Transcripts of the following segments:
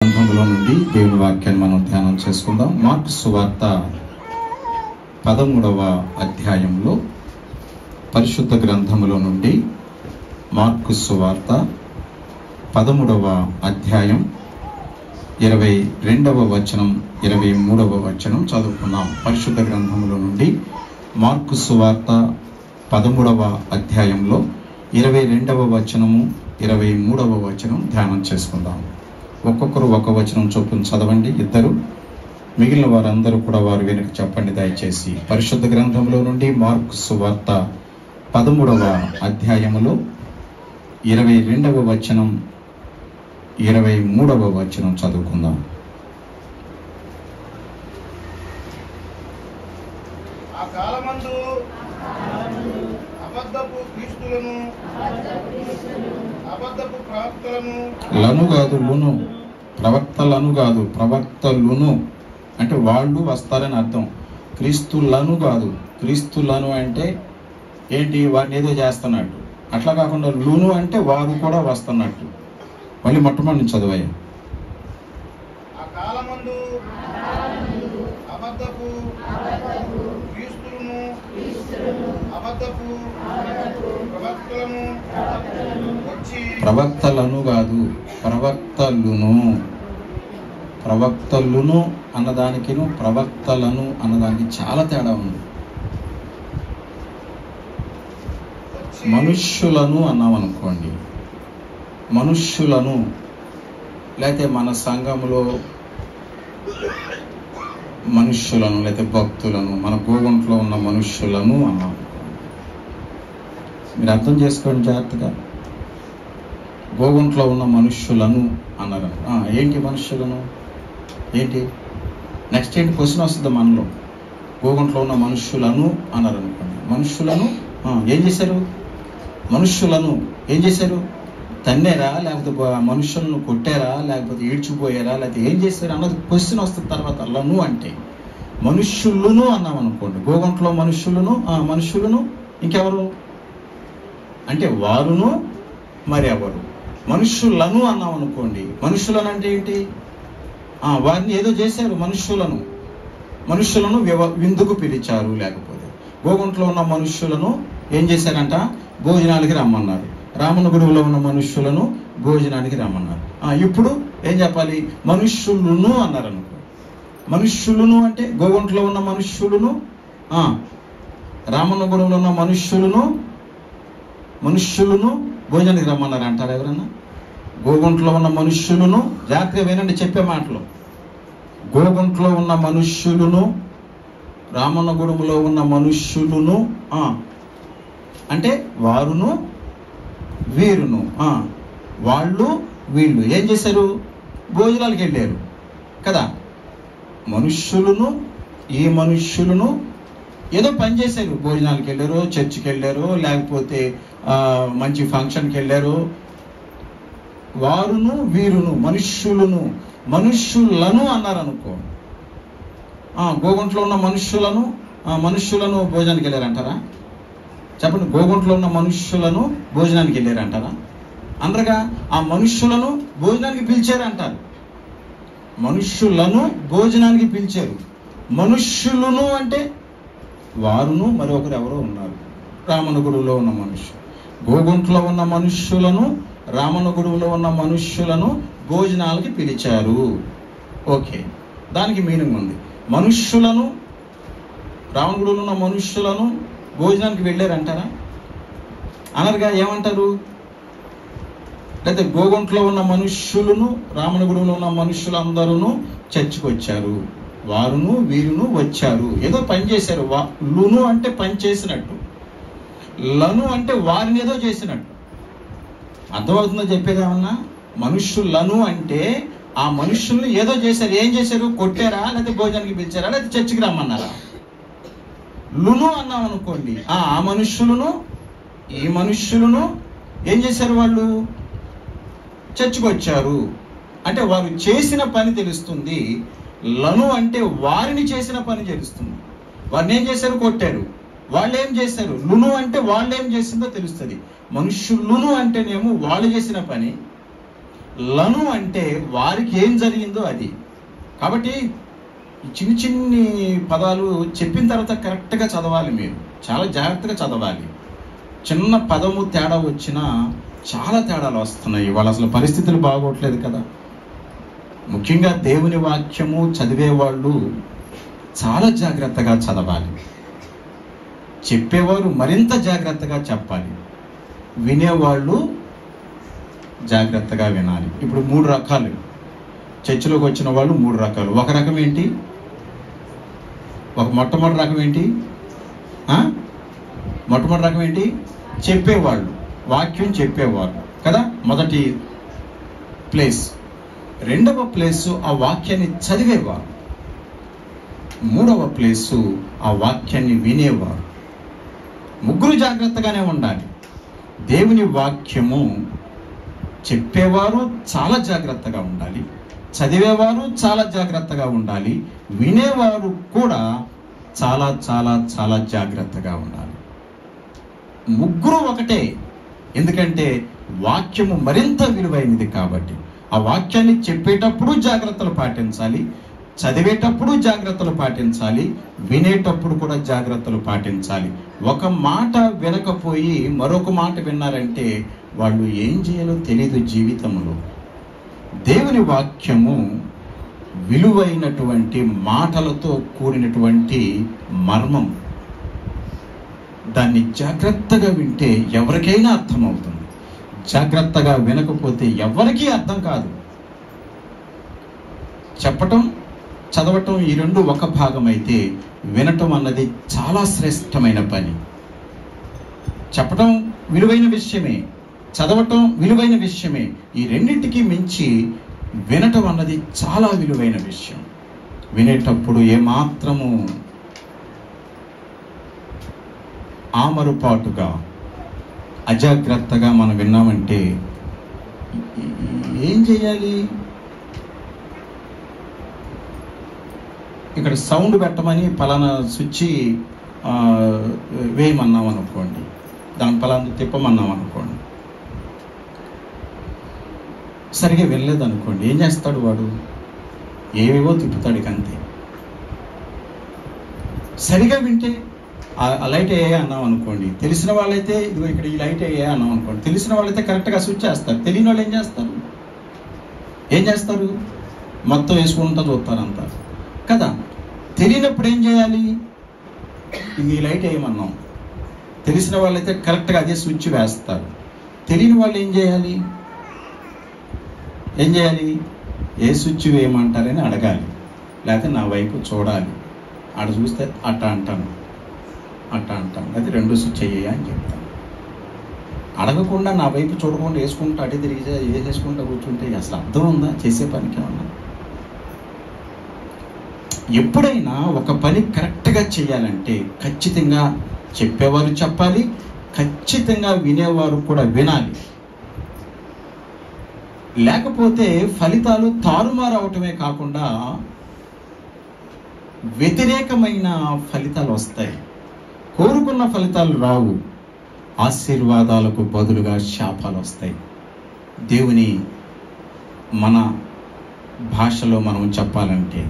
గ్రంథంలో నుండి దేవుని వాక్యాన్ని మనం ధ్యానం చేసుకుందాం. మార్కు సువార్త 13వ అధ్యాయంలో పరిశుద్ధ గ్రంథములో నుండి మార్కు సువార్త 13వ అధ్యాయం 22వ వచనం 23వ వచనం చదువుకున్నాం. పరిశుద్ధ గ్రంథములో నుండి మార్కు సువార్త 13వ అధ్యాయంలో 22వ వచనము 23వ వచనం ధ్యానం చేసుకుందాం. ఒక్కొక్కరు ఒక వచనం చొప్పున చదవండి. ఇద్దరు, మిగిలిన వారందరూ కూడా వారు వెనుక చెప్పండి దయచేసి. పరిశుద్ధ గ్రంథంలో నుండి మార్కు సువార్త 13వ అధ్యాయములో 22వ వచనం 23వ వచనం చదువుకుందాం. ఆ కాలమందు అబద్ధపు క్రీస్తులను అబద్ధపు ప్రవక్తలను లను కాదు లును, ప్రవక్తలను కాదు, ప్రవక్తలును అంటే వాళ్ళు వస్తారని అర్థం. క్రీస్తులను కాదు, క్రీస్తులను అంటే ఏంటి, వారిని ఏదో చేస్తున్నట్టు. అట్లా కాకుండా లును అంటే వారు కూడా వస్తున్నట్టు. మళ్ళీ మొట్టమొదటి చదువయ్యా. ఆ కాలమందు అబద్ధపు క్రీస్తులను అబద్ధపు ప్రవక్తలను వచ్చి ప్రవక్తలను కాదు, ప్రవక్తలును. ప్రవక్తలును అన్నదానికి ప్రవక్తలను అన్నదానికి చాలా తేడా ఉంది. మనుష్యులను అన్నాం అనుకోండి, మనుష్యులను, లేకపోతే మన సంఘంలో మనుష్యులను, లేకపోతే భక్తులను, మన గోగుంట్లో ఉన్న మనుష్యులను అన్నాం. మీరు అర్థం చేసుకోండి జాగ్రత్తగా. గోగుంట్లో ఉన్న మనుష్యులను అన్నారు. ఏంటి మనుష్యులను, ఏంటి నెక్స్ట్ ఏంటి క్వశ్చన్ వస్తుంది మనలో. గోగుంట్లో ఉన్న మనుష్యులను అన్నారు అనుకోండి. మనుష్యులను ఏం చేశారు? మనుష్యులను ఏం చేశారు? తన్నేరా, లేకపోతే మనుషులను కొట్టారా, లేకపోతే ఈడ్చిపోయారా, లేకపోతే ఏం చేశారు అన్నది క్వశ్చన్ వస్తుంది తర్వాత. లను అంటే మనుష్యులను అన్నాం అనుకోండి. గోగుంట్లో మనుష్యులను, మనుష్యులను ఇంకెవరు అంటే వారును మరి ఎవరు. మనుష్యులను అన్నాం అనుకోండి. మనుష్యులను అంటే ఏంటి? వారిని ఏదో చేశారు. మనుష్యులను విందుకు పిలిచారు. లేకపోతే గోగుంట్లో ఉన్న మనుష్యులను ఏం చేశారంట? భోజనానికి రమ్మన్నారు. రామన గురువులో ఉన్న మనుష్యులను భోజనానికి రమ్మన్నారు. ఇప్పుడు ఏం చెప్పాలి? మనుష్యులను అన్నారు అనుకో. మనుష్యులను అంటే గోగుంట్లో ఉన్న మనుష్యులను, రామన్న గురువులో ఉన్న మనుష్యులను భోజనానికి రమ్మన్నారు అంటారు ఎవరన్నా? గోగుంట్లో ఉన్న మనుష్యులను, జాగ్రత్తగా వినండి చెప్పే మాటలు. గోగుంట్లో ఉన్న మనుష్యులను, రామన్న గురువులో ఉన్న మనుష్యులను అంటే వారును వీరును, వాళ్ళు వీళ్ళు ఏం చేశారు? భోజనాలకు వెళ్ళారు కదా. మనుష్యులను, ఈ మనుష్యులను ఏదో పని చేశారు. భోజనాలకు వెళ్ళారు, చర్చికి వెళ్ళారు, లేకపోతే మంచి ఫంక్షన్కి వెళ్ళారు. వారును వీరును మనుష్యులను అన్నారు అనుకో. గోగుంట్లో ఉన్న మనుష్యులను భోజనానికి వెళ్ళారంటారా? చెప్పండి. గోగుంట్లో ఉన్న మనుష్యులను భోజనానికి వెళ్ళారంటారా? అనగా ఆ మనుష్యులను భోజనానికి పిలిచారంటారు. మనుష్యులను భోజనానికి పిలిచారు. మనుష్యులను అంటే వారును మరొకరు ఎవరో ఉన్నారు. రామన గురువులో ఉన్న మనుష్యులు, గోగుంట్లో ఉన్న మనుష్యులను, రామన గురువులో ఉన్న మనుష్యులను భోజనాలకి పిలిచారు. ఓకే, దానికి మీనింగ్ ఉంది. మనుష్యులను, రామన గురువులో ఉన్న మనుష్యులను భోజనానికి వెళ్ళారంటారా? అనరుగా ఏమంటారు? లేదా గోగుంట్లో ఉన్న మనుష్యులను, రామన గురువులో ఉన్న మనుష్యులందరూ చర్చికి వచ్చారు. వారును వీరును వచ్చారు, ఏదో పని చేశారు. లును అంటే పని చేసినట్టు, లను అంటే వారిని ఏదో చేసినట్టు. అర్థమవుతుందో చెప్పేదేమన్నా? మనుష్యులను అంటే ఆ మనుష్యుల్ని ఏదో చేశారు. ఏం చేశారు? కొట్టారా, లేకపోతే భోజనానికి పిలిచారా, లేకపోతే చర్చికి రమ్మన్నారా? లును అన్నాం అనుకోండి. ఆ మనుష్యులను, ఈ మనుష్యులను ఏం చేశారు? వాళ్ళు చర్చికి వచ్చారు అంటే వారు చేసిన పని తెలుస్తుంది. లను అంటే వారిని చేసిన పని తెలుస్తుంది. వారిని ఏం చేశారు? కొట్టారు. వాళ్ళు ఏం చేశారు? లును అంటే వాళ్ళు ఏం చేసిందో తెలుస్తుంది. మనుష్యులను అంటేనేమో వాళ్ళు చేసిన పని, లను అంటే వారికి ఏం జరిగిందో అది. కాబట్టి చిన్ని చిన్ని పదాలు చెప్పిన తర్వాత కరెక్ట్గా చదవాలి. మీరు చాలా జాగ్రత్తగా చదవాలి. చిన్న పదము తేడా వచ్చినా చాలా తేడాలు వస్తున్నాయి. వాళ్ళు అసలు పరిస్థితులు బాగోట్లేదు కదా. ముఖ్యంగా దేవుని వాక్యము చదివేవాళ్ళు చాలా జాగ్రత్తగా చదవాలి. చెప్పేవారు మరింత జాగ్రత్తగా చెప్పాలి. వినేవాళ్ళు జాగ్రత్తగా వినాలి. ఇప్పుడు 3 రకాలు చర్చిలోకి వచ్చిన వాళ్ళు 3 రకాలు. ఒక రకం ఏంటి? మొట్టమొదటి రకం ఏంటి? మొట్టమొదటి రకం ఏంటి? చెప్పేవాళ్ళు, వాక్యం చెప్పేవాళ్ళు కదా, మొదటి ప్లేస్. రెండవ ప్లేసు ఆ వాక్యాన్ని చదివేవారు. మూడవ ప్లేసు ఆ వాక్యాన్ని వినేవారు. ముగ్గురు జాగ్రత్తగానే ఉండాలి. దేవుని వాక్యము చెప్పేవారు చాలా జాగ్రత్తగా ఉండాలి, చదివేవారు చాలా జాగ్రత్తగా ఉండాలి, వినేవారు కూడా చాలా చాలా చాలా జాగ్రత్తగా ఉండాలి. ముగ్గురు ఒకటే. ఎందుకంటే వాక్యము మరింత విలువైనది కాబట్టి. ఆ వాక్యాన్ని చెప్పేటప్పుడు జాగ్రత్తలు పాటించాలి, చదివేటప్పుడు జాగ్రత్తలు పాటించాలి, వినేటప్పుడు కూడా జాగ్రత్తలు పాటించాలి. ఒక మాట వినకపోయి మరొక మాట విన్నారంటే వాళ్ళు ఏం చేయాలో తెలియదు జీవితంలో. దేవుని వాక్యము విలువైనటువంటి మాటలతో కూడినటువంటి మర్మం. దాన్ని జాగ్రత్తగా వింటే ఎవరికైనా అర్థమవుతుంది. జాగ్రత్తగా వినకపోతే ఎవరికీ అర్థం కాదు. చెప్పటం, చదవటం ఈ రెండు ఒక భాగం అయితే వినటం అన్నది చాలా శ్రేష్టమైన పని. చెప్పటం విలువైన విషయమే, చదవటం విలువైన విషయమే. ఈ రెండింటికి మించి వినటం అన్నది చాలా విలువైన విషయం. వినేటప్పుడు ఏమాత్రము ఆమరుపాటుగా అజాగ్రత్తగా మనం విన్నామంటే ఏం చేయాలి? ఇక్కడ సౌండ్ పెట్టమని పలానా స్విచ్ వేయమన్నాం అనుకోండి, దాని పలానా తిప్పమన్నాం అనుకోండి, సరిగా వెళ్ళలేదు అనుకోండి, ఏం చేస్తాడు వాడు? ఏవేవో తిప్పుతాడు. ఇక అంతే. సరిగా వింటే ఆ లైట్ ఏ అన్నాం అనుకోండి, తెలిసిన వాళ్ళైతే ఇదిగో ఇక్కడ ఈ లైట్ ఏ అన్నాం అనుకోండి, తెలిసిన వాళ్ళైతే కరెక్ట్గా స్విచ్ చేస్తారు. తెలియని వాళ్ళు ఏం చేస్తారు? మొత్తం వేసుకుంటూ చూస్తారు అంతా కదా. తెలియనప్పుడు ఏం చేయాలి? ఇది ఈ లైట్ వేయమన్నాం, తెలిసిన వాళ్ళైతే కరెక్ట్గా అదే స్విచ్ వేస్తారు. తెలియని వాళ్ళు ఏం చేయాలి? ఏ స్విచ్ వేయమంటారని అడగాలి, లేకపోతే నా వైపు చూడాలి. ఆడ చూస్తే అట్ట అంటాను, అది 2 స్విచ్ అయ్యాయి అని చెప్తాను. అడగకుండా నా వైపు చూడకుండా వేసుకుంటా అటే తిరిగి వేసేసుకుంటా కూర్చుంటే అసలు అర్థం ఉందా చేసే పనికి? ఏమన్నా ఎప్పుడైనా ఒక పని కరెక్ట్గా చేయాలంటే ఖచ్చితంగా చెప్పేవారు చెప్పాలి, ఖచ్చితంగా వినేవారు కూడా వినాలి. లేకపోతే ఫలితాలు తారుమారు అవటమే కాకుండా వ్యతిరేకమైన ఫలితాలు వస్తాయి. కోరుకున్న ఫలితాలు రావు. ఆశీర్వాదాలకు బదులుగా శాపాలు వస్తాయి. దేవుని మన భాషలో మనం చెప్పాలంటే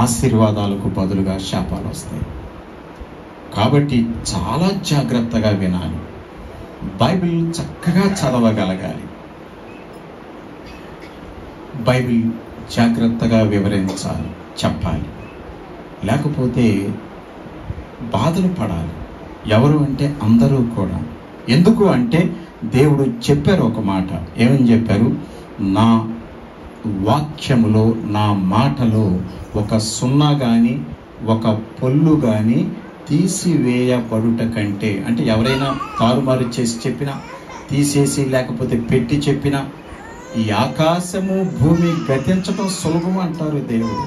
ఆశీర్వాదాలకు బదులుగా శాపాలు వస్తాయి. కాబట్టి చాలా జాగ్రత్తగా వినాలి. బైబిల్ చక్కగా చదవగలగాలి. బైబిల్ జాగ్రత్తగా వివరించాలి, చెప్పాలి. లేకపోతే బాధలు పడాలి. ఎవరు అంటే అందరూ కూడా. ఎందుకు అంటే దేవుడు చెప్పారు ఒక మాట. ఏమని చెప్పారు? నా వాక్యములో, నా మాటలో ఒక సున్నా కానీ ఒక పొల్లు కానీ తీసివేయబడుట కంటే, అంటే ఎవరైనా తారుమారు చేసి చెప్పినా, తీసేసి లేకపోతే పెట్టి చెప్పినా, ఈ ఆకాశము భూమి గతించడం సులభం అంటారు దేవుడు.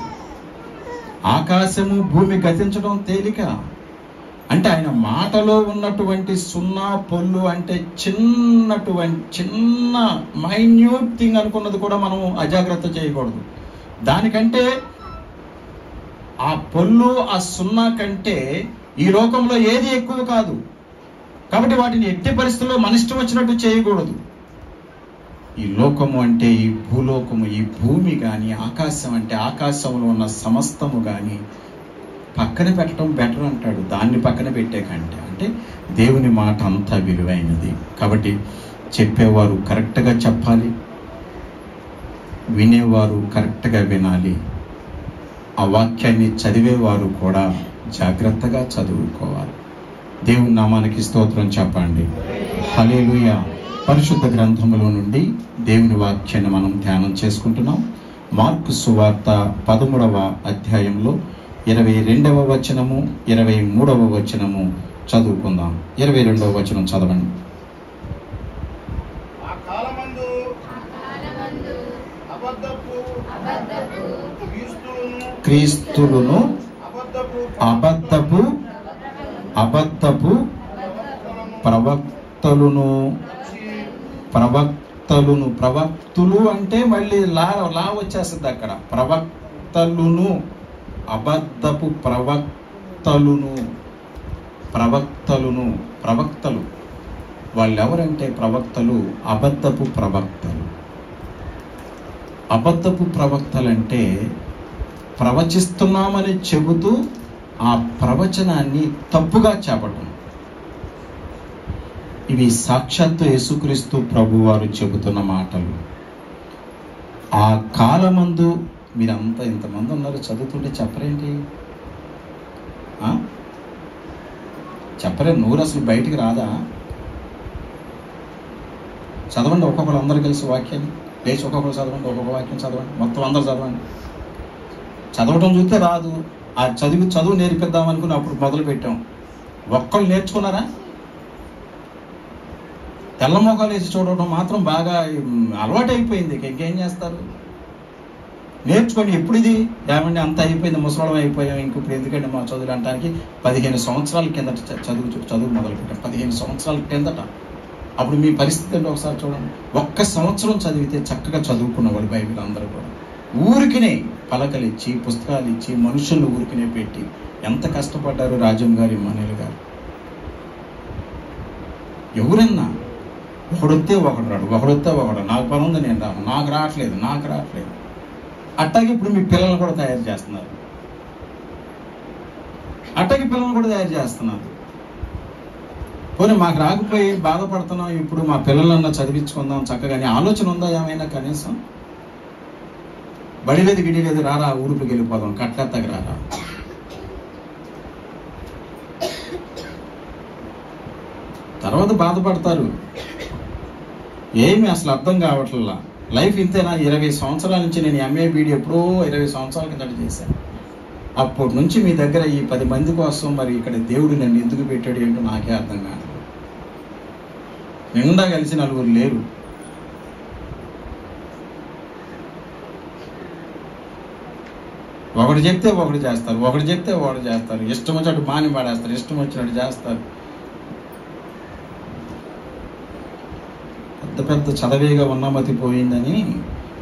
ఆకాశము భూమి గతించడం తేలిక. అంటే ఆయన మాటలో ఉన్నటువంటి సున్నా పొల్లు అంటే చిన్న మైన్యూట్ థింగ్ అనుకున్నది కూడా మనం అజాగ్రత్త చేయకూడదు. దానికంటే ఆ పొల్లు, ఆ సున్నా కంటే ఈ లోకంలో ఏది ఎక్కువ కాదు. కాబట్టి వాటిని ఎట్టి పరిస్థితుల్లో మన ఇష్టం వచ్చినట్టు చేయకూడదు. ఈ లోకము అంటే ఈ భూలోకము, ఈ భూమి కానీ, ఆకాశం అంటే ఆకాశంలో ఉన్న సమస్తము కానీ పక్కన పెట్టడం బెటర్ అంటాడు. దాన్ని పక్కన పెట్టే కంటే అంటే దేవుని మాట అంతా విలువైనది. కాబట్టి చెప్పేవారు కరెక్ట్గా చెప్పాలి, వినేవారు కరెక్ట్గా వినాలి. ఆ వాక్యాన్ని చదివేవారు కూడా జాగ్రత్తగా చదువుకోవాలి. దేవుని నామానికి స్తోత్రం చెప్పండి. హల్లెలూయా. పరిశుద్ధ గ్రంథములో నుండి దేవుని వాక్యాన్ని మనం ధ్యానం చేసుకుంటున్నాం. మార్కు సువార్త 13వ అధ్యాయంలో 22వ వచనము 23వ వచనము చదువుకుందాం. 22వ వచనం చదవండి. ఆ కాలమందు క్రీస్తులను అబద్ధపు ప్రవక్తలు అంటే మళ్ళీ లా వచ్చేస్తుంది అక్కడ. అబద్ధపు ప్రవక్తలు వాళ్ళు ఎవరంటే ప్రవక్తలు, అబద్ధపు ప్రవక్తలంటే ప్రవచిస్తున్నామని చెబుతూ ఆ ప్రవచనాన్ని తప్పుగా చెప్పడం. ఇవి సాక్షాత్తు యేసుక్రీస్తు ప్రభువారు చెబుతున్న మాటలు. ఆ కాలమందు మీరంతా ఇంతమంది ఉన్నారు, చదువుతుంటే చెప్పరేంటి? చెప్పరే? నూరు అసలు బయటికి రాదా? చదవండి ఒక్కొక్కరు, అందరు కలిసి వాక్యాన్ని లేచి ఒక్కొక్కరు చదవండి, ఒక్కొక్క వాక్యం చదవండి, మొత్తం అందరు చదవండి. చదవటం చూస్తే రాదు, ఆ చదువు నేర్పిద్దామనుకుని అప్పుడు మొదలు పెట్టాం. ఒక్కళ్ళు నేర్చుకున్నారా? తెల్ల మొఖాలు వేసి చూడటం మాత్రం బాగా అలవాటు అయిపోయింది. ఇంకేం చేస్తారు? నేర్చుకోండి. ఎప్పుడు ఇది ఏమండి అంత అయిపోయింది, ముసలం అయిపోయాం, ఇంక ఇప్పుడు ఎందుకంటే మా చదువులు అంటానికి 15 సంవత్సరాల కిందట చదువు మొదలుపెట్టాం. 15 సంవత్సరాల కిందట. అప్పుడు మీ పరిస్థితి ఏంటో ఒకసారి చూడండి. 1 సంవత్సరం చదివితే చక్కగా చదువుకున్నవాడు బైబిల్ అందరూ కూడా. ఊరికినే పలకలు ఇచ్చి, పుస్తకాలు ఇచ్చి, మనుషులను ఊరికినే పెట్టి ఎంత కష్టపడ్డారు రాజం గారు, ఇమ్మానుయేల్ గారు. ఎవరన్నా ఒకడొస్తే ఒకడు రాడు, ఒకడొస్తే ఒకడు. నాకు పని ఉంది, నేను రాను, నాకు రావట్లేదు. అట్టాగే ఇప్పుడు మీ పిల్లలు కూడా తయారు చేస్తున్నారు. పోనీ మాకు రాకపోయి బాధపడుతున్నాం, ఇప్పుడు మా పిల్లలన్నా చదివించుకుందాం చక్కగా అని ఆలోచన ఉందా ఏమైనా? కనీసం బడిలేదు గిడిలేదు, రారా ఊరుపుకి వెళ్ళిపోదాం, కట్లెత్తకు రారా. తర్వాత బాధపడతారు. ఏమి అసలు అర్థం కావట్లా. లైఫ్ ఇంతేనా? 20 సంవత్సరాల నుంచి నేను ఎంఏ బీడీ ఎప్పుడో 20 సంవత్సరాల కిందట చేశాను. అప్పటి నుంచి మీ దగ్గర ఈ 10 మంది కోసం మరి ఇక్కడ దేవుడు నన్ను ఎందుకు పెట్టాడు ఏంటో నాకే అర్థం కాదు. నిండా కలిసి 4 లేరు. ఒకటి చెప్తే ఒకటి చేస్తారు, ఒకటి చెప్తే ఒకటి చేస్తారు, ఇష్టం వచ్చినట్టు మాని పడేస్తారు, ఇష్టం వచ్చినట్టు చేస్తారు. పెద్ద చదవేగా ఉన్నమతి పోయిందని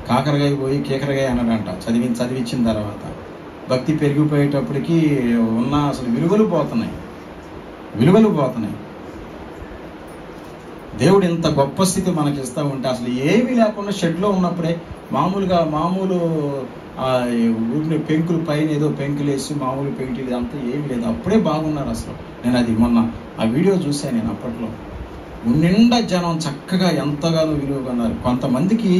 కాకరకాయ పోయి కేకరకాయ అన్నాడంట. చదివించిన తర్వాత భక్తి పెరిగిపోయేటప్పటికి ఉన్న అసలు విలువలు పోతున్నాయి. దేవుడు ఇంత గొప్ప స్థితి మనకి ఇస్తూ ఉంటే అసలు ఏమీ లేకుండా షెడ్లో ఉన్నప్పుడే మామూలు ఊరిని పెంకులు పైన ఏదో పెంకులు వేసి మామూలు పెంకులు ఇదంతా ఏమీ లేదు. అప్పుడే బాగున్నారు అసలు. నేను అది మొన్న ఆ వీడియో చూశాను. నేను అప్పట్లో నిండా జనం చక్కగా ఎంతగానో విలువగన్నారు. కొంతమందికి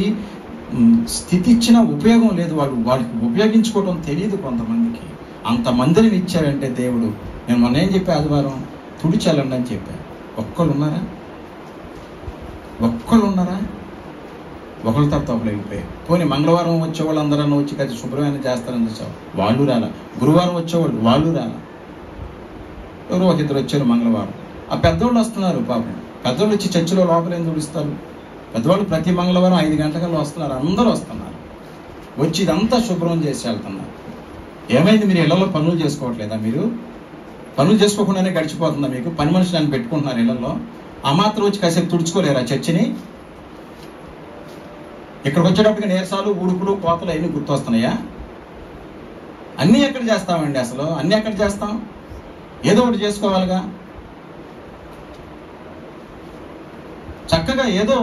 స్థితి ఇచ్చిన ఉపయోగం లేదు, వాళ్ళకి ఉపయోగించుకోవడం తెలియదు కొంతమందికి. అంతమందిని ఇచ్చారంటే దేవుడు. నేను మొన్న ఏం చెప్పా, ఆదివారం తుడిచాలండి అని చెప్పా. ఒక్కళ్ళు ఉన్నారా? ఒకళ్ళ తర్వాత ఒకళ్ళు వెళ్ళిపోయారు. పోనీ మంగళవారం వచ్చేవాళ్ళు అందరన్నా వచ్చి కలిసి శుభ్రమైన చేస్తారని చూసావు, వాళ్ళు రాలా. గురువారం వచ్చేవాళ్ళు వాళ్ళు రాలా. ఎవరో ఒక ఇద్దరు వచ్చారు మంగళవారం. ఆ పెద్దవాళ్ళు వస్తున్నారు పాపం. పెద్దవాళ్ళు వచ్చి చర్చిలో లోపల ఏం తుడుస్తారు? పెద్దవాళ్ళు ప్రతి మంగళవారం 5 గంటలకల్లా వస్తున్నారు. అందరూ వస్తున్నారు, వచ్చి ఇదంతా శుభ్రం చేసి వెళ్తున్నారు. ఏమైంది? మీరు ఇళ్లలో పనులు చేసుకోవట్లేదా? మీరు పనులు చేసుకోకుండానే గడిచిపోతుందా మీకు? పని మనుషులను పెట్టుకుంటున్నారు ఇళ్లలో. ఆ మాత్రం వచ్చి కాసేపు తుడుచుకోలేరా చర్చిని? ఇక్కడికి వచ్చేటప్పటికి నీరసాలు, ఉడుపులు, కోతలు అన్నీ గుర్తొస్తున్నాయా? అన్నీ ఎక్కడ చేస్తామండి? అసలు అన్నీ ఎక్కడ చేస్తాం? ఏదో ఒకటి చేసుకోవాలిగా. చక్కగా ఏదో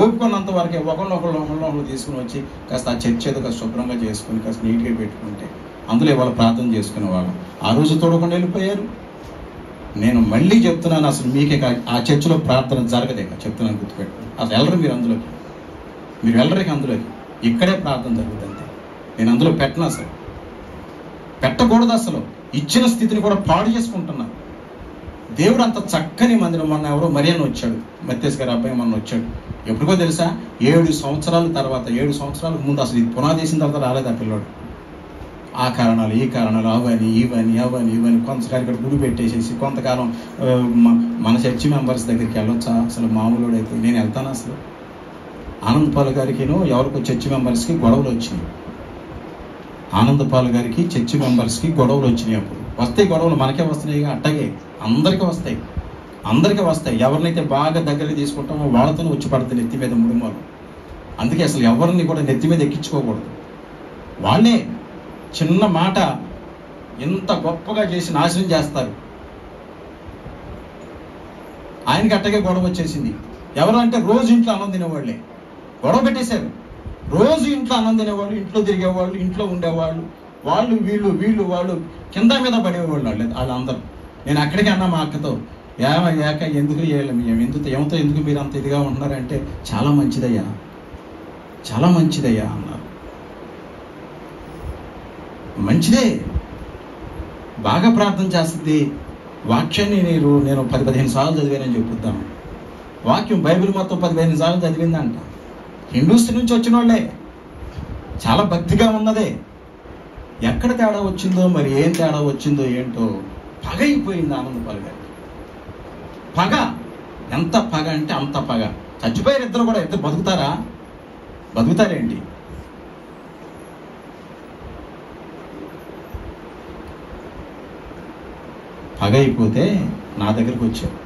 ఓపుకున్నంత వరకే ఒకళ్ళొకళ్ళు తీసుకుని వచ్చి కాస్త ఆ చర్చ్ ఏదో కాస్త శుభ్రంగా చేసుకుని కాస్త నీట్గా పెట్టుకుంటే అందులో ఇవాళ ప్రార్థన చేసుకునేవాళ్ళం. ఆ రోజు తోడకుండా వెళ్ళిపోయారు. నేను మళ్ళీ చెప్తున్నాను, అసలు మీకే ఆ చర్చిలో ప్రార్థన జరగదేక చెప్తున్నాను, గుర్తుపెట్టుకోండి. అసలు వెళ్ళరు మీరు అందులోకి, మీరు వెళ్ళరికి అందులోకి. ఇక్కడే ప్రార్థన జరుగుతుంది. నేను అందులో పెట్టను, అసలు పెట్టకూడదు. అసలు ఇచ్చిన స్థితిని కూడా పాడు చేసుకుంటున్నాను. దేవుడు అంత చక్కని మందిరం, మొన్న ఎవరో మరియన్న వచ్చాడు, మత్తేస్ గారి అబ్బాయి మొన్న వచ్చాడు. ఎప్పుడుకో తెలుసా, 7 సంవత్సరాల తర్వాత, 7 సంవత్సరాలకు ముందు అసలు ఇది పునాది వేసిన తర్వాత రాలేదు ఆ పిల్లోడు. ఆ కారణాలు ఈ కారణాలు అవని ఇవని కొంతకాలం ఇక్కడ గుడి పెట్టేసేసి కొంతకాలం మన చర్చి మెంబర్స్ దగ్గరికి వెళ్ళొచ్చా? అసలు మామూలు అయితే నేను వెళ్తాను. అసలు ఆనందపాల్ గారికిను ఎవరికో చర్చి మెంబర్స్కి గొడవలు వచ్చినాయి. ఆనందపాల్ గారికి చర్చి మెంబర్స్కి గొడవలు వచ్చినాయి. అప్పుడు వస్తాయి గొడవలు, మనకే వస్తున్నాయి, అట్టగే అందరికీ వస్తాయి. ఎవరినైతే బాగా దగ్గరికి తీసుకుంటామో వాళ్ళతోనే వచ్చి పడుతుంది నెత్తి మీద ముడుమలు. అందుకే అసలు ఎవరిని కూడా నెత్తి మీద ఎక్కించుకోకూడదు. వాళ్ళే చిన్న మాట ఎంత గొప్పగా చేసి నాశనం చేస్తారు. ఆయనకి అట్టగే గొడవ వచ్చేసింది. ఎవరు అంటే రోజు ఇంట్లో అన్నం తినేవాళ్ళే గొడవ పెట్టేశారు. రోజు ఇంట్లో అన్నం తినేవాళ్ళు, ఇంట్లో తిరిగేవాళ్ళు, ఇంట్లో ఉండేవాళ్ళు, వాళ్ళు కింద మీద పడేవాళ్ళు వాళ్ళందరూ. నేను అక్కడికి అన్నా మా అక్కతో, ఏక ఎందుకు ఎందుకు మీరు అంత ఇదిగా ఉంటున్నారంటే చాలా మంచిదయ్యా అన్నారు. మంచిదే, బాగా ప్రార్థన చేస్తుంది. వాక్యాన్ని నేను 10-15 సార్లు చదివానని చెప్పుద్దాం. వాక్యం బైబిల్ మొత్తం 10-15 సార్లు చదివిందంట. హిందూస్ నుంచి వచ్చిన వాళ్ళే, చాలా భక్తిగా ఉన్నదే. ఎక్కడ తేడా వచ్చిందో మరి, ఏం తేడా వచ్చిందో ఏంటో, పగ అయిపోయింది ఆనందపాల్ గారికి. పగ, ఎంత పగ అంటే అంత పగ. చచ్చిపోయారు ఇద్దరు కూడా. ఇద్దరు బతుకుతారేంటి? పగ అయిపోతే నా దగ్గరికి వచ్చారు.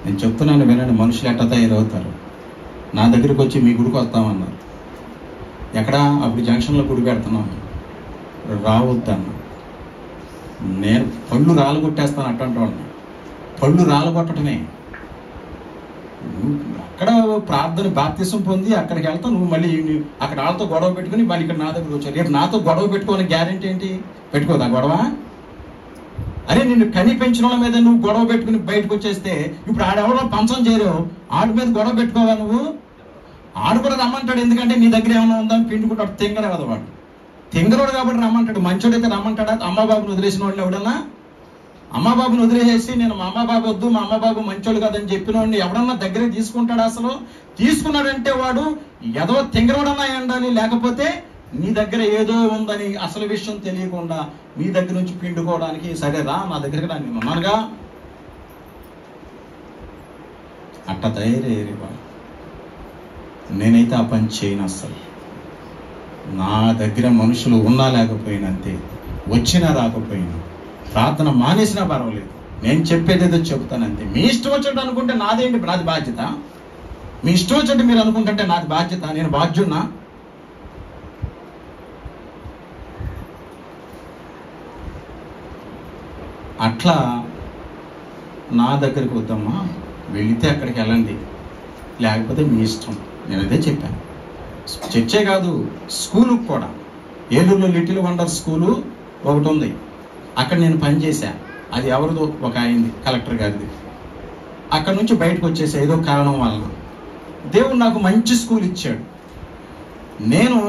నేను చెప్తున్నాను వినండి, మనుషులు ఎట్ట తయారవుతారు. నా దగ్గరికి వచ్చి మీ గుడికి వస్తామన్నారు. ఎక్కడ? అప్పుడు జంక్షన్లో గుడి పెడుతున్నాము, రావద్దన్నా. నేను పళ్ళు రాలగొట్టేస్తాను అట్టంటాను. పళ్ళు రాలగొట్టడమే. అక్కడ ప్రార్థన బాప్తిసం పొంది అక్కడికి వెళ్తావు, నువ్వు మళ్ళీ అక్కడ వాళ్ళతో గొడవ పెట్టుకుని మళ్ళీ ఇక్కడ నా దగ్గర వచ్చారు. రేపు నాతో గొడవ పెట్టుకోవాలని గ్యారెంటీ ఏంటి? పెట్టుకోదా గొడవ? అరే నిన్ను కని పెంచిన వాళ్ళ మీద నువ్వు గొడవ పెట్టుకుని బయటకు వచ్చేస్తే ఇప్పుడు ఆడెవడో పంచం చేరావు, ఆడి మీద గొడవ పెట్టుకోవా నువ్వు? ఆడు కూడా రమ్మంటాడు, ఎందుకంటే నీ దగ్గర ఏమైనా ఉందని పిండుకుంటాడు. తింగరే కదా వాడు, తింగరోడు కాబట్టి రమ్మంటాడు. మంచోడైతే రమ్మంటాడా? అమ్మబాబుని వదిలేసిన వాడిని ఎవడన్నా? అమ్మబాబుని వదిలేసేసి నేను మా అమ్మబాబు వద్దు, మా అమ్మబాబు మంచోడు కాదని చెప్పిన వాడిని ఎవడన్నా దగ్గర తీసుకుంటాడా? అసలు తీసుకున్నాడంటే వాడు ఏదో తింగరోడన్నా ఉండాలి, లేకపోతే నీ దగ్గర ఏదో ఉందని అసలు విషయం తెలియకుండా నీ దగ్గర నుంచి పిండుకోవడానికి సరే రా నా దగ్గరికి రా, నేను ఉన్నానుగా. అట్ట తయారయ్యారు వాళ్ళు. నేనైతే ఆ పని చేయను అసలు. నా దగ్గర మనుషులు ఉన్నా లేకపోయినా అంతే, వచ్చినా రాకపోయినా, ప్రార్థన మానేసినా పర్వాలేదు, నేను చెప్పేదేదో చెప్తానంతే. మీ ఇష్టం వచ్చేట్టు అనుకుంటే నాదేంటి, నాది బాధ్యత? మీ ఇష్టం వచ్చేట్టు మీరు అనుకుంటుంటే నాది బాధ్యత? నేను బాధ్యున్నా? అట్లా నా దగ్గరికి వద్దమ్మా, వెళితే అక్కడికి వెళ్ళండి, లేకపోతే మీ ఇష్టం. నేను అదే చెప్పాను. చర్చే కాదు, స్కూలుకు కూడా. ఏలూరులో లిటిల్ వండర్ స్కూలు ఒకటి ఉంది, అక్కడ నేను పనిచేశా. అది ఎవరిదో ఒక అయింది, కలెక్టర్ గారిది. అక్కడ నుంచి బయటకు వచ్చేసా ఏదో కారణం వలన. దేవుడు నాకు మంచి స్కూల్ ఇచ్చాడు. నేను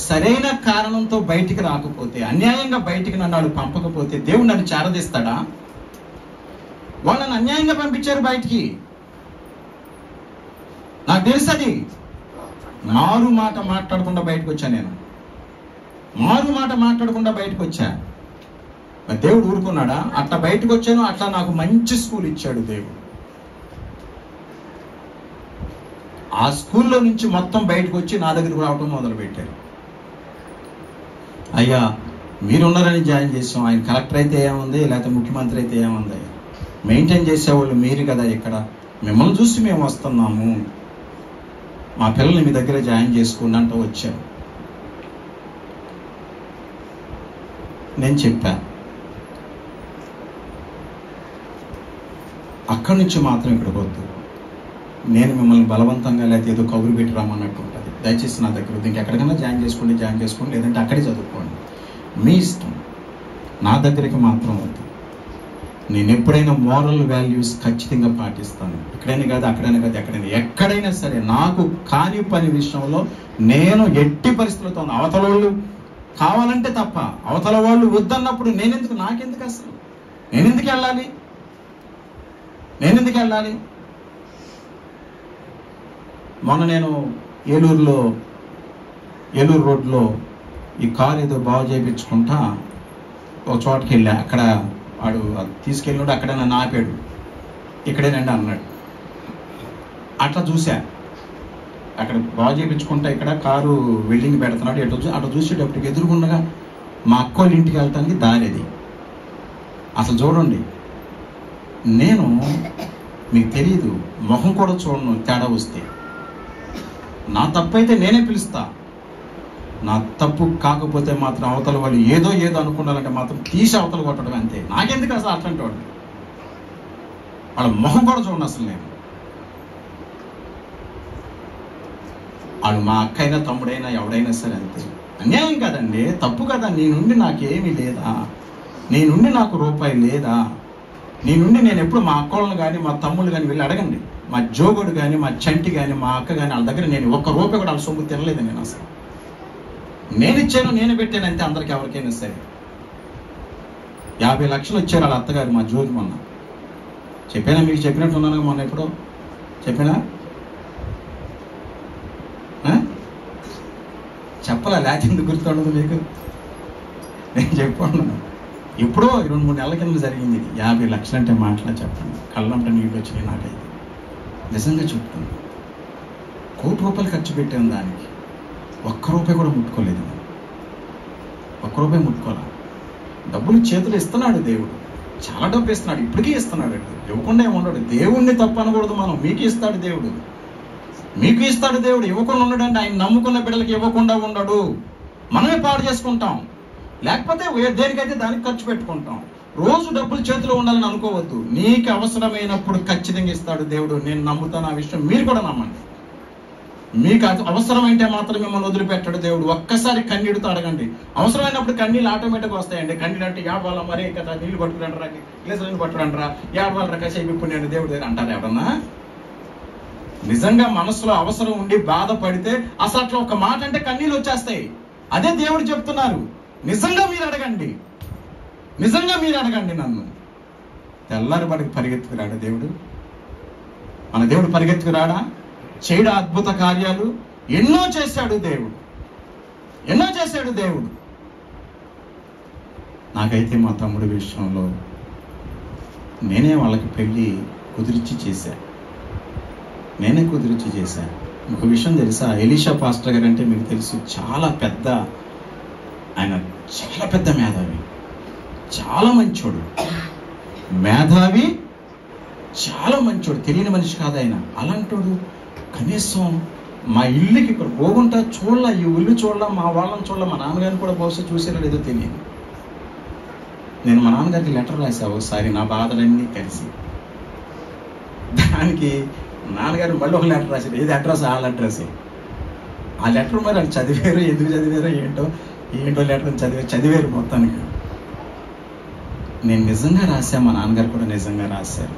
సరైన కారణంతో బయటికి రాకపోతే, అన్యాయంగా బయటికి నన్ను పంపకపోతే దేవుడు నన్ను చేరదీస్తాడా? వాళ్ళని అన్యాయంగా పంపించారు బయటికి, నాకు తెలుసు. అది మారు మాట మాట్లాడకుండా బయటకు వచ్చా. నేను మారు మాట మాట్లాడకుండా బయటకు వచ్చా. దేవుడు ఊరుకున్నాడా? అట్లా బయటకు వచ్చాను. అట్లా నాకు మంచి స్కూల్ ఇచ్చాడు దేవుడు. ఆ స్కూల్లో నుంచి మొత్తం బయటకు వచ్చి నా దగ్గరకు రావటం మొదలు పెట్టారు. అయ్యా మీరున్నారని జాయిన్ చేసాం, ఆయన కలెక్టర్ అయితే ఏముంది, లేకపోతే ముఖ్యమంత్రి అయితే ఏముంది, మెయింటైన్ చేసేవాళ్ళు మీరు కదా, ఇక్కడ మిమ్మల్ని చూసి మేము వస్తున్నాము, మా పిల్లల్ని మీ దగ్గర జాయిన్ చేసుకోండి అంటూ వచ్చారు. నేను చెప్పా, అక్కడి నుంచి మాత్రం ఇక్కడికి వద్దు, నేను మిమ్మల్ని బలవంతంగా లేకపోతే ఏదో కబురు పెట్టి రామన్నట్టు ఉంటుంది. దయచేసి నా దగ్గర ఇంకెక్కడికైనా జాయిన్ చేసుకోండి, లేదంటే అక్కడే చదువుకోండి, మీ ఇష్టం. నా దగ్గరికి మాత్రం వద్దు. నేను ఎప్పుడైనా మోరల్ వాల్యూస్ ఖచ్చితంగా పాటిస్తాను. ఇక్కడైనా కాదు, అక్కడైనా కాదు, ఎక్కడైనా సరే నాకు కాని పని విషయంలో నేను ఎట్టి పరిస్థితులతో అవతల వాళ్ళు కావాలంటే తప్ప, అవతల వాళ్ళు వద్దన్నప్పుడు నాకెందుకు అసలు నేనెందుకు వెళ్ళాలి? మొన్న నేను ఏలూరు రోడ్లో ఈ కారు ఏదో బాగు చేయించుకుంటా ఒక చోటకి వెళ్ళా. అక్కడ వాడు తీసుకెళ్ళినాడు, అక్కడ నన్ను ఆపాడు, ఇక్కడేనండి అన్నాడు. అట్లా చూసా, అక్కడ బాగు చేయించుకుంటా ఇక్కడ కారు వెల్డింగ్ పెడుతున్నాడు. అటు చూసేటప్పటికి ఎదురుగుండగా మా అక్కోళ్ళ ఇంటికి వెళ్ళటానికి దారి అది. అసలు చూడండి, నేను మీకు తెలియదు, మొహం కూడా చూడను తేడా వస్తే. నా తప్పు అయితే నేనే పిలుస్తా, నా తప్పు కాకపోతే మాత్రం అవతల వాళ్ళు ఏదో అనుకున్నారంటే మాత్రం తీసి అవతల కొట్టడం అంతే. నాకెందుకు అసలు అట్లాంటి వాడు, వాళ్ళ మొహం కూడా చూడండి అసలు. నేను వాళ్ళు మా అక్క అయినా తమ్ముడైనా ఎవడైనా సరే అంతే. అన్యాయం కదండి, తప్పు కదా. నీ నుండి నాకేమీ లేదా, నీ నుండి నాకు రూపాయి లేదా, నీ నుండి నేను ఎప్పుడు మా అక్కలను కానీ మా తమ్ముళ్ళు కానీ వెళ్ళి అడగండి, మా జోగుడు కానీ మా చంటి కానీ మా అక్క కానీ వాళ్ళ దగ్గర నేను ఒక్క రూపాయి కూడా వాళ్ళ సొమ్ము తినలేదు. నేను అసలు నేను ఇచ్చాను, నేను పెట్టాను అంతే. అందరికి ఎవరికైనా సరే 50 లక్షలు ఇచ్చారు వాళ్ళ అత్తగారు మా జోగి. మొన్న చెప్పానా, మీకు చెప్పినట్టున్నాను మొన్న, ఎప్పుడో చెప్పానా? చెప్పలా, లేకపోతే ఎందుకు గుర్తుండదు మీకు? నేను చెప్పుకున్నాను ఎప్పుడో 2-3 నెలల కింద జరిగింది. 50 లక్షలు అంటే మాటలా చెప్పండి, కళ్ళంట నీళ్ళు వచ్చినాయి నాకైతే. నిజంగా చెప్తాను, ₹1 కోటి ఖర్చు పెట్టాను దానికి. ₹1 కూడా ముట్టుకోలేదు, ₹1 ముట్టుకోలే. డబ్బులు చేతులు ఇస్తున్నాడు దేవుడు, చాలా డబ్బు ఇస్తున్నాడు, ఇప్పటికీ ఇస్తున్నాడు. ఇవ్వకుండా ఏముండడు. దేవుణ్ణి తప్పు అనకూడదు మనం. మీకు ఇస్తాడు దేవుడు, ఇవ్వకుండా ఉండడండి. ఆయన నమ్ముకున్న బిడ్డలకి ఇవ్వకుండా ఉండడు. మనమే పాడు చేసుకుంటాం, లేకపోతే దేనికైతే దానికి ఖర్చు పెట్టుకుంటాం. రోజు డబ్బులు చేతిలో ఉండాలని అనుకోవద్దు. నీకు అవసరమైనప్పుడు ఖచ్చితంగా ఇస్తాడు దేవుడు. నేను నమ్ముతాను ఆ విషయం, మీరు కూడా నమ్మండి. మీకు అవసరమైతే మాత్రం మిమ్మల్ని వదిలిపెట్టాడు దేవుడు. ఒక్కసారి కన్నీడుతో అడగండి. అవసరమైనప్పుడు కన్నీళ్ళు ఆటోమేటిక్గా వస్తాయండి. కన్నీళ్ళు అంటే ఏడవాళ్ళ మరే కదా, నీళ్ళు పట్టుకురంటారా, నీళ్ళు పట్టుకురంటారా, ఏడవాళ్ళ కాసేపు ఇప్పుడు నేను దేవుడు దగ్గర అంటారు ఎవడన్నా? నిజంగా మనసులో అవసరం ఉండి బాధపడితే అసలు అట్లా ఒక మాట అంటే కన్నీళ్ళు వచ్చేస్తాయి. అదే దేవుడు చెప్తున్నారు. నిజంగా మీరు అడగండి నన్ను. తెల్లారి పడికి పరిగెత్తుకురాడా దేవుడు? మన దేవుడు పరిగెత్తుకురాడా? చేయడా అద్భుత కార్యాలు ఎన్నో చేశాడు దేవుడు. నాకైతే మా తమ్ముడి విషయంలో నేనే వాళ్ళకి పెళ్ళి కుదిర్చి చేశా. ఒక విషయం తెలుసా, ఎలీషా పాస్టర్ గారు అంటే మీకు తెలుసు, చాలా పెద్ద మేధావి, చాలా మంచోడు, చాలా మంచోడు, తెలియని మనిషి కాదు ఆయన. అలాంటోడు కనీసం మా ఇల్లుకి ఇక్కడ పోగుంటా చూడాల, ఈ ఇల్లు చూడాల, మా వాళ్ళని చూడాల, మా నాన్నగారిని కూడా బహుశా చూసారో లేదో తెలియదు. నేను మా నాన్నగారికి లెటర్ రాసా ఒకసారి, నా బాధలన్నీ కలిసి. దానికి నాన్నగారు మళ్ళీ ఒక లెటర్ రాశారు. ఏది అడ్రస్? వాళ్ళ అడ్రస్సే. ఆ లెటర్ మరి వాళ్ళు చదివారు, ఎందుకు చదివారో ఏంటో లెటర్ చదివారు మొత్తానికి. నేను నిజంగా రాశా, మా నాన్నగారు కూడా నిజంగా రాశారు.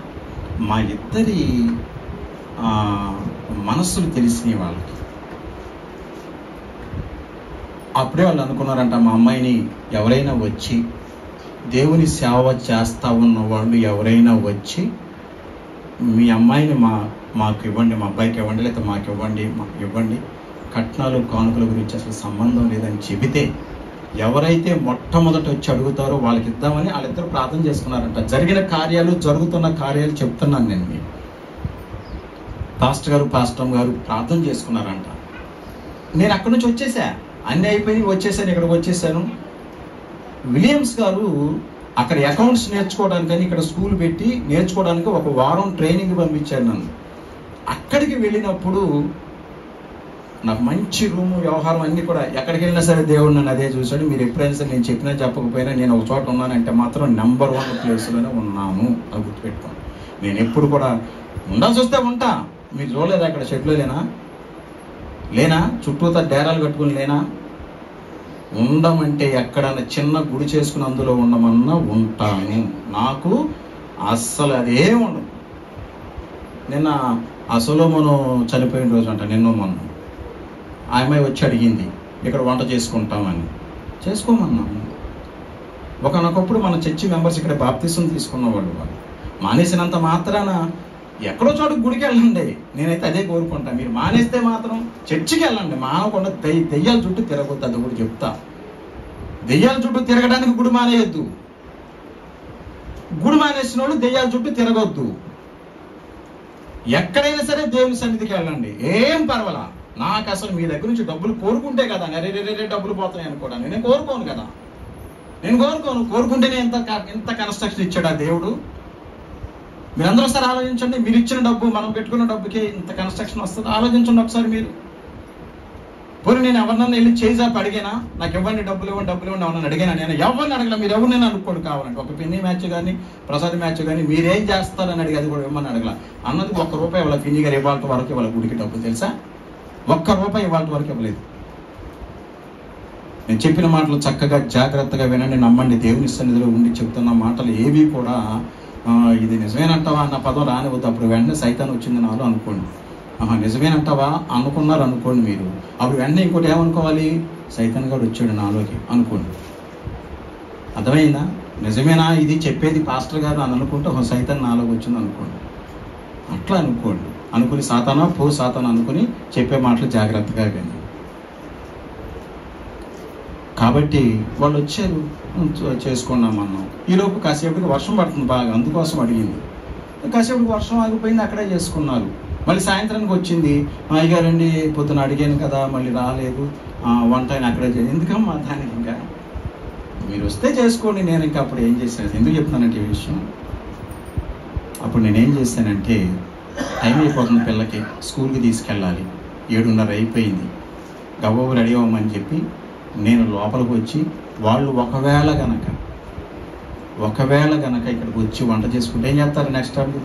మా ఇద్దరి మనస్సులు తెలిసినాయి వాళ్ళకి. అప్పుడే వాళ్ళు అనుకున్నారంట, మా అమ్మాయిని ఎవరైనా వచ్చి, దేవుని సేవ చేస్తా ఉన్న వాళ్ళు ఎవరైనా వచ్చి, మీ అమ్మాయిని మాకు ఇవ్వండి, మా అబ్బాయికి ఇవ్వండి, లేకపోతే మాకు ఇవ్వండి, కట్నాలు కానుకల గురించి అసలు సంబంధం లేదని చెబితే, ఎవరైతే మొట్టమొదట వచ్చి అడుగుతారో వాళ్ళకి ఇద్దామని వాళ్ళిద్దరు ప్రార్థన చేసుకున్నారంట. జరుగుతున్న కార్యాలు చెప్తున్నాను నేను మీకు. పాస్టర్ గారు ప్రార్థన చేసుకున్నారంట. నేను అక్కడి నుంచి వచ్చేసా, అన్నీ అయిపోయి వచ్చేసాను, ఇక్కడికి వచ్చేసాను. విలియమ్స్ గారు అక్కడ అకౌంట్స్ నేర్చుకోవడానికని ఇక్కడ స్కూల్ పెట్టి నేర్చుకోవడానికి 1 వారం ట్రైనింగ్ పంపించారు నన్ను. అక్కడికి వెళ్ళినప్పుడు నాకు మంచి రూము, వ్యవహారం అన్నీ కూడా, ఎక్కడికి వెళ్ళినా సరే దేవుడు నన్ను అదే చూశాడు. మీరు ఎప్పుడైనా సరే నేను చెప్పినా చెప్పకపోయినా నేను ఒక చోట ఉన్నానంటే మాత్రం నెంబర్ 1 ప్లేస్లోనే ఉన్నాను, అది గుర్తుపెట్టుకోండి. నేను ఎప్పుడు కూడా ఉండాల్సి వస్తే ఉంటా, మీరు చూడలేదా అక్కడ షెడ్లో లేనా చుట్టూతా డేరాలు కట్టుకుని లేనా? ఉండమంటే ఎక్కడన్నా చిన్న గుడి చేసుకుని అందులో ఉండమన్నా ఉంటాను. నాకు అస్సలు అదే ఉండదు. నిన్న ఆ సొలొమోను చనిపోయిన రోజు అంట, నిన్న మొన్న ఆ అమ్మాయి వచ్చి అడిగింది ఇక్కడ వంట చేసుకుంటామని. చేసుకోమన్నాము. ఒకనొకప్పుడు మన చర్చి మెంబర్స్ ఇక్కడ బాప్తిసం తీసుకున్న వాళ్ళు మానేసినంత మాత్రాన ఎక్కడో చోటు గుడికి వెళ్ళండి. నేనైతే అదే కోరుకుంటాను. మీరు మానేస్తే మాత్రం చర్చికి వెళ్ళండి. మానకుండా దెయ్యాల చుట్టూ తిరగొద్దు. అది కూడా చెప్తా. దెయ్యాల చుట్టూ తిరగడానికి గుడి మానేయద్దు. గుడి మానేసిన వాళ్ళు దెయ్యాల చుట్టూ తిరగొద్దు. ఎక్కడైనా సరే దేవుని సన్నిధికి వెళ్ళండి, ఏం పర్వాలా. నాకు అసలు మీ దగ్గర నుంచి డబ్బులు కోరుకుంటే కదా రే డబ్బులు పోతాయి అనుకోవడానికి నేను కోరుకోను కదా. నేను కోరుకుంటేనే ఎంత కన్స్ట్రక్షన్ ఇచ్చాడు ఆ దేవుడు. మీరందరూ ఒకసారి ఆలోచించండి. మీరు ఇచ్చిన డబ్బు, మనం పెట్టుకున్న డబ్బుకి ఇంత కన్స్ట్రక్షన్ వస్తుంది. ఆలోచించండి ఒకసారి మీరు. పోనీ నేను ఎవరినన్నా వెళ్ళి చేజాపి అడిగానా? నాకు ఇవ్వండి, డబ్బులు ఇవ్వండి ఎవరన్నా అడిగానా? నేను ఎవరిని అడగల. మీరు ఎవరినైనా అనుకోండి కావాలంటే. ఒక పిన్ని మ్యాచ్ కానీ ప్రసాద్ మ్యాచ్ కానీ మీరేం చేస్తారని అడిగి అది కూడా ఇవ్వమని అడగల. అన్నది ₹1 ఇవ్వాలి. పిన్ని గారు ఇవాళ వరకు ఇవ్వాలి గుడికి డబ్బు, తెలుసా? ₹1 ఇవాళ వరకు ఇవ్వలేదు. నేను చెప్పిన మాటలు చక్కగా జాగ్రత్తగా వినండి, నమ్మండి. దేవుని సన్నిధిలో ఉండి చెప్తున్న మాటలు ఏవి కూడా ఇది నిజమేనంటావా అన్న పదం రానివద్దు. అప్పుడు వెంటనే సైతాన్ వచ్చింది నాలో అనుకోండి. నిజమేనంటావా అనుకున్నారు అనుకోండి మీరు. అప్పుడు వెంటనే ఇంకోటి ఏమనుకోవాలి? సైతాన్ గారు వచ్చాడు నాలోకి అనుకోండి. అర్థమైందా? నిజమేనా ఇది చెప్పేది పాస్టర్ గారు అని అనుకుంటే సైతాన్ నాలోకి వచ్చింది అనుకోండి. అట్లా అనుకోండి. అనుకుని సాతానా అనుకుని చెప్పే మాటలు జాగ్రత్తగా విని. కాబట్టి వాళ్ళు వచ్చారు, చేసుకున్నామన్నాం. ఈలోపు కాసేపటికి వర్షం పడుతుంది బాగా, అందుకోసం అడిగింది. కాసేపటికి వర్షం ఆగిపోయింది, అక్కడే చేసుకున్నారు. మళ్ళీ సాయంత్రానికి వచ్చింది, అయ్యగారండి పొద్దున అడిగాను కదా మళ్ళీ రాలేదు, వంట ఆయన అక్కడే ఎందుకమ్మా దానికి? ఇంకా మీరు వస్తే చేసుకోండి. నేను ఇంకా అప్పుడు ఏం చేశాను, ఎందుకు చెప్తానంటే ఈ విషయం. అప్పుడు నేనేం చేశానంటే, టైం అయిపోతుంది, పిల్లకి స్కూల్కి తీసుకెళ్ళాలి, 7:30 అయిపోయింది, గవ్వ రెడీ అవ్వమని చెప్పి నేను లోపలికి వచ్చి, వాళ్ళు ఒకవేళ గనక ఇక్కడికి వచ్చి వంట చేసుకుంటే ఏం చేస్తారు? నెక్స్ట్ వాళ్ళు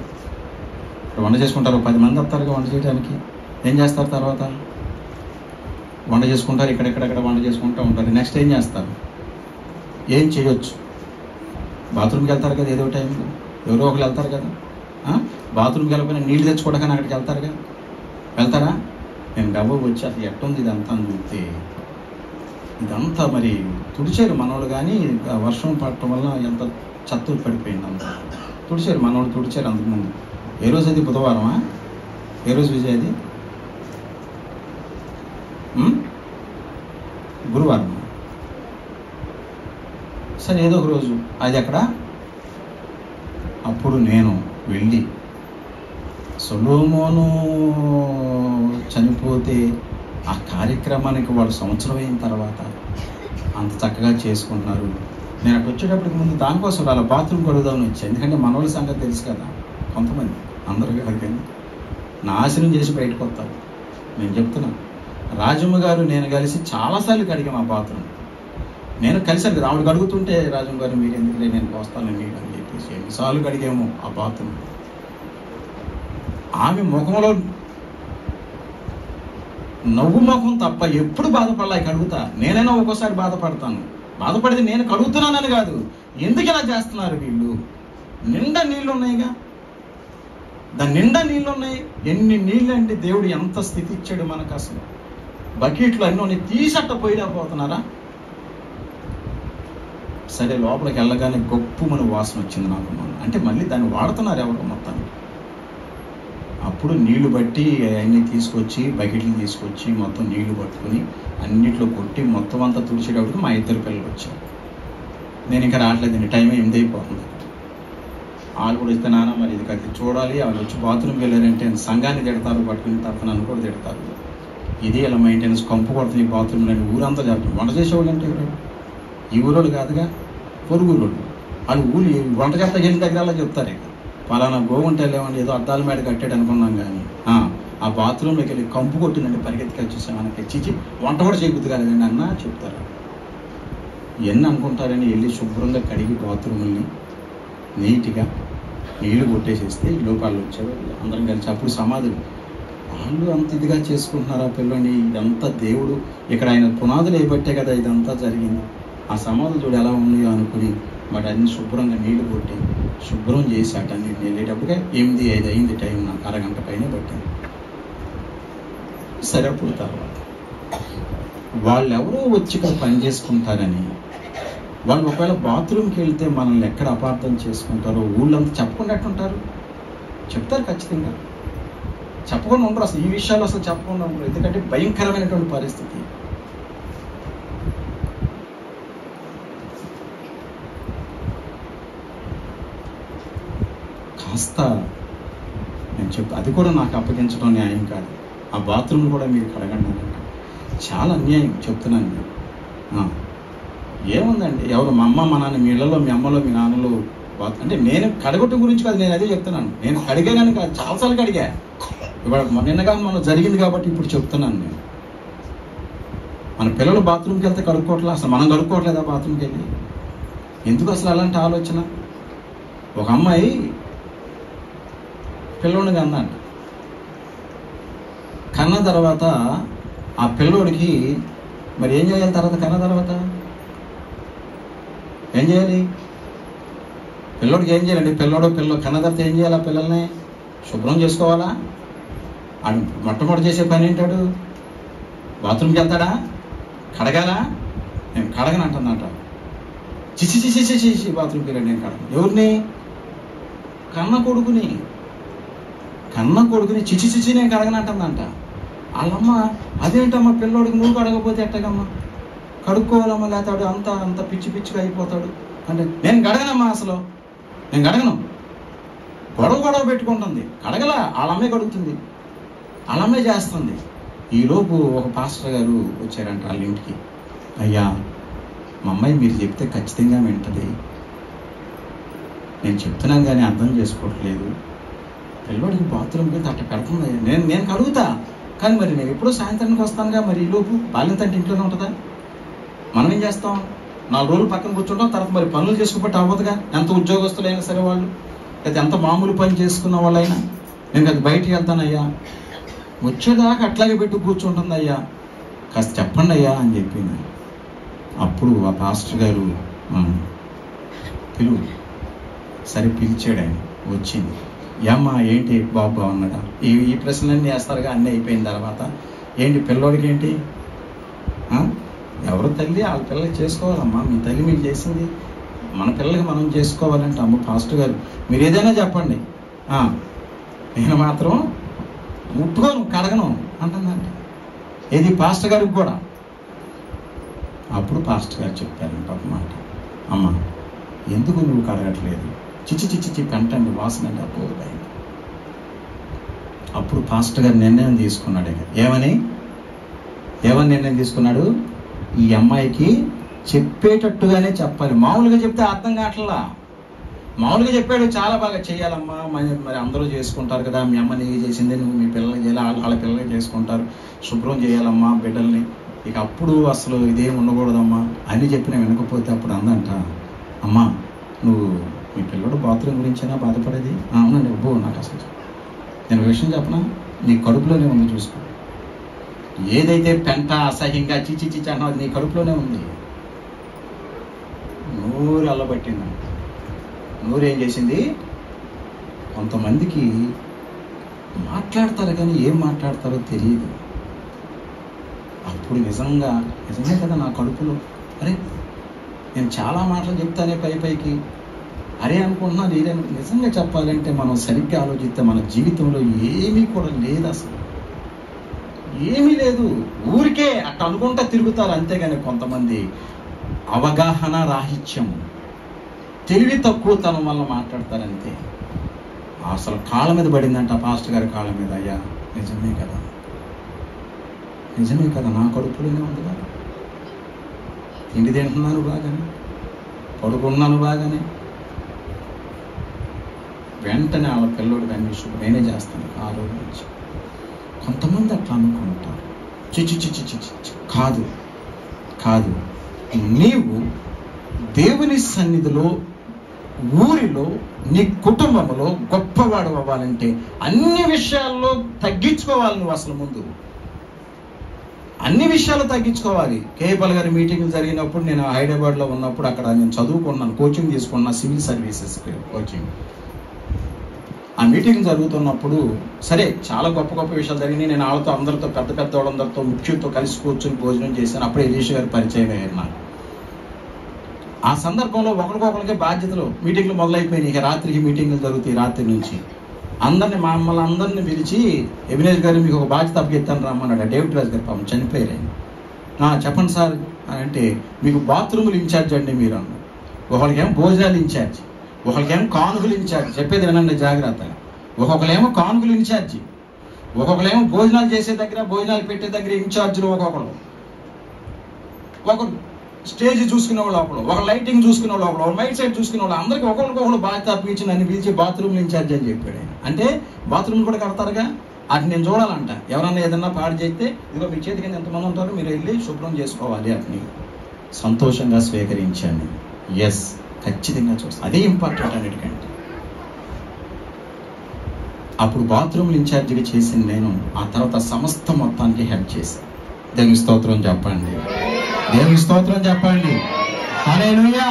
వంట చేసుకుంటారు. 10 మంది వస్తారుగా వంట చేయడానికి. ఏం చేస్తారు? తర్వాత వంట చేసుకుంటారు, ఇక్కడెక్కడెక్కడ వంట చేసుకుంటూ ఉంటారు. నెక్స్ట్ ఏం చేస్తారు? ఏం చేయొచ్చు? బాత్రూమ్కి వెళ్తారు కదా ఏదో టైంలో, ఎవరో ఒకరు వెళ్తారు కదా. బాత్రూమ్కి వెళ్ళకపోయినా నీళ్ళు తెచ్చుకోవడానికి అక్కడికి వెళ్తారా? నేను గవ్వ వచ్చి అసలు ఎట్టుంది ఇదంతా అని చూస్తే, ఇదంతా మరి తుడిచారు మనోళ్ళు. కానీ వర్షం పడటం వల్ల ఎంత చెత్త పడిపోయింది అంతా. తుడిచారు మనోళ్ళు, తుడిచారు అంతకుముందు. ఏ రోజు అది? బుధవారమా? ఏ రోజు విజయ్ అది? గురువారం. సరే ఏదో ఒక రోజు అది అక్కడ. అప్పుడు నేను వెళ్ళి, సొలొమోను చనిపోతే ఆ కార్యక్రమానికి వాళ్ళు సంవత్సరం అయిన తర్వాత అంత చక్కగా చేసుకుంటున్నారు. నేను అక్కడ వచ్చేటప్పటికి ముందు దానికోసం అలా బాత్రూమ్ కడుగుదామని వచ్చాను. ఎందుకంటే మనోళ్ళ సంగతి తెలుసు కదా, కొంతమంది, అందరూ కాదు కానీ నాశనం చేసి బయటకు వస్తారు. నేను చెప్తున్నాను, రాజమ్మ గారు నేను కలిసి చాలాసార్లు కడిగాం ఆ బాత్రూమ్. నేను కలిసాను, ఆవిడ కడుగుతుంటే రాజమ్మ గారు మీరు ఎందుకులే నేను పోస్తానండి అని చెప్పేసి ఎన్నిసార్లు కడిగాము ఆ బాత్రూమ్. ఆమె ముఖంలో నవ్వు ముఖం తప్ప ఎప్పుడు బాధపడలా. కడుగుతా, నేనైనా ఒక్కోసారి బాధపడతాను. బాధపడితే నేను కడుగుతున్నానని కాదు, ఎందుకు ఇలా చేస్తున్నారు వీళ్ళు? నిండా నీళ్ళు ఉన్నాయిగా, దాని నిండా నీళ్ళు ఉన్నాయి. ఎన్ని నీళ్ళు అండి, దేవుడు ఎంత స్థితి ఇచ్చాడు మనకు. అసలు బకెట్లు అన్నీ తీసట్ట పోయిపోతున్నారా? సరే లోపలికి వెళ్ళగానే గొప్పమని వాసన వచ్చింది నాకు. అంటే మళ్ళీ దాన్ని వాడుతున్నారు ఎవరు మొత్తాన్ని. అప్పుడు నీళ్లు బట్టి అన్నీ తీసుకొచ్చి, బకెట్లు తీసుకొచ్చి మొత్తం నీళ్లు పట్టుకుని అన్నిట్లో కొట్టి మొత్తం అంతా తుడిచేటప్పటికి మా 2 పిల్లలు వచ్చారు. నేను ఇంకా రావట్లేదండి, టైం 8 అయిపోతుంది. వాళ్ళు కూడా ఇస్తే నాన్న మరి ఇది కట్టి చూడాలి. వాళ్ళు వచ్చి బాత్రూమ్కి వెళ్ళారంటే సంఘాన్ని తిడతారు, పట్టుకుని తప్ప నన్ను కూడా తిడతారు. ఇది ఇలా మెయింటెనెన్స్ కంపు కొడుతుంది బాత్రూమ్లో అని ఊరంతా చెప్తారు. వంట చేసేవాళ్ళు అంటే ఎవరు? ఈ ఊరోళ్ళు కాదుగా, పొరుగురు వాళ్ళు. ఊళ్ళు వంట చేస్తా వెళ్ళిన దగ్గర చెప్తారు, ఇక పలానా గోగుంటే లేవండి ఏదో అద్దాల మేడ కట్టాడు అనుకున్నాం. కానీ ఆ బాత్రూంలోకి వెళ్ళి కంపు కొట్టిందండి, పరిగెత్తికి వచ్చేసాం. మనకి చిచి వంట కూడా చేయబుద్ది కాలేదండి అన్న చెప్తారు. ఎన్ని అనుకుంటారని వెళ్ళి శుభ్రంగా కడిగి బాత్రూముల్ని నీట్గా నీళ్లు కొట్టేసేస్తే ఈ లోపాలు వచ్చారు అందరం కలిసి. అప్పుడు సమాధులు వాళ్ళు అంత ఇదిగా చేసుకుంటున్నారు ఆ పిల్లని. ఇదంతా దేవుడు ఇక్కడ ఆయన పునాదులు వేయబట్టే కదా ఇదంతా జరిగింది. ఆ సమాధులు చూడు ఎలా ఉన్నాయో అనుకుని వాటి అన్ని శుభ్రంగా నీళ్లు కొట్టి శుభ్రం చేసి అటన్నిటిని వెళ్ళేటప్పటికే 8-5 అయింది టైం. నాకు అరగంట పైన పట్టింది. సరే అప్పుడు తర్వాత వాళ్ళు ఎవరో వచ్చి ఇక్కడ పని చేసుకుంటారని, వాళ్ళు ఒకవేళ బాత్రూమ్కి వెళ్తే మనల్ని ఎక్కడ అపార్థం చేసుకుంటారో ఊళ్ళంతా చెప్పకుండా ఎట్టుంటారు? చెప్తారు ఖచ్చితంగా. చెప్పకుండా ఉండరు అసలు. ఈ విషయాలు అసలు చెప్పకుండా ఉండరు. ఎందుకంటే భయంకరమైనటువంటి పరిస్థితి. కాస్త నేను చెప్తా, అది కూడా నాకు అప్పగించడం న్యాయం కాదు. ఆ బాత్రూమ్ కూడా మీరు కడగండి అన్నట్టు. చాలా అన్యాయం చెప్తున్నాను నేను. ఏముందండి, ఎవరు మా అమ్మ మా నాన్న, మీ ఇళ్ళలో మీ అమ్మలో మీ నాన్నలో అంటే నేను కడగొట్టు గురించి కాదు, నేను అదే చెప్తున్నాను. నేను కడిగానని కాదు, చాలాసార్లు కడిగా. ఇవాళ నిన్నగా మనం జరిగింది కాబట్టి ఇప్పుడు చెప్తున్నాను నేను. మన పిల్లలు బాత్రూమ్కి వెళ్తే కడుక్కోవట్లే, అసలు మనం కడుక్కోవట్లేదా బాత్రూమ్కి వెళ్ళి? ఎందుకు అసలు అలాంటి ఆలోచన? ఒక అమ్మాయి పిల్లోడికి అందంట. కన్న తర్వాత ఆ పిల్లోడికి మరి ఏం చేయాలి? తర్వాత కన్న తర్వాత ఏం చేయాలి? పిల్లోడికి ఏం చేయాలండి? కన్న తర్వాత ఏం చేయాలి? ఆ పిల్లల్ని శుభ్రం చేసుకోవాలా? ఆడు మొట్టమొదటి చేసే పని ఏంటాడు? బాత్రూమ్కి వెళ్తాడా? కడగాలా? నేను కడగను అంటుందంట. చిచి చిచి చిచి బాత్రూమ్కి వెళ్ళాడు, నేను కడగను. ఎవరిని? కన్న కొడుకుని చిచి చిచి నేను కడగను అంటుందంట. వాళ్ళమ్మ అదేంటమ్మా పిల్లోడికి నువ్వు కడగపోతే ఎట్టగమ్మా? కడుక్కోవాలమ్మా, లేతాడు అంత పిచ్చిగా అయిపోతాడు అంటే నేను కడగనమ్మా, అసలు నేను కడగను. గొడవ పెట్టుకుంటుంది. కడగలా, వాళ్ళమ్మే కడుగుతుంది, వాళ్ళమ్మే చేస్తుంది. ఈలోపు ఒక పాస్టర్ గారు వచ్చారంట వాళ్ళ ఇంటికి. అయ్యా, మా అమ్మాయి మీరు చెప్తే ఖచ్చితంగా వింటది, నేను చెప్తున్నాను కానీ అర్థం చేసుకోవట్లేదు. పిల్లవాడికి బాత్రూమ్కి వెళ్తే అట్ట కడుతుంది. నేను కడుగుతా, కానీ మరి నేను ఎప్పుడో సాయంత్రానికి వస్తానుగా, మరి ఈలోపు బాల్యంతంటే ఇంట్లోనే ఉంటుందా? మనం ఏం చేస్తాం? 4 రోజులు పక్కన కూర్చుంటాం, తర్వాత మరి పనులు చేసుకోబట్టి అవ్వదుగా. ఎంత ఉద్యోగస్తులైనా సరే వాళ్ళు, లేదా ఎంత మామూలు పని చేసుకున్న వాళ్ళైనా. నేను అది బయటికి వెళ్తానయ్యా, వచ్చేదాకా అట్లాగే పెట్టి కూర్చుంటుంది అయ్యా, కాస్త చెప్పండి అయ్యా అని చెప్పింది. అప్పుడు ఆ పాస్టర్ గారు పిలువు సరే పిలిచాడు. ఆయన వచ్చింది. ఏమ్మా ఏంటి బాబు బాగున్నాడా? ఈ ప్రశ్నలన్నీ వేస్తారుగా. అన్నీ అయిపోయిన తర్వాత ఏంటి పిల్లోడికి ఏంటి? ఎవరు తల్లి వాళ్ళ పిల్లలకి చేసుకోవాలమ్మా. మీ తల్లి మీకు చేసింది, మన పిల్లలకి మనం చేసుకోవాలంటే అమ్మ పాస్టర్ గారు మీరు ఏదైనా చెప్పండి, నేను మాత్రం ముట్టుకోను, కడగను అంటుందంట. ఏది పాస్టర్ గారికి కూడా. అప్పుడు పాస్టర్ గారు చెప్పారంట ఒక మాట, అమ్మ ఎందుకు నువ్వు కడగట్లేదు? చిచ్చి కంటండి వాసన అపోదు. అప్పుడు పాస్టర్ గారు నిర్ణయం తీసుకున్నాడు. ఏమని నిర్ణయం తీసుకున్నాడు? ఈ అమ్మాయికి చెప్పేటట్టుగానే చెప్పాలి. మామూలుగా చెప్తే అర్థం కావట్లా. మామూలుగా చెప్పాడు, చాలా బాగా చేయాలమ్మా, మరి అందరూ చేసుకుంటారు కదా, మీ అమ్మ నీకు చేసిందే నువ్వు మీ పిల్లలకి చేయాలి, వాళ్ళ పిల్లలకి చేసుకుంటారు, శుభ్రం చేయాలమ్మా బిడ్డల్ని, ఇక అప్పుడు అసలు ఇదేం ఉండకూడదమ్మా అని చెప్పిన వినకపోతే అప్పుడు అందంట, అమ్మా నువ్వు మీ పిల్లడు బాత్రూమ్ గురించైనా బాధపడేది? అవునండి అబ్బో నాకు అసలు నేను విషయం చెప్పనా, నీ కడుపులోనే ఉంది, చూసుకో. ఏదైతే పెంట అసహ్యంగా చిచి అన్నది అది నీ కడుపులోనే ఉంది. నూరు అల్లబట్టింది. నూరేం చేసింది? కొంతమందికి మాట్లాడతారు కానీ ఏం మాట్లాడతారో తెలియదు. అప్పుడు నిజమే కదా నా కడుపులో, అరే నేను చాలా మాటలు చెప్తానే పైకి అరే అనుకుంటున్నాను, ఏదైనా నిజంగా చెప్పాలంటే మనం సరిగ్గా ఆలోచిస్తే మన జీవితంలో ఏమీ కూడా లేదు, అసలు ఏమీ లేదు. ఊరికే అట్ట అనుకుంటా తిరుగుతారు అంతేగాని కొంతమంది అవగాహన రాహిత్యం, తెలివి తక్కువతనం వల్ల మాట్లాడతారంతే. అసలు కాళ్ళ మీద పడిందంట పాస్టర్ గారి కాళ్ళ మీద. అయ్యా నిజమే కదా నా కడుపులోనే ఉంది కదా, తిండి తింటున్నాను బాగానే, పడుకున్నాను బాగానే, వెంటనే వాళ్ళ పిల్లోడికి అన్ని నేనే చేస్తాను ఆ రోజు నుంచి. కొంతమంది అట్లా అనుకుంటారు. చిచి కాదు. నీవు దేవుని సన్నిధిలో ఊరిలో నీ కుటుంబంలో గొప్పవాడు అవ్వాలంటే అన్ని విషయాల్లో తగ్గించుకోవాలి. నువ్వు అసలు ముందు అన్ని విషయాలు తగ్గించుకోవాలి. కేపాల్ గారి మీటింగ్లు జరిగినప్పుడు నేను హైదరాబాద్లో ఉన్నప్పుడు అక్కడ నేను చదువుకున్నాను, కోచింగ్ తీసుకున్నా, సివిల్ సర్వీసెస్ కోచింగ్. ఆ మీటింగ్ జరుగుతున్నప్పుడు సరే చాలా గొప్ప గొప్ప విషయాలు జరిగినాయి. నేను వాళ్ళతో అందరితో పెద్ద వాళ్ళందరితో ముఖ్యులతో కలిసి కూర్చొని భోజనం చేశాను. అప్పుడే ఎలీషా గారి పరిచయం అయ్యారు నాకు. ఆ సందర్భంలో ఒకరికొకరికి బాధ్యతలు మీటింగ్లు మొదలైపోయినాయి. ఇక రాత్రికి మీటింగ్లు జరుగుతాయి. రాత్రి నుంచి మమ్మల్ని అందరినీ పిలిచి ఎబినేజ్ గారు మీకు ఒక బాధ్యత అప్పగిస్తాను రమ్మన్నాడు. డేవిడ్ రాజు గారు పాపం చనిపోయారు. చెప్పండి సార్ అంటే మీకు బాత్రూములు ఇన్ఛార్జ్ అండి మీరు అన్న. ఒకరికేమో భోజనాలు ఇన్ఛార్జ్, ఒకరికేమో కానుకలు ఇన్ఛార్జ్. చెప్పేది వినండి జాగ్రత్తగా. ఒక్కొక్కరేమో కానుకలు ఇన్ఛార్జి, ఒక్కొక్కరేమో భోజనాలు చేసే దగ్గర భోజనాలు పెట్టే దగ్గర ఇన్ఛార్జీలు, ఒకరు స్టేజ్ చూసుకునే వాళ్ళు ఒకరు, ఒక లైటింగ్ చూసుకునే వాళ్ళు ఒకరు, మైక్ సైడ్ చూసుకునే వాళ్ళు, అందరికీ ఒకరికొకరు బాధ్యత అప్పగించి నన్ను పిలిచి బాత్రూమ్ ఇన్ఛార్జ్ అని చెప్పాడు ఆయన. అంటే బాత్రూమ్ కూడా కడతారుగా, అది నేను చూడాలంట. ఎవరన్నా ఏదన్నా పాడు చేస్తే ఇదిగో మీ చేతి కింద ఎంతమంది ఉంటారో మీరు వెళ్ళి శుభ్రం చేసుకోవాలి అని సంతోషంగా స్వీకరించాను. ఎస్, ఖచ్చితంగా చూస్తాను. అదే ఇంపార్టెంట్ అన్నిటికంటే. అప్పుడు బాత్రూమ్ ఇన్ఛార్జిగా చేసింది నేను. ఆ తర్వాత సంస్థ మొత్తానికి హెల్ప్ చేశాను. దేవుని స్తోత్రం చెప్పండి, దేవుని స్తోత్రం చెప్పండి. హల్లెలూయా.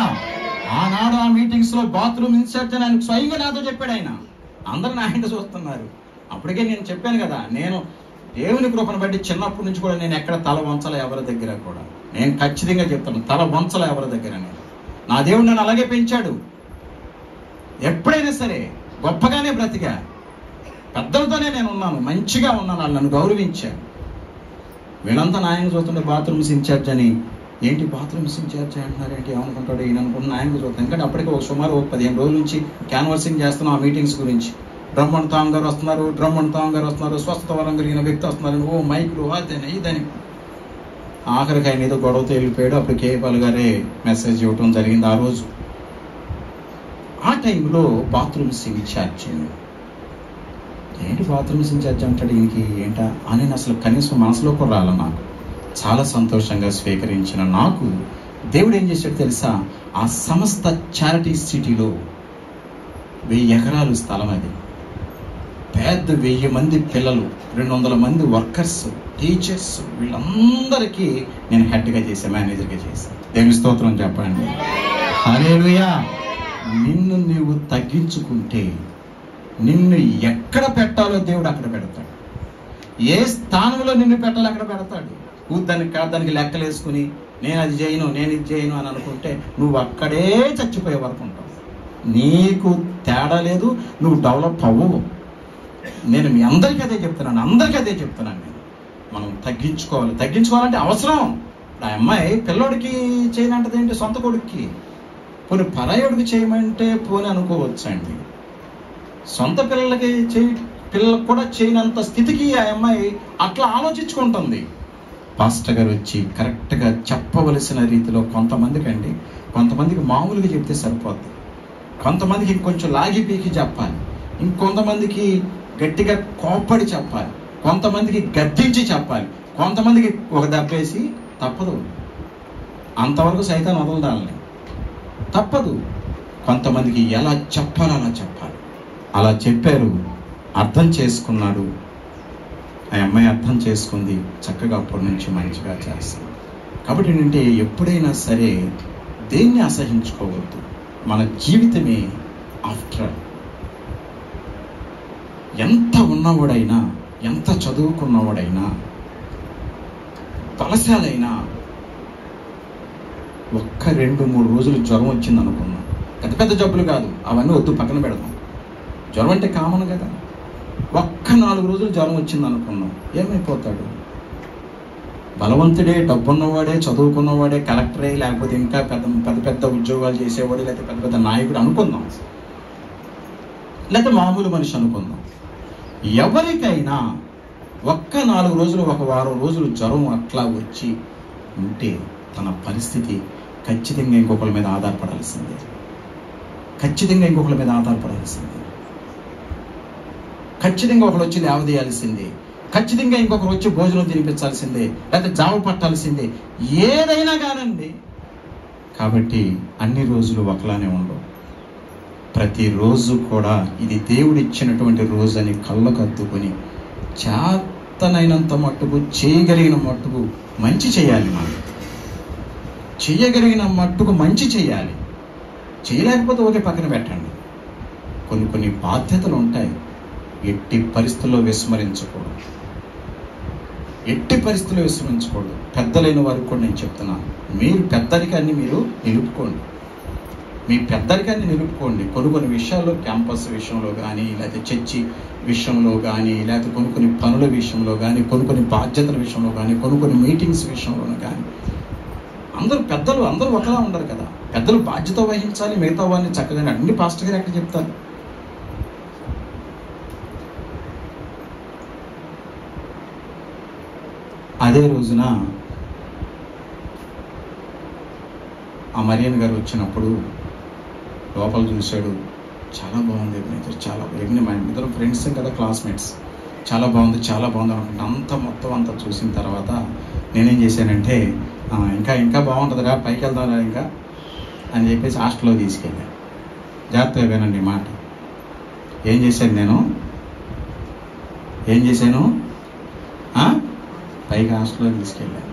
ఆనాడు ఆ మీటింగ్స్ లో బాత్రూమ్ ఇన్ఛార్జ్ అని ఆయన స్వయంగా నాతో చెప్పాడు. ఆయన అందరూ నా ఆయన చూస్తున్నారు. అప్పటికే నేను చెప్పాను కదా, నేను దేవుని కృపను బట్టి చిన్నప్పటి నుంచి కూడా నేను ఎక్కడ తల వంచల ఎవరి దగ్గర కూడా. నేను ఖచ్చితంగా చెప్తాను, తల వంచల ఎవరి దగ్గర. నా దేవుడు నన్ను అలాగే పెంచాడు. ఎప్పుడైనా సరే గొప్పగానే బ్రతికా, పెద్దలతోనే నేను ఉన్నాను, మంచిగా ఉన్నాను. వాళ్ళు నన్ను గౌరవించారు. వీళ్ళంతా నాయన చూస్తుంటే బాత్రూమ్స్ ఇన్ఛార్జ్ అని. ఏంటి బాత్రూమ్స్ ఇన్ఛార్జ్ అంటున్నారు ఏంటి, ఏమనుకుంటాడు ఈయన అనుకుంటున్న నాయన చూస్తాను. ఎందుకంటే అప్పటికే సుమారు 15 రోజుల నుంచి క్యాన్వర్సింగ్ చేస్తున్నాం ఆ మీటింగ్స్ గురించి. బ్రహ్మణ్ తాంగ్ గారు వస్తున్నారు, స్వస్థత వరం కలిగిన వ్యక్తి వస్తున్నారు, మైకులు అదని ఇదని. ఆఖరికి ఆయన ఏదో గొడవతో వెళ్ళిపోయాడు. అప్పుడు కేపాల్ గారే మెసేజ్ ఇవ్వటం జరిగింది ఆ రోజు. ఆ టైంలో బాత్రూమ్స్ ఇన్ఛార్జ్. ఏంటి బాత్రూమ్స్ ఇన్ఛార్జ్ అంటాడు ఈయనకి ఏంటా అని అసలు కనీసం మనసులో కూడా రాల. నాకు చాలా సంతోషంగా స్వీకరించిన నాకు దేవుడు ఏం చేశాడు తెలుసా, ఆ సంస్థ చారిటీ సిటీలో 1000 ఎకరాలు స్థలం. అది పెద్ద 1000 మంది పిల్లలు, 200 మంది వర్కర్స్, టీచర్స్, వీళ్ళందరికీ నేను హెడ్గా చేశాను, మేనేజర్గా చేశాను. దేవుని స్తోత్రం చెప్పండి. హల్లెలూయా. నిన్ను నీవు తగ్గించుకుంటే నిన్ను ఎక్కడ పెట్టాలో దేవుడు అక్కడ పెడతాడు. ఏ స్థానంలో నిన్ను పెట్టాలో అక్కడ పెడతాడు. దానికి లెక్కలు వేసుకుని నేను అది చేయను, నేను ఇది చేయను అని అనుకుంటే నువ్వు అక్కడే చచ్చిపోయే వరకు ఉంటావు. నీకు తేడా లేదు, నువ్వు డెవలప్ అవ్వవు. నేను మీ అందరికీ అదే చెప్తున్నాను. నేను మనం తగ్గించుకోవాలంటే అవసరం. ఆ అమ్మాయి పిల్లోడికి చేయనంటది ఏంటి, సొంత కొడుక్కి. పోనీ పరాయోడికి చేయమంటే పోనీ అనుకోవచ్చండి. సొంత పిల్లలకు కూడా చేయనంత స్థితికి ఆ అమ్మాయి అట్లా ఆలోచించుకుంటుంది. పాస్టర్ గారు వచ్చి కరెక్ట్గా చెప్పవలసిన రీతిలో కొంతమందికి మామూలుగా చెప్తే సరిపోద్ది, కొంతమందికి ఇంకొంచెం లాగి పీకి చెప్పాలి, ఇంకొంతమందికి గట్టిగా కోప్పడి చెప్పాలి, కొంతమందికి గద్దించి చెప్పాలి, కొంతమందికి ఒక దెబ్బేసి తప్పదు. అంతవరకు సైతాన్ వదలడాలని తప్పదు. కొంతమందికి ఎలా చెప్పాలో అలా చెప్పాలి. అలా చెప్పారు, అర్థం చేసుకున్నాడు. ఆ అమ్మాయి అర్థం చేసుకుంది, చక్కగా అప్పటి నుంచి మంచిగా చేస్తుంది. కాబట్టి ఏంటంటే ఎప్పుడైనా సరే దేన్ని అసహించుకోవద్దు. మన జీవితమే ఆఫ్టర్ ఆల్. ఎంత ఉన్నవాడైనా, ఎంత చదువుకున్నవాడైనా, బలశాలైనా 1-2-3 రోజులు జ్వరం వచ్చింది అనుకున్నాం. పెద్ద జబ్బులు కాదు, అవన్నీ వద్దు, పక్కన పెడదాం. జ్వరం అంటే కామన్ కదా. 4 రోజులు జ్వరం వచ్చింది అనుకున్నాం, ఏమైపోతాడు? బలవంతుడే, డబ్బున్నవాడే, చదువుకున్నవాడే, కలెక్టరే, లేకపోతే ఇంకా పెద్ద ఉద్యోగాలు చేసేవాడు, లేకపోతే పెద్ద నాయకుడు అనుకుందాం, లేకపోతే మామూలు మనిషి అనుకుందాం. ఎవరికైనా 4 రోజులు, 1 వారం రోజులు జ్వరం అట్లా వచ్చి ఉంటే తన పరిస్థితి ఖచ్చితంగా ఇంకొకరి మీద ఆధారపడాల్సిందే. ఖచ్చితంగా ఒకరు వచ్చి లేవదీయాల్సిందే. ఖచ్చితంగా ఇంకొకరు వచ్చి భోజనం తినిపించాల్సిందే, లేకపోతే జావ పట్టాల్సిందే, ఏదైనా కానండి. కాబట్టి అన్ని రోజులు ఒకలానే ఉండవు. ప్రతిరోజు కూడా ఇది దేవుడిచ్చినటువంటి రోజు అని కళ్ళకు అద్దుకొని చేతనైనంత మట్టుకు, చేయగలిగిన మట్టుకు మంచి చేయాలి. మనం చేయగలిగిన మట్టుకు మంచి చేయాలి. చేయలేకపోతే ఓకే, పక్కన పెట్టండి. కొన్ని బాధ్యతలు ఉంటాయి, ఎట్టి పరిస్థితుల్లో విస్మరించకూడదు. ఎట్టి పరిస్థితుల్లో విస్మరించకూడదు. పెద్దలైన వారికి కూడా నేను చెప్తున్నాను, మీరు పెద్దరికాన్ని మీరు నిలుపుకోండి. మీ పెద్దరికాన్ని నిలుపుకోండి. కొన్ని విషయాల్లో, క్యాంపస్ విషయంలో కానీ, లేకపోతే చర్చి విషయంలో కానీ, లేకపోతే కొన్ని పనుల విషయంలో కానీ, కొన్ని బాధ్యతల విషయంలో కానీ, కొన్ని మీటింగ్స్ విషయంలోనూ కానీ, పెద్దలు అందరూ ఒకలా ఉండరు కదా. పెద్దలు బాధ్యత వహించాలి, మిగతా వారిని చక్కగా అన్ని పాస్టర్ గారు ఎక్కడ చెప్తారు. అదే రోజున ఆ మరియన్ గారు వచ్చినప్పుడు లోపల చూశాడు. చాలా బాగుంది, చాలా బాగుంది. మా ఇద్దరు ఫ్రెండ్స్ కదా, క్లాస్మేట్స్. చాలా బాగుంది అనుకుంటా. మొత్తం అంతా చూసిన తర్వాత నేనేం చేశానంటే, ఇంకా బాగుంటుందిరా, పైకి వెళ్దాంరా ఇంకా అని చెప్పేసి హాస్టల్లో తీసుకెళ్ళాను. జాగ్రత్తగా వినండి మాట. ఏం చేశాను పైకి హాస్టల్లో తీసుకెళ్ళాను.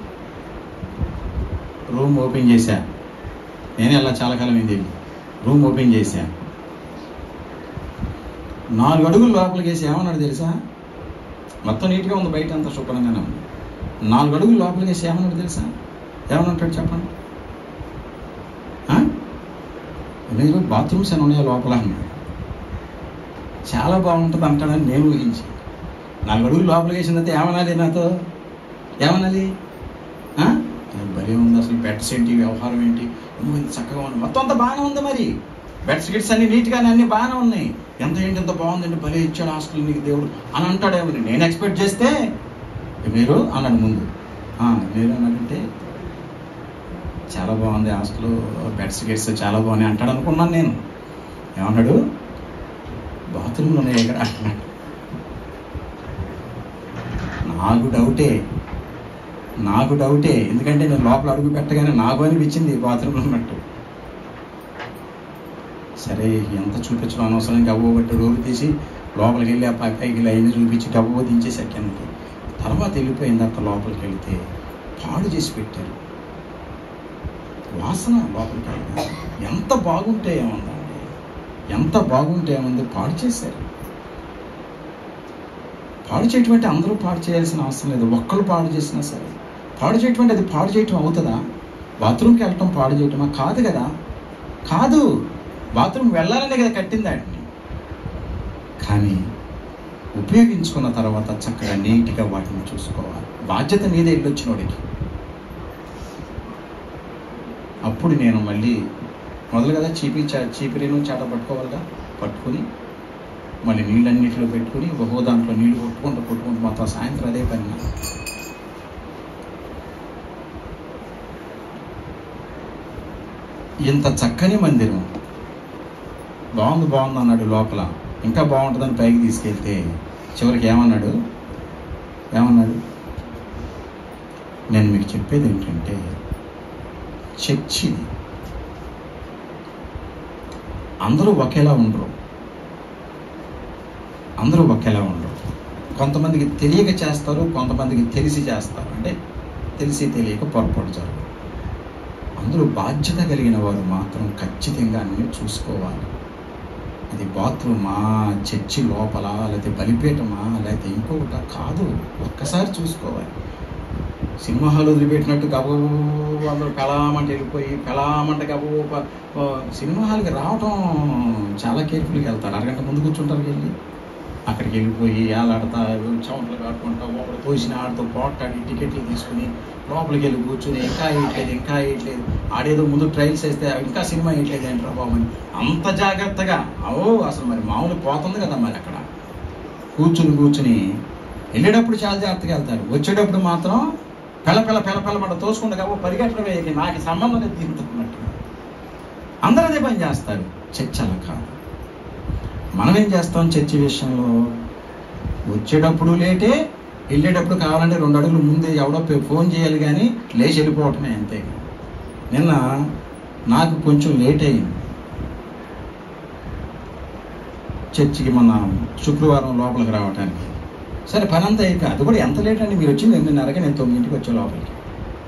రూమ్ ఓపెన్ చేశా. నేనే అలా చాలా కాలం అయింది. రూమ్ ఓపెన్ చేశా. 4 అడుగులు లోపలికి వేసి ఏమన్నాడు తెలుసా? మొత్తం నీట్గా ఉంది, బయట అంతా శుభ్రంగానే ఉంది. 4 అడుగులు లోపలికి వేసి ఏమన్నాడు తెలుసా? ఏమనంటాడు చెప్పండి? మీరు బాత్రూమ్స్ అని ఉన్నాయా లోపల అన్నాడు. చాలా బాగుంటుంది అంటాడని నేను ఊహించి 4 అడుగులు లోపలికి వేసిందంటే ఏమనాలి? నాతో ఏమనాలి? భలే ఉంది అసలు, బెడ్స్ ఏంటి, వ్యవహారం ఏంటి, చక్కగా ఉంది, మొత్తం అంతా బాగానే ఉంది. మరి బెడ్స్ గిడ్స్ అన్ని నీట్గానే అన్ని బాగానే ఉన్నాయి. ఎంత బాగుందండి, భలే ఇచ్చాడు హాస్టల్ నీకు దేవుడు అని అంటాడేమని నేను ఎక్స్పెక్ట్ చేస్తే, మీరు అన్నాడు ముందు. మీరు అన్నాడంటే చాలా బాగుంది హాస్టల్, బెడ్స్ గిడ్స్ చాలా బాగున్నాయి అంటాడు అనుకున్నాను నేను. ఏమన్నాడు? బాత్రూమ్లు ఉన్నాయి ఇక్కడ అంటున్నాడు. నాకు డౌటే, ఎందుకంటే నేను లోపల అడుగు పెట్టగానే నాకు అనిపించింది బాత్రూమ్లో ఉన్నట్టు. సరే, ఎంత చూపించడం అనవసరం, గవ్వబట్టి డోరు తీసి లోపలికి వెళ్ళి ఆ పైకి వెళ్ళి అయినా చూపించి గవ్వ దించేసి కిందకి. తర్వాత వెళ్ళిపోయింది. అక్కడ లోపలికి వెళితే పాడు చేసి పెట్టారు. వాసన లోపలికి వెళ్ళిన ఎంత బాగుంటే ఏముంది, పాడు చేశారు. పాడు చేయటం అంటే అందరూ పాడు చేయాల్సిన అవసరం లేదు. ఒక్కళ్ళు పాడు చేసినా సరే పాడు చేయటం అంటే అది పాడు చేయటం అవుతుందా? బాత్రూమ్కి వెళ్ళటం పాడు చేయటమా? కాదు కదా, కాదు. బాత్రూమ్ వెళ్ళాలనే కదా కట్టింది వాటిని. కానీ ఉపయోగించుకున్న తర్వాత చక్కగా నీట్గా వాటిని చూసుకోవాలి. బాధ్యత నీదే వెళ్ళొచ్చినోడికి. అప్పుడు నేను మళ్ళీ మొదలు కదా చీపిరీను చాట పట్టుకోవాలిగా, పట్టుకుని మళ్ళీ నీళ్ళన్నిటిలో పెట్టుకుని ఒక్కో దాంట్లో నీళ్లు కొట్టుకుంటూ మొత్తం సాయంత్రం అదే పని. ఇంత చక్కని మందిరం, బాగుంది అన్నాడు లోపల, ఇంకా బాగుంటుందని పైకి తీసుకెళ్తే చివరికి ఏమన్నాడు? నేను మీకు చెప్పేది ఏంటంటే, చర్చి అందరూ ఒకేలా ఉండరు. కొంతమందికి తెలియక చేస్తారు, కొంతమందికి తెలిసి చేస్తారు. అంటే తెలిసి తెలియక పొరపాటు జరగదు. అందరూ బాధ్యత కలిగిన వారు మాత్రం ఖచ్చితంగా అన్నీ చూసుకోవాలి. అది బాత్రూమా, చర్చి లోపల, లేకపోతే బలిపీఠమా, లేకపోతే ఇంకొకట కాదు, ఒక్కసారి చూసుకోవాలి. సినిమా హాల్ వదిలిపెట్టినట్టు గబగబు అందరూ పెలామంటే వెళ్ళిపోయి సినిమా హాల్కి రావటం చాలా కేర్ఫుల్గా వెళ్తారు. అరగంట ముందు కూర్చుంటారు. వెళ్ళి అక్కడికి వెళ్ళిపోయి ఏలాడతా, చౌంట్లు కాడుకుంటా, ఒకడు తోసిన ఆడితో పోట్లాడి టికెట్లు తీసుకుని లోపలికి వెళ్ళి కూర్చుని ఇంకా వేయట్లేదు ఆడేదో ముందు ట్రయల్స్ వేస్తే ఇంకా సినిమా వేయట్లేదు ఏంట్రా బాబు అని అంత జాగ్రత్తగా. అసలు మరి మామూలు పోతుంది కదా. మరి అక్కడ కూర్చుని వెళ్ళేటప్పుడు చాలా జాగ్రత్తగా వెళ్తారు, వచ్చేటప్పుడు మాత్రం పెళ్ళ తోసుకుంటా పరిగెట్టడమే, నాకు సంబంధం లేదు తింటున్నట్టు అందరూ అదే పని చేస్తారు. చర్చ అలా కాదు. మనం ఏం చేస్తాం చర్చి విషయంలో? వచ్చేటప్పుడు లేటే, వెళ్ళేటప్పుడు కావాలంటే 2 అడుగులు ముందే ఎవడో ఫోన్ చేయాలి, కానీ లేచి వెళ్ళిపోవటమే అంతే. నిన్న నాకు కొంచెం లేట్ అయింది. చర్చికి మన శుక్రవారం లోపలికి రావడానికి. సరే పని అంతా అయ్యాక అది కూడా ఎంత లేట్ అండి, మీరు వచ్చింది 8:30కి, నేను 9ంటికి వచ్చాను లోపలికి.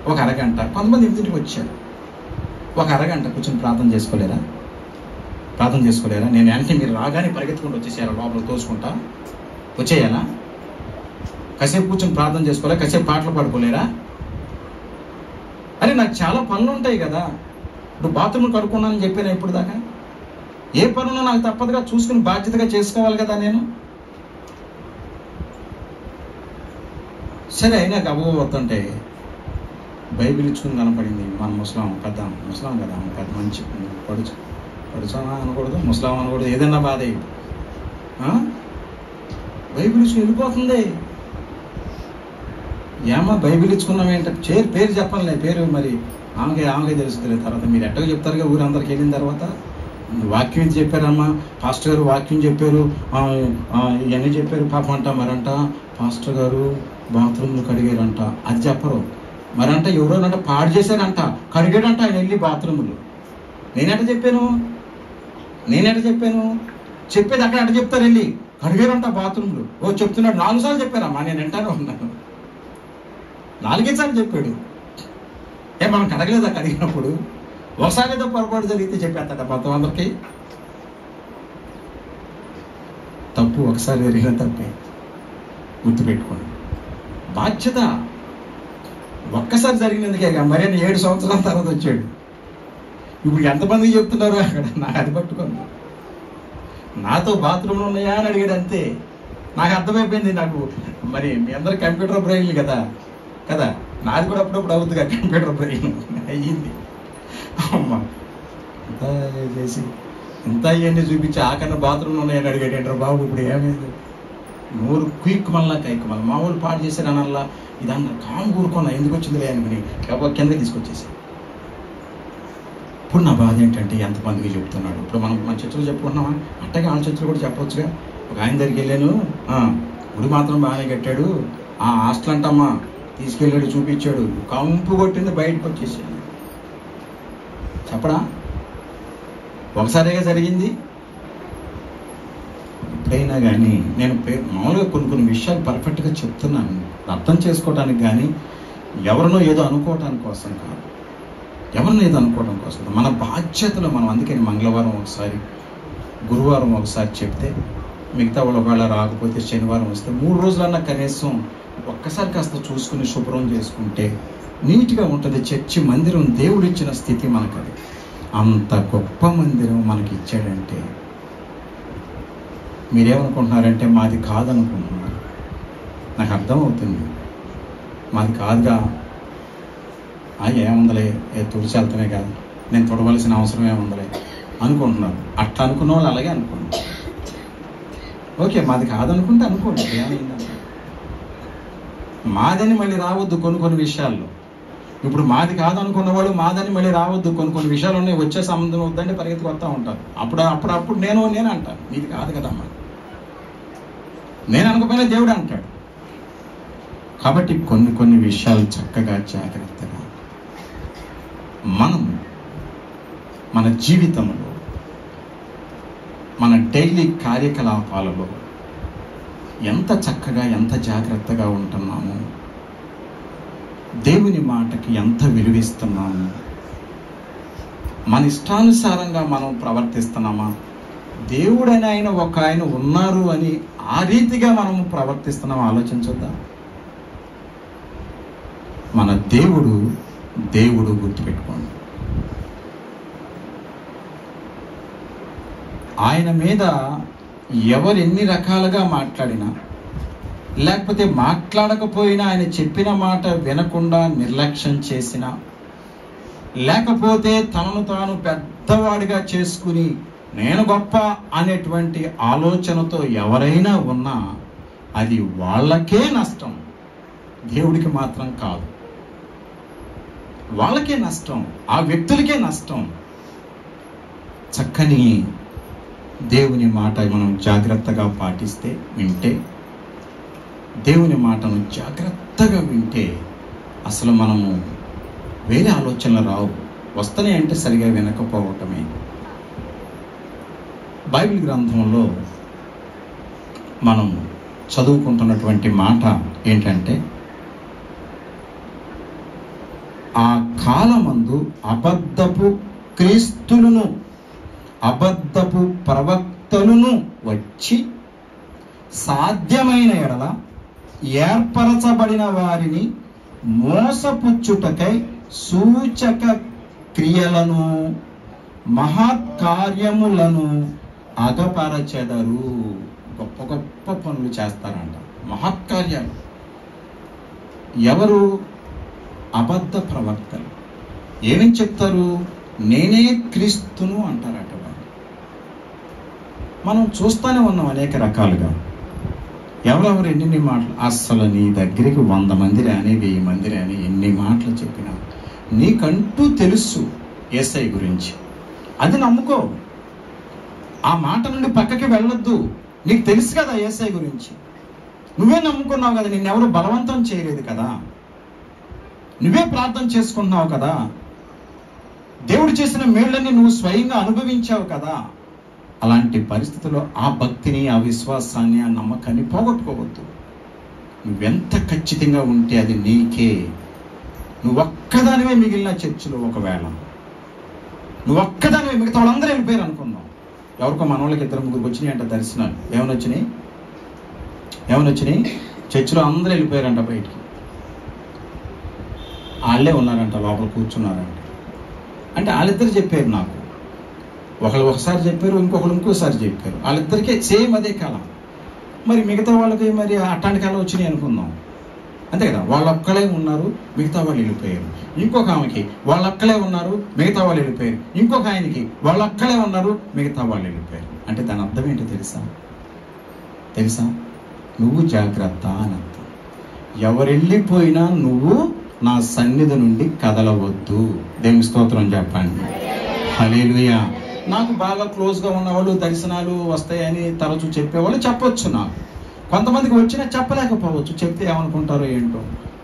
ఒక అరగంట, కొంతమంది 8ంటికి వచ్చారు. ఒక అరగంట కూర్చొని ప్రార్థన చేసుకోలేరా? నేను వెంటనే మీరు రాగానే పరిగెత్తుకుంటూ వచ్చేసారా లోపల తోసుకుంటా వచ్చేయాలా? కాసేపు కూర్చొని ప్రార్థన చేసుకోలే, కాసేపు పాటలు పాడుకోలేరా? అరే నాకు చాలా పనులు ఉంటాయి కదా. ఇప్పుడు బాత్రూమ్ కడుక్కున్నానని చెప్పాను ఇప్పుడు దాకా. ఏ పనులు నాకు తప్పదుగా చూసుకుని బాధ్యతగా చేసుకోవాలి కదా నేను. సరే అయినా కబో వస్తుంటే బైబిల్ ఇచ్చుకుని కనపడింది. మన ముస్లాం కదా, పెద్ద మంచి పడుచామా అనకూడదు, ముస్లాం అనకూడదు, ఏదన్నా బాధ బైబిల్ ఇచ్చుకుని వెళ్ళిపోతుంది. ఏమో బైబిల్ ఇచ్చుకున్నాం ఏంటంటే పేరు చెప్పాలి, పేరు మరి ఆమెకే తెలుస్తుంది. తర్వాత మీరు ఎట్టగా చెప్తారుగా ఊరందరికి వెళ్ళిన తర్వాత. వాక్యం చెప్పారమ్మా, పాస్టర్ గారు వాక్యం చెప్పారు, ఇవన్నీ చెప్పారు పాపం అంట. మరంట పాస్టర్ గారు బాత్రూమ్లు కడిగారంట, అది చెప్పరు. మరంట ఎవరోనంట పాడు చేశారంట, కడిగాడంట ఆయన వెళ్ళి బాత్రూములు. నేనెట చెప్పాను? చెప్పేది అక్కడ అట చెప్తారు, వెళ్ళి కడిగారంట బాత్రూమ్లు. ఓ చెప్తున్నాడు, 4 సార్లు చెప్పారమ్మా, నేను వింటానే ఉన్నాను. 4 సార్లు చెప్పాడు. మనం కడగలేదా? కడిగినప్పుడు ఒకసారి ఏదో పొరపాటు జరిగితే చెప్పేస్తాడ మొత్తం అందరికి. తప్పు ఒకసారి జరిగిన తప్పే, గుర్తుపెట్టుకోండి. బాధ్యత ఒక్కసారి జరిగినందుకే మరి 7 సంవత్సరాల తర్వాత వచ్చాడు. ఇప్పుడు ఎంతమందికి చెప్తున్నారు అక్కడ? నాకు అది పట్టుకోండి. నాతో బాత్రూమ్లు ఉన్నాయా అని అడిగాడు అంతే. నాకు అర్థమైపోయింది. నాకు మరి మీ అందరు కంప్యూటర్ బ్రెయిన్లు కదా, నాది కూడా అప్పుడప్పుడు అవుతుంది కదా కంప్యూటర్ బ్రెయిన్ అయ్యింది. అమ్మ ఇంత చేసి ఇంత ఇవన్నీ చూపించి ఆకన్నా బాత్రూమ్లు ఉన్నాయని అడిగాడు బాబు. ఇప్పుడు ఏమైంది? నోరు క్విక్ మళ్ళా కైక్ మామూలు పాడు చేశారు అనల్లా. ఇదన్నా కాము కూరుకున్నా, ఎందుకు వచ్చింది అనుకుని కింద తీసుకొచ్చేసి. ఇప్పుడు నా బాధ ఏంటంటే ఎంతమందికి చెప్తున్నాడు. ఇప్పుడు మనం మన చర్చలు చెప్పుకుంటున్నామా? అట్టగా ఆ చర్చలు కూడా చెప్పవచ్చుగా. ఒక ఆయన దగ్గరికి వెళ్ళాను, గుడి మాత్రం బాగానే కట్టాడు, హాస్టల్ అంటమ్మా తీసుకెళ్ళాడు, చూపించాడు, కంపు కొట్టింది, బయటకు వచ్చేసాడు. చెప్పడా? ఒకసారిగా జరిగింది. ఎప్పుడైనా కానీ నేను మామూలుగా కొన్ని విషయాలు పర్ఫెక్ట్గా చెప్తున్నాను, అర్థం చేసుకోవటానికి కానీ ఎవరినో ఏదో అనుకోవటానికి కోసం కాదు. మన బాధ్యతలు మనం. అందుకని మంగళవారం ఒకసారి, గురువారం ఒకసారి చెప్తే, మిగతా వాళ్ళు ఒకవేళ రాకపోతే శనివారం వస్తే 3 రోజులన్నా కనీసం ఒక్కసారి కాస్త చూసుకుని శుభ్రం చేసుకుంటే నీట్గా ఉంటుంది. చర్చి మందిరం దేవుడు ఇచ్చిన స్థితి మనకది. అంత గొప్ప మందిరం మనకి ఇచ్చాడంటే మీరేమనుకుంటున్నారంటే మాది కాదనుకుంటున్నారు. నాకు అర్థమవుతుంది, మాది కాదుగా, ఏముందలే, తుడిచి వెళ్తానే కాదు, నేను తొడవలసిన అవసరం ఏముందలే అనుకుంటున్నారు. అట్లా అనుకున్న వాళ్ళు అలాగే అనుకోండి. ఓకే, మాది కాదనుకుంటే అనుకోండి, ఏమైందంటే మాదని మళ్ళీ రావద్దు కొన్ని విషయాల్లో. ఇప్పుడు మాది కాదనుకున్న వాళ్ళు మాదని మళ్ళీ రావద్దు. కొన్ని విషయాలు ఉన్నాయి, వచ్చే సంబంధం వద్దంటే పరిగెత్తుకు వస్తూ ఉంటారు. అప్పుడప్పుడు నేను అంటాను, నీది కాదు కదమ్మా, నేను అనుకోపోయినా దేవుడు అంటాడు. కాబట్టి కొన్ని విషయాలు చక్కగా జాగ్రత్తగా మనం మన జీవితంలో, మన డైలీ కార్యకలాపాలలో ఎంత చక్కగా ఎంత జాగ్రత్తగా ఉంటున్నాము, దేవుని మాటకి ఎంత విలువిస్తున్నాము, మన ఇష్టానుసారంగా మనం ప్రవర్తిస్తున్నామా, దేవుడని ఆయన ఉన్నారు అని ఆ రీతిగా మనము ప్రవర్తిస్తున్నామా ఆలోచించొద్దా? మన దేవుడు గుర్తుపెట్టుకోండి. ఆయన మీద ఎవరు ఎన్ని రకాలుగా మాట్లాడినా, లేకపోతే మాట్లాడకపోయినా, ఆయన చెప్పిన మాట వినకుండా నిర్లక్ష్యం చేసినా, లేకపోతే తనను తాను పెద్దవాడిగా చేసుకుని నేను గొప్ప అనేటువంటి ఆలోచనతో ఎవరైనా ఉన్నా అది వాళ్ళకే నష్టం, దేవుడికి మాత్రం కాదు. వాళ్ళకే నష్టం, ఆ వ్యక్తులకే నష్టం. చక్కని దేవుని మాట మనం జాగ్రత్తగా పాటిస్తే, వింటే, దేవుని మాటను జాగ్రత్తగా వింటే అసలు మనము వేరే ఆలోచనలు రావు. వస్తనే అంటే సరిగా వినకపోవటమే. బైబిల్ గ్రంథంలో మనం చదువుకుంటున్నటువంటి మాట ఏంటంటే, ఆ కాలమందు అబద్ధపు క్రీస్తులను అబద్ధపు ప్రవక్తలను వచ్చి సాధ్యమైన ఎడల ఏర్పరచబడిన వారిని మోసపుచ్చుటకై సూచక క్రియలను మహత్కార్యములను అగపరచెదరు. గొప్ప గొప్ప పనులు చేస్తారంట, మహత్కార్యాలు. ఎవరు? అబద్ధ ప్రవక్తలు. ఏమని చెప్తారు? నేనే క్రీస్తును అంటారట వాళ్ళు. మనం చూస్తూనే ఉన్నాం అనేక రకాలుగా. ఎవరెవరు ఎన్ని మాటలు. అస్సలు నీ దగ్గరికి 100 మంది రాని 1000 మంది రాని ఎన్ని మాటలు చెప్పినా నీకంటూ తెలుసు యేసయ్య గురించి, అది నమ్ముకో. ఆ మాట నుండి పక్కకి వెళ్ళొద్దు. నీకు తెలుసు కదా యేసయ్య గురించి, నువ్వే నమ్ముకున్నావు కదా, నిన్నెవరు బలవంతం చేయలేదు కదా, నువ్వే ప్రార్థన చేసుకుంటున్నావు కదా, దేవుడు చేసిన మేళ్ళని నువ్వు స్వయంగా అనుభవించావు కదా. అలాంటి పరిస్థితుల్లో ఆ భక్తిని, ఆ విశ్వాసాన్ని, ఆ నమ్మకాన్ని పోగొట్టుకోవద్దు. నువ్వెంత ఖచ్చితంగా ఉంటే అది నీకే. నువ్వు ఒక్కదానివే మిగిలిన చర్చిలో, ఒకవేళ నువ్వు ఒక్కదానివే, మిగతా వాళ్ళందరూ వెళ్ళిపోయారు అనుకుందాం. ఎవరికో మన వాళ్ళకి 2-3 వచ్చినాయి అంట దర్శనాలు. ఏమనొచ్చినాయి? చర్చిలో అందరూ వెళ్ళిపోయారంట బయటికి. వాళ్ళే ఉన్నారంట, లోపల కూర్చున్నారంట. అంటే వాళ్ళిద్దరు చెప్పారు నాకు. ఒకళ్ళు ఒకసారి చెప్పారు, ఇంకోసారి చెప్పారు. వాళ్ళిద్దరికీ సేమ్ అదే కాలం. మరి మిగతా వాళ్ళకి మరి అట్లాంటి కాలం వచ్చినాయి అనుకుందాం, అంతే కదా. వాళ్ళొక్కలే ఉన్నారు, మిగతా వాళ్ళు వెళ్ళిపోయారు. ఇంకొక ఆమెకి వాళ్ళొక్కలే ఉన్నారు, మిగతా వాళ్ళు వెళ్ళిపోయారు. ఇంకొక ఆయనకి వాళ్ళొక్కలే ఉన్నారు, మిగతా వాళ్ళు వెళ్ళిపోయారు. అంటే దాని అర్థం ఏంటో తెలుసా? నువ్వు జాగ్రత్త అని అర్థం. ఎవరెళ్ళిపోయినా నువ్వు నా సన్నిధి నుండి కదలవద్దు. దేవుని స్తోత్రం చెప్పండి. హల్లెలూయా. నాకు బాగా క్లోజ్గా ఉన్నవాళ్ళు దర్శనాలు వస్తాయని తరచూ చెప్పేవాళ్ళు చెప్పొచ్చు. నాకు కొంతమందికి వచ్చినా చెప్పలేకపోవచ్చు. చెప్తే ఏమనుకుంటారో ఏంటో,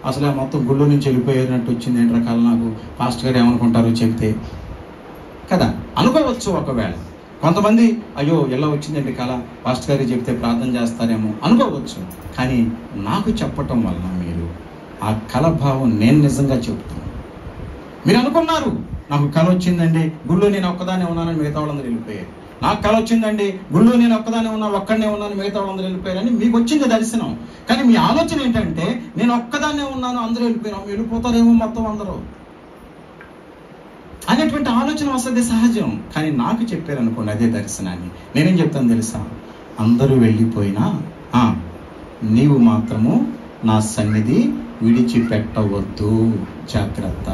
అసలు మొత్తం గుళ్ళు నుంచి వెళ్ళిపోయినట్టు వచ్చింది ఏంటి రకాలు, నాకు పాస్టర్ గారు ఏమనుకుంటారో చెప్తే కదా అనుకోవచ్చు. ఒకవేళ కొంతమంది అయ్యో ఎలా వచ్చిందండి కళ, పాస్టర్ గారికి చెప్తే ప్రార్థన చేస్తారేమో అనుకోవచ్చు. కానీ నాకు చెప్పటం వలన మీరు ఆ కళ భావం నేను నిజంగా చెప్తాను. మీరు అనుకున్నారు నాకు కళ వచ్చిందండి, గుళ్ళో నేను ఒక్కదానే ఉన్నానని మిగతా వాళ్ళందరూ వెళ్ళిపోయారు. నాకు కళ వచ్చిందండి, గుళ్ళో నేను ఒక్కదానే ఉన్నాను, ఒక్కడనే ఉన్నాను, మిగతా వాళ్ళందరూ వెళ్ళిపోయారని మీకు వచ్చింది దర్శనం. కానీ మీ ఆలోచన ఏంటంటే నేను ఒక్కదాన్నే ఉన్నాను, అందరూ వెళ్ళిపోయారు, వెళ్ళిపోతారేమో మొత్తం అందరూ అనేటువంటి ఆలోచన వస్తుంది, సహజం. కానీ నాకు చెప్పారు అనుకోండి అదే దర్శనాన్ని, నేనేం చెప్తాను తెలుసా? అందరూ వెళ్ళిపోయినా నీవు మాత్రము నా సన్నిధి విడిచిపెట్టవద్దు, జాగ్రత్త.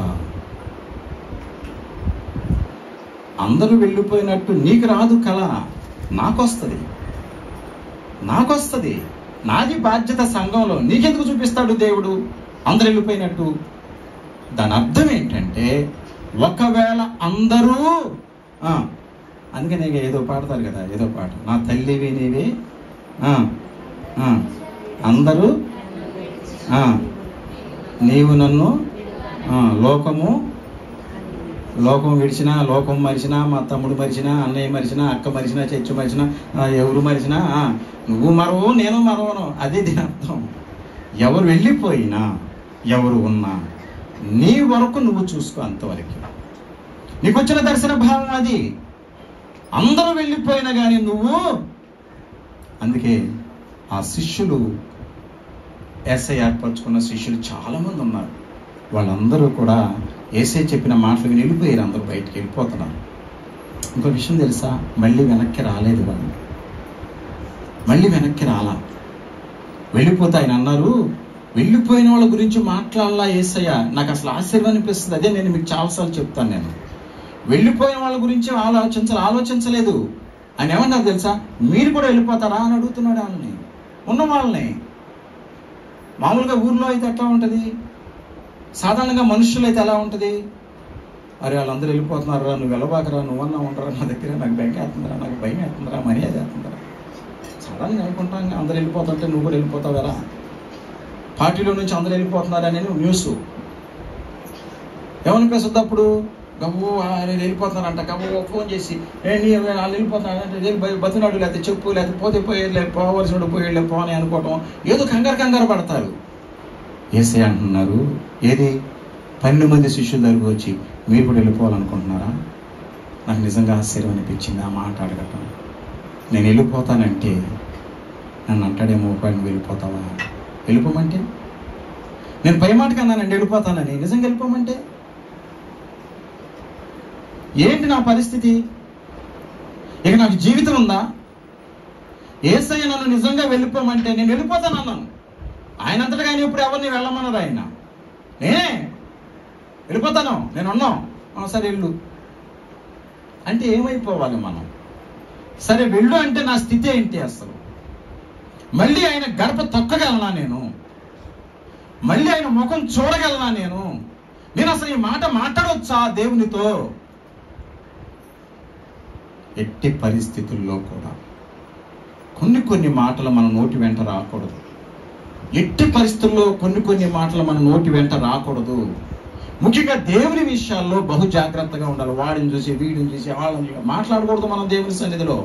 అందరూ వెళ్ళిపోయినట్టు నీకు రాదు కళ, నాకొస్తుంది. నాది బాధ్యత సంఘంలో. నీకెందుకు చూపిస్తాడు దేవుడు అందరూ వెళ్ళిపోయినట్టు? దాని అర్థం ఏంటంటే ఒకవేళ అందరూ అందుకనే ఏదో పాడతారు కదా, ఏదో పాట, నా తల్లివి నీవే అందరూ నీవు నన్ను లోకం విడిచినా, లోకం మరిచినా, మా తమ్ముడు మరిచినా, అన్నయ్య మరిచినా, అక్క మరిచినా, చెచ్చు మరిచినా, ఎవరు మరిచినా నువ్వు మరవు నేను మరవను. అదే దీని అర్థం. ఎవరు వెళ్ళిపోయినా ఎవరు ఉన్నా నీ వరకు నువ్వు చూసుకో, అంతవరకు నీకు వచ్చిన దర్శన భావం అది. అందరూ వెళ్ళిపోయినా కానీ నువ్వు. అందుకే ఆ శిష్యులు, యేసయ్య ఏర్పరచుకున్న శిష్యులు చాలామంది ఉన్నారు. వాళ్ళందరూ కూడా యేసయ్య చెప్పిన మాటలు విని వెళ్ళిపోయారు, అందరూ బయటికి వెళ్ళిపోతున్నారు. ఇంకో విషయం తెలుసా? మళ్ళీ వెనక్కి రాలేదు వాళ్ళు. మళ్ళీ వెనక్కి రాలా. వెళ్ళిపోతే ఆయన అన్నారు, వెళ్ళిపోయిన వాళ్ళ గురించి మాట్లాడాలా యేసయ్య? నాకు అసలు ఆశ్చర్యం అనిపిస్తుంది. అదే నేను మీకు చాలాసార్లు చెప్తాను. నేను వెళ్ళిపోయిన వాళ్ళ గురించి ఆలోచించలేదు. ఆయన ఏమన్నారు తెలుసా? మీరు కూడా వెళ్ళిపోతారా అని అడుగుతున్నాడు వాళ్ళని, ఉన్న వాళ్ళని. మామూలుగా ఊర్లో అయితే ఎట్లా ఉంటుంది, సాధారణంగా మనుషులు అయితే ఎలా ఉంటుంది? అరే వాళ్ళందరూ వెళ్ళిపోతున్నారా, నువ్వు వెళ్ళబాకరా, నువ్వన్నా ఉండరా నా దగ్గర, నాకు బెంక వేస్తుందిరా, నాకు భయం వేస్తుందిరా, మర్యాద వేస్తుందిరా. సాధారణంగా అనుకుంటాం అందరు వెళ్ళిపోతుంటే నువ్వు కూడా వెళ్ళిపోతావు కదా. పార్టీలో నుంచి అందరూ వెళ్ళిపోతున్నారని న్యూస్ ఏమనిపిస్తుంది అప్పుడు? గవ్వు నేను వెళ్ళిపోతున్నారంట, గవ్వు ఫోన్ చేసి వాళ్ళు వెళ్ళిపోతున్నారంటే బతినాడు, లేకపోతే చెప్పు, లేకపోతే పోతే పోయేది, పోవలసిన పోయేళ్ళే పోనీ అనుకోవటం, ఏదో కంగారు పడతారు. యేసయ్య అంటున్నారు, ఏది 12 మంది శిష్యుల దగ్గరకు వచ్చి మీరు కూడా వెళ్ళిపోవాలనుకుంటున్నారా? నాకు నిజంగా ఆశ్చర్యం అనిపించింది ఆ మాట అడగటం. నేను వెళ్ళిపోతానంటే నన్ను అంటాడేమో, నువ్వు వెళ్ళిపోతావా? వెళ్ళిపోమంటే నేను పై మాటకి అన్నానండి వెళ్ళిపోతానని, నిజంగా వెళ్ళిపోమంటే ఏంటి నా పరిస్థితి? ఇక నాకు జీవితం ఉందా? యేసయ్య నన్ను నిజంగా వెళ్ళిపోమంటే నేను వెళ్ళిపోతాను అన్నాను. ఆయన అంతటా ఆయన ఇప్పుడు ఎవరిని వెళ్ళమన్నారు, ఆయన నేనే వెళ్ళిపోతాను, నేను అన్నాం. సరే వెళ్ళు అంటే ఏమైపోవాలి మనం? సరే వెళ్ళు అంటే నా స్థితి ఏంటి అసలు? మళ్ళీ ఆయన గడప తొక్కగలనా నేను? మళ్ళీ ఆయన ముఖం చూడగలనా నేను అసలు ఈ మాట మాట్లాడవచ్చా దేవునితో? ఎట్టి పరిస్థితుల్లో కూడా కొన్ని మాటలు మన నోటి వెంట రాకూడదు. ఎట్టి పరిస్థితుల్లో కొన్ని మాటలు మన నోటి వెంట రాకూడదు. ముఖ్యంగా దేవుని విషయాల్లో బహు జాగ్రత్తగా ఉండాలి. వాడిని చూసి వీడిని చూసి వాళ్ళని చూసి మాట్లాడకూడదు. మనం దేవుని సన్నిధిలో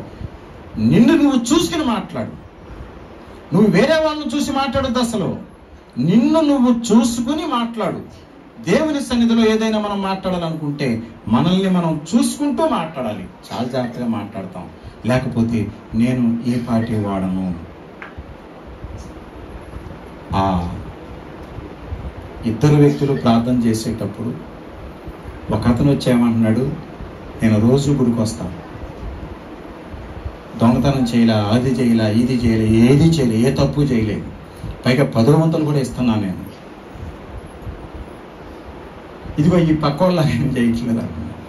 నిన్ను నువ్వు చూసుకుని మాట్లాడు. నువ్వు వేరే వాళ్ళని చూసి మాట్లాడద్దు. అసలు నిన్ను నువ్వు చూసుకుని మాట్లాడు. దేవుని సన్నిధిలో ఏదైనా మనం మాట్లాడాలనుకుంటే మనల్ని మనం చూసుకుంటూ మాట్లాడాలి. చాలా జాగ్రత్తగా మాట్లాడతాం. లేకపోతే నేను ఏ పార్టీ వాడను. ఇద్దరు వ్యక్తులు ప్రార్థన చేసేటప్పుడు ఒక అతను వచ్చేయమంటున్నాడు, నేను రోజు గుడికి వస్తాను, దొంగతనం చేయలే, అది చేయలే, ఇది చేయలే, ఏది చేయలే, ఏ తప్పు చేయలేదు, పైగా 10 వంతులు కూడా ఇస్తున్నాను నేను. ఇదిగో ఈ పక్క వాళ్ళ ఏం చేయట్లేదు అంటున్నాడు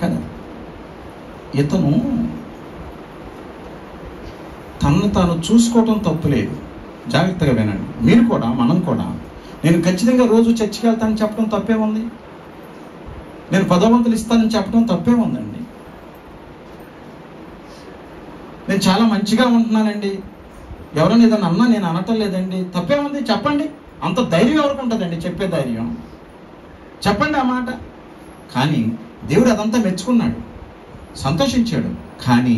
కదా. ఇతను తనను తాను చూసుకోవటం తప్పులేదు. జాగ్రత్తగా వినండి. మీరు కూడా, మనం కూడా, నేను ఖచ్చితంగా రోజు చర్చికి వెళ్తానని చెప్పడం తప్పే ఉంది? నేను 10 వంతులు ఇస్తానని చెప్పడం తప్పే ఉందండి? నేను చాలా మంచిగా ఉంటున్నానండి, ఎవరైనా ఏదన్నా అన్నా నేను అనటం లేదండి, తప్పే ఉంది? చెప్పండి. అంత ధైర్యం ఎవరికి ఉంటుందండి? చెప్పే ధైర్యం చెప్పండి ఆ మాట. కానీ దేవుడు అదంతా మెచ్చుకున్నాడు, సంతోషించాడు. కానీ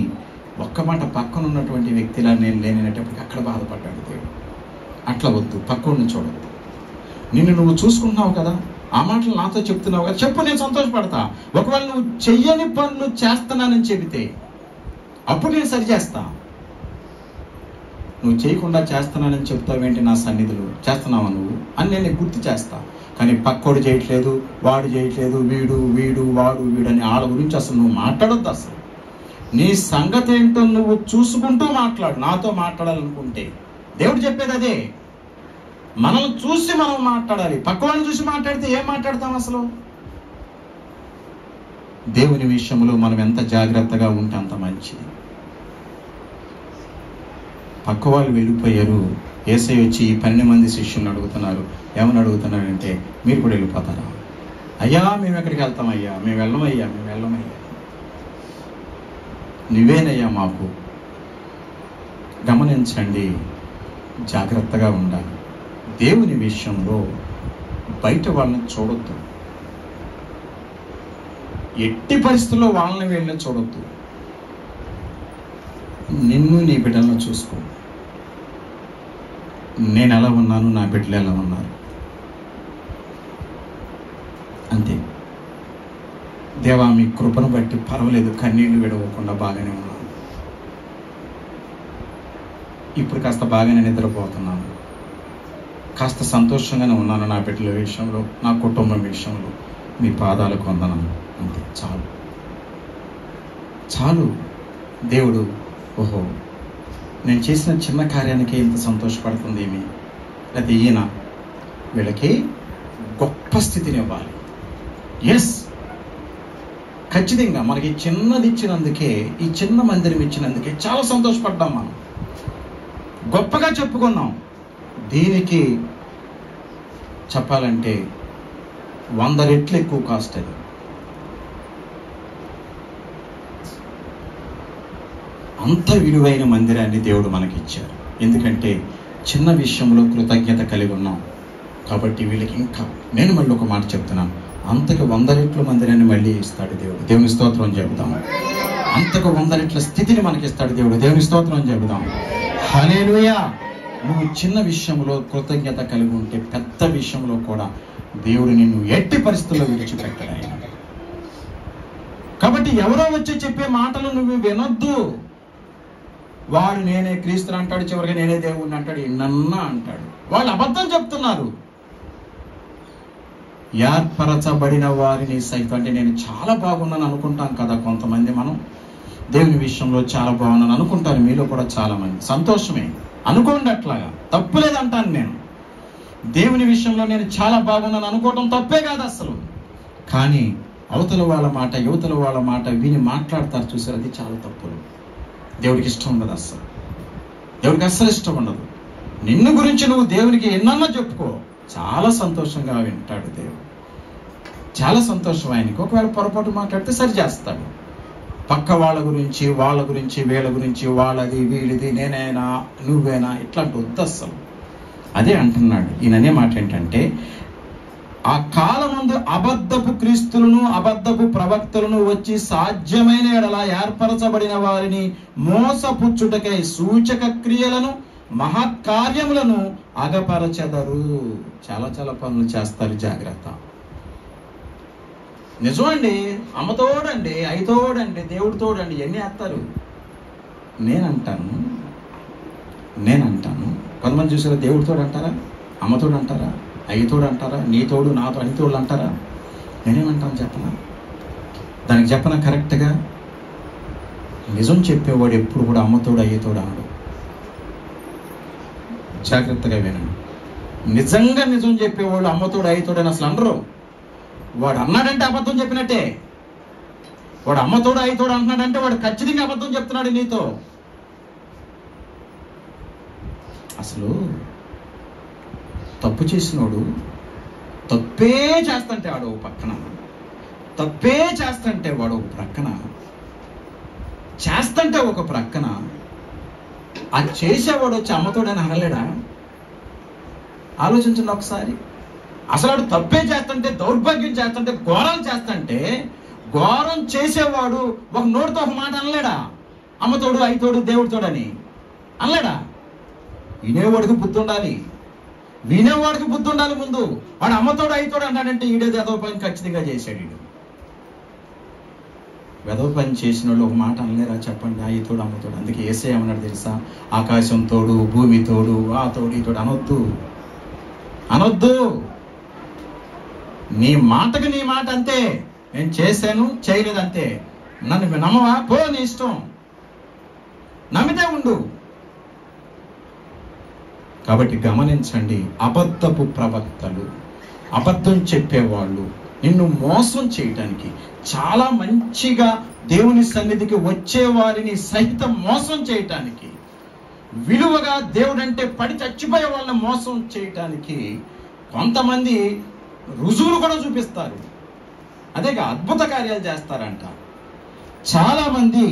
ఒక్క మాట పక్కన ఉన్నటువంటి వ్యక్తిలా నేను లేననేటప్పటికి అక్కడ బాధపడ్డాడు దేవుడు. అట్లా వద్దు, పక్కన చూడవద్దు. నిన్ను నువ్వు చూసుకుంటున్నావు కదా, ఆ మాటలు నాతో చెప్తున్నావు కదా, చెప్పు, నేను సంతోషపడతా. ఒకవేళ నువ్వు చెయ్యని పనులు చేస్తున్నానని చెబితే అప్పుడు నేను సరి చేస్తా. నువ్వు చేయకుండా చేస్తున్నానని చెప్తావేంటి నా సన్నిధిలో? చేస్తున్నావా నువ్వు అని నేను గుర్తు చేస్తా. కానీ పక్కోడు చేయట్లేదు, వాడు చేయట్లేదు, వీడు వాడు అని వాళ్ళ గురించి అసలు నువ్వు మాట్లాడొద్దు. అసలు నీ సంగతి ఏంటో నువ్వు చూసుకుంటూ మాట్లాడు. నాతో మాట్లాడాలనుకుంటే దేవుడు చెప్పేది అదే. మనల్ని చూసి మనం మాట్లాడాలి. పక్కవాడిని చూసి మాట్లాడితే ఏం మాట్లాడతాం అసలు? దేవుని విషయంలో మనం ఎంత జాగ్రత్తగా ఉంటే అంత మంచిది. పక్క వాళ్ళు వెళ్ళిపోయారు. యేసయ్య వచ్చి 12 మంది శిష్యులను అడుగుతున్నారు. ఏమని అడుగుతున్నారంటే, మీరు కూడా వెళ్ళిపోతారా? అయ్యా మేము ఎక్కడికి వెళ్తాం అయ్యా, మేము వెళ్ళమయ్యా. నువ్వేనయ్యా మాకు. గమనించండి, జాగ్రత్తగా ఉండాలి. దేవుని విషయంలో బయట వాళ్ళని చూడొద్దు. ఎట్టి పరిస్థితుల్లో వాళ్ళని వీళ్ళని చూడొద్దు. నిన్ను నీ బిడ్డలను చూసుకో. నేను ఎలా ఉన్నాను, నా బిడ్డలు ఎలా ఉన్నారు, అంతే. దేవా మీ కృపను బట్టి పర్వాలేదు, కన్నీళ్లు విడవకుండా బాగానే ఉన్నాను. ఇప్పుడు కాస్త బాగానే నిద్రపోతున్నాను, కాస్త సంతోషంగానే ఉన్నాను. నా బిడ్డల విషయంలో, నా కుటుంబం విషయంలో మీ పాదాలకు వందనాలు. అంతే, చాలు. దేవుడు ఓహో నేను చేసిన చిన్న కార్యానికి ఇంత సంతోషపడుతుంది ఏమి, లేకపోతే ఈయన వీళ్ళకి గొప్ప స్థితిని ఇవ్వాలి. ఎస్, ఖచ్చితంగా మనకి చిన్నది ఇచ్చినందుకే, ఈ చిన్న మందిరం ఇచ్చినందుకే చాలా సంతోషపడ్డాం. మనం గొప్పగా చెప్పుకున్నాం. దీనికి చెప్పాలంటే 100 రెట్లు ఎక్కువ కాస్ట్. అది అంత విలువైన మందిరాన్ని దేవుడు మనకిచ్చారు. ఎందుకంటే చిన్న విషయంలో కృతజ్ఞత కలిగి ఉన్నాం కాబట్టి వీళ్ళకి ఇంకా, నేను మళ్ళీ ఒక మాట చెప్తున్నాను, అంతకు 100 రెట్ల మందిరాన్ని మళ్ళీ ఇస్తాడు దేవుడు. దేవుని స్తోత్రం చెబుదాం. అంతకు 100 రెట్ల స్థితిని మనకిస్తాడు దేవుడు. దేవుని స్తోత్రం చెబుదాం. హల్లెలూయా. నువ్వు చిన్న విషయంలో కృతజ్ఞత కలిగి ఉంటే పెద్ద విషయంలో కూడా దేవుడు నిన్ను ఎట్టి పరిస్థితుల్లో విడిచిపెట్టాడు ఆయన. కాబట్టి ఎవరో వచ్చి చెప్పే మాటలు నువ్వు వినొద్దు. వాడు నేనే క్రీస్తుని అంటాడు, చివరిగా నేనే దేవుడిని అంటాడు, ఎన్నన్నా అంటాడు. వాళ్ళు అబద్ధం చెప్తున్నారు. ఏర్పరచబడిన వారిని సైతం, అంటే నేను చాలా బాగున్నాను అనుకుంటాం కదా కొంతమంది, మనం దేవుని విషయంలో చాలా బాగున్నాను అనుకుంటారు. మీలో కూడా చాలా మంది. సంతోషమే, అనుకోండి, అట్లాగా తప్పు లేదంటాను నేను. దేవుని విషయంలో నేను చాలా బాగున్నాను అనుకోవటం తప్పే కాదు అసలు. కానీ అవతల వాళ్ళ మాట, యువతల వాళ్ళ మాట విని మాట్లాడతారు చూసారు, అది చాలా తప్పులు. దేవుడికి ఇష్టం ఉండదు అస్సలు. దేవుడికి అస్సలు ఇష్టం ఉండదు. నిన్ను గురించి నువ్వు దేవునికి ఎన్నన్నా చెప్పుకో, చాలా సంతోషంగా వింటాడు దేవుడు. చాలా సంతోషం ఆయనకి. ఒకవేళ పొరపాటు మాట్లాడితే సరి చేస్తాడు. పక్క వాళ్ళ గురించి, వీళ్ళ గురించి, వాళ్ళది వీడిది, నేనైనా నువ్వేనా, ఇట్లాంటి వద్దు అస్సలు. అదే అంటున్నాడు ఈయననే మాట ఏంటంటే, ఆ కాలమందు అబద్ధపు క్రీస్తులను, అబద్ధపు ప్రవక్తలను వచ్చి సాధ్యమైన ఎడల ఏర్పరచబడిన వారిని మోసపుచ్చుటకై సూచక క్రియలను, మహత్కార్యములను అగపరచెదరు. చాలా చాలా పనులు చేస్తారు, జాగ్రత్త. నిజమండి, అమ్మతోడండి, అయితోడండి, దేవుడితోడండి, ఎన్ని వేస్తారు. నేనంటాను కొంతమంది చూసారా, దేవుడితోడు అంటారా, అమ్మతోడు అంటారా, అయ్యతోడు అంటారా, నీతోడు నాతో అనితోడు అంటారా. నేనేమంటాను చెప్పనా? దానికి చెప్పనా కరెక్ట్గా? నిజం చెప్పేవాడు ఎప్పుడు కూడా అమ్మతోడు అయ్యతోడు అనడు. జాగ్రత్తగా వినండి. నిజంగా నిజం చెప్పేవాళ్ళు అమ్మతోడు అయ్యతోడు అని అసలు అనరు. వాడు అన్నాడంటే అబద్ధం చెప్పినట్టే. వాడు అమ్మతోడు అయ్యతోడు అంటున్నాడంటే వాడు ఖచ్చితంగా అబద్ధం చెప్తున్నాడు నీతో. అసలు తప్పు చేసినోడు తప్పే చేస్తుంటే వాడు ఒక పక్కన, తప్పే చేస్తుంటే వాడు ఒక ప్రక్కన, చేస్తుంటే ఒక ప్రక్కన, అది చేసేవాడు వచ్చి అమ్మతోడని అనలేడా? ఆలోచించండి ఒకసారి. అసలు వాడు తప్పే చేస్తుంటే, దౌర్భాగ్యం చేస్తుంటే, ఘోరాలు చేస్తుంటే, ఘోరం చేసేవాడు ఒక నోటితో ఒక మాట అనలేడా? అమ్మతోడు, అయితోడు, దేవుడితోడని అనలేడా? వినేవాడికి బుద్ధి ఉండాలి. ముందు. వాడు అమ్మతోడు అయితోడు అన్నాడంటే ఈడేది వెధవ పని ఖచ్చితంగా చేశాడు. ఈడు వెధవ పని చేసిన వాళ్ళు ఒక మాట అనలేరా చెప్పండి? అయితోడు, అమ్మతోడు. అందుకే యేసయ్య ఏమన్నాడు తెలుసా? ఆకాశం తోడు, భూమి తోడు, ఆ తోడు, ఈ తోడు అనొద్దు. నీ మాటకు నీ మాట అంతే. నేను చేశాను, చేయలేదు అంతే. నన్ను నమ్మవా? పో, నీ ఇష్టం. నమ్మితే ఉండు. కాబట్టి గమనించండి, అబద్ధపు ప్రవక్తలు, అబద్ధం చెప్పేవాళ్ళు నిన్ను మోసం చేయటానికి, చాలా మంచిగా దేవుని సన్నిధికి వచ్చే వారిని సహితం మోసం చేయటానికి, విలువగా దేవుడంటే పడి చచ్చిపోయే వాళ్ళని మోసం చేయటానికి కొంతమంది రుజువులు కూడా చూపిస్తారు. అదేగా అద్భుత కార్యాలు చేస్తారంట. చాలా మంది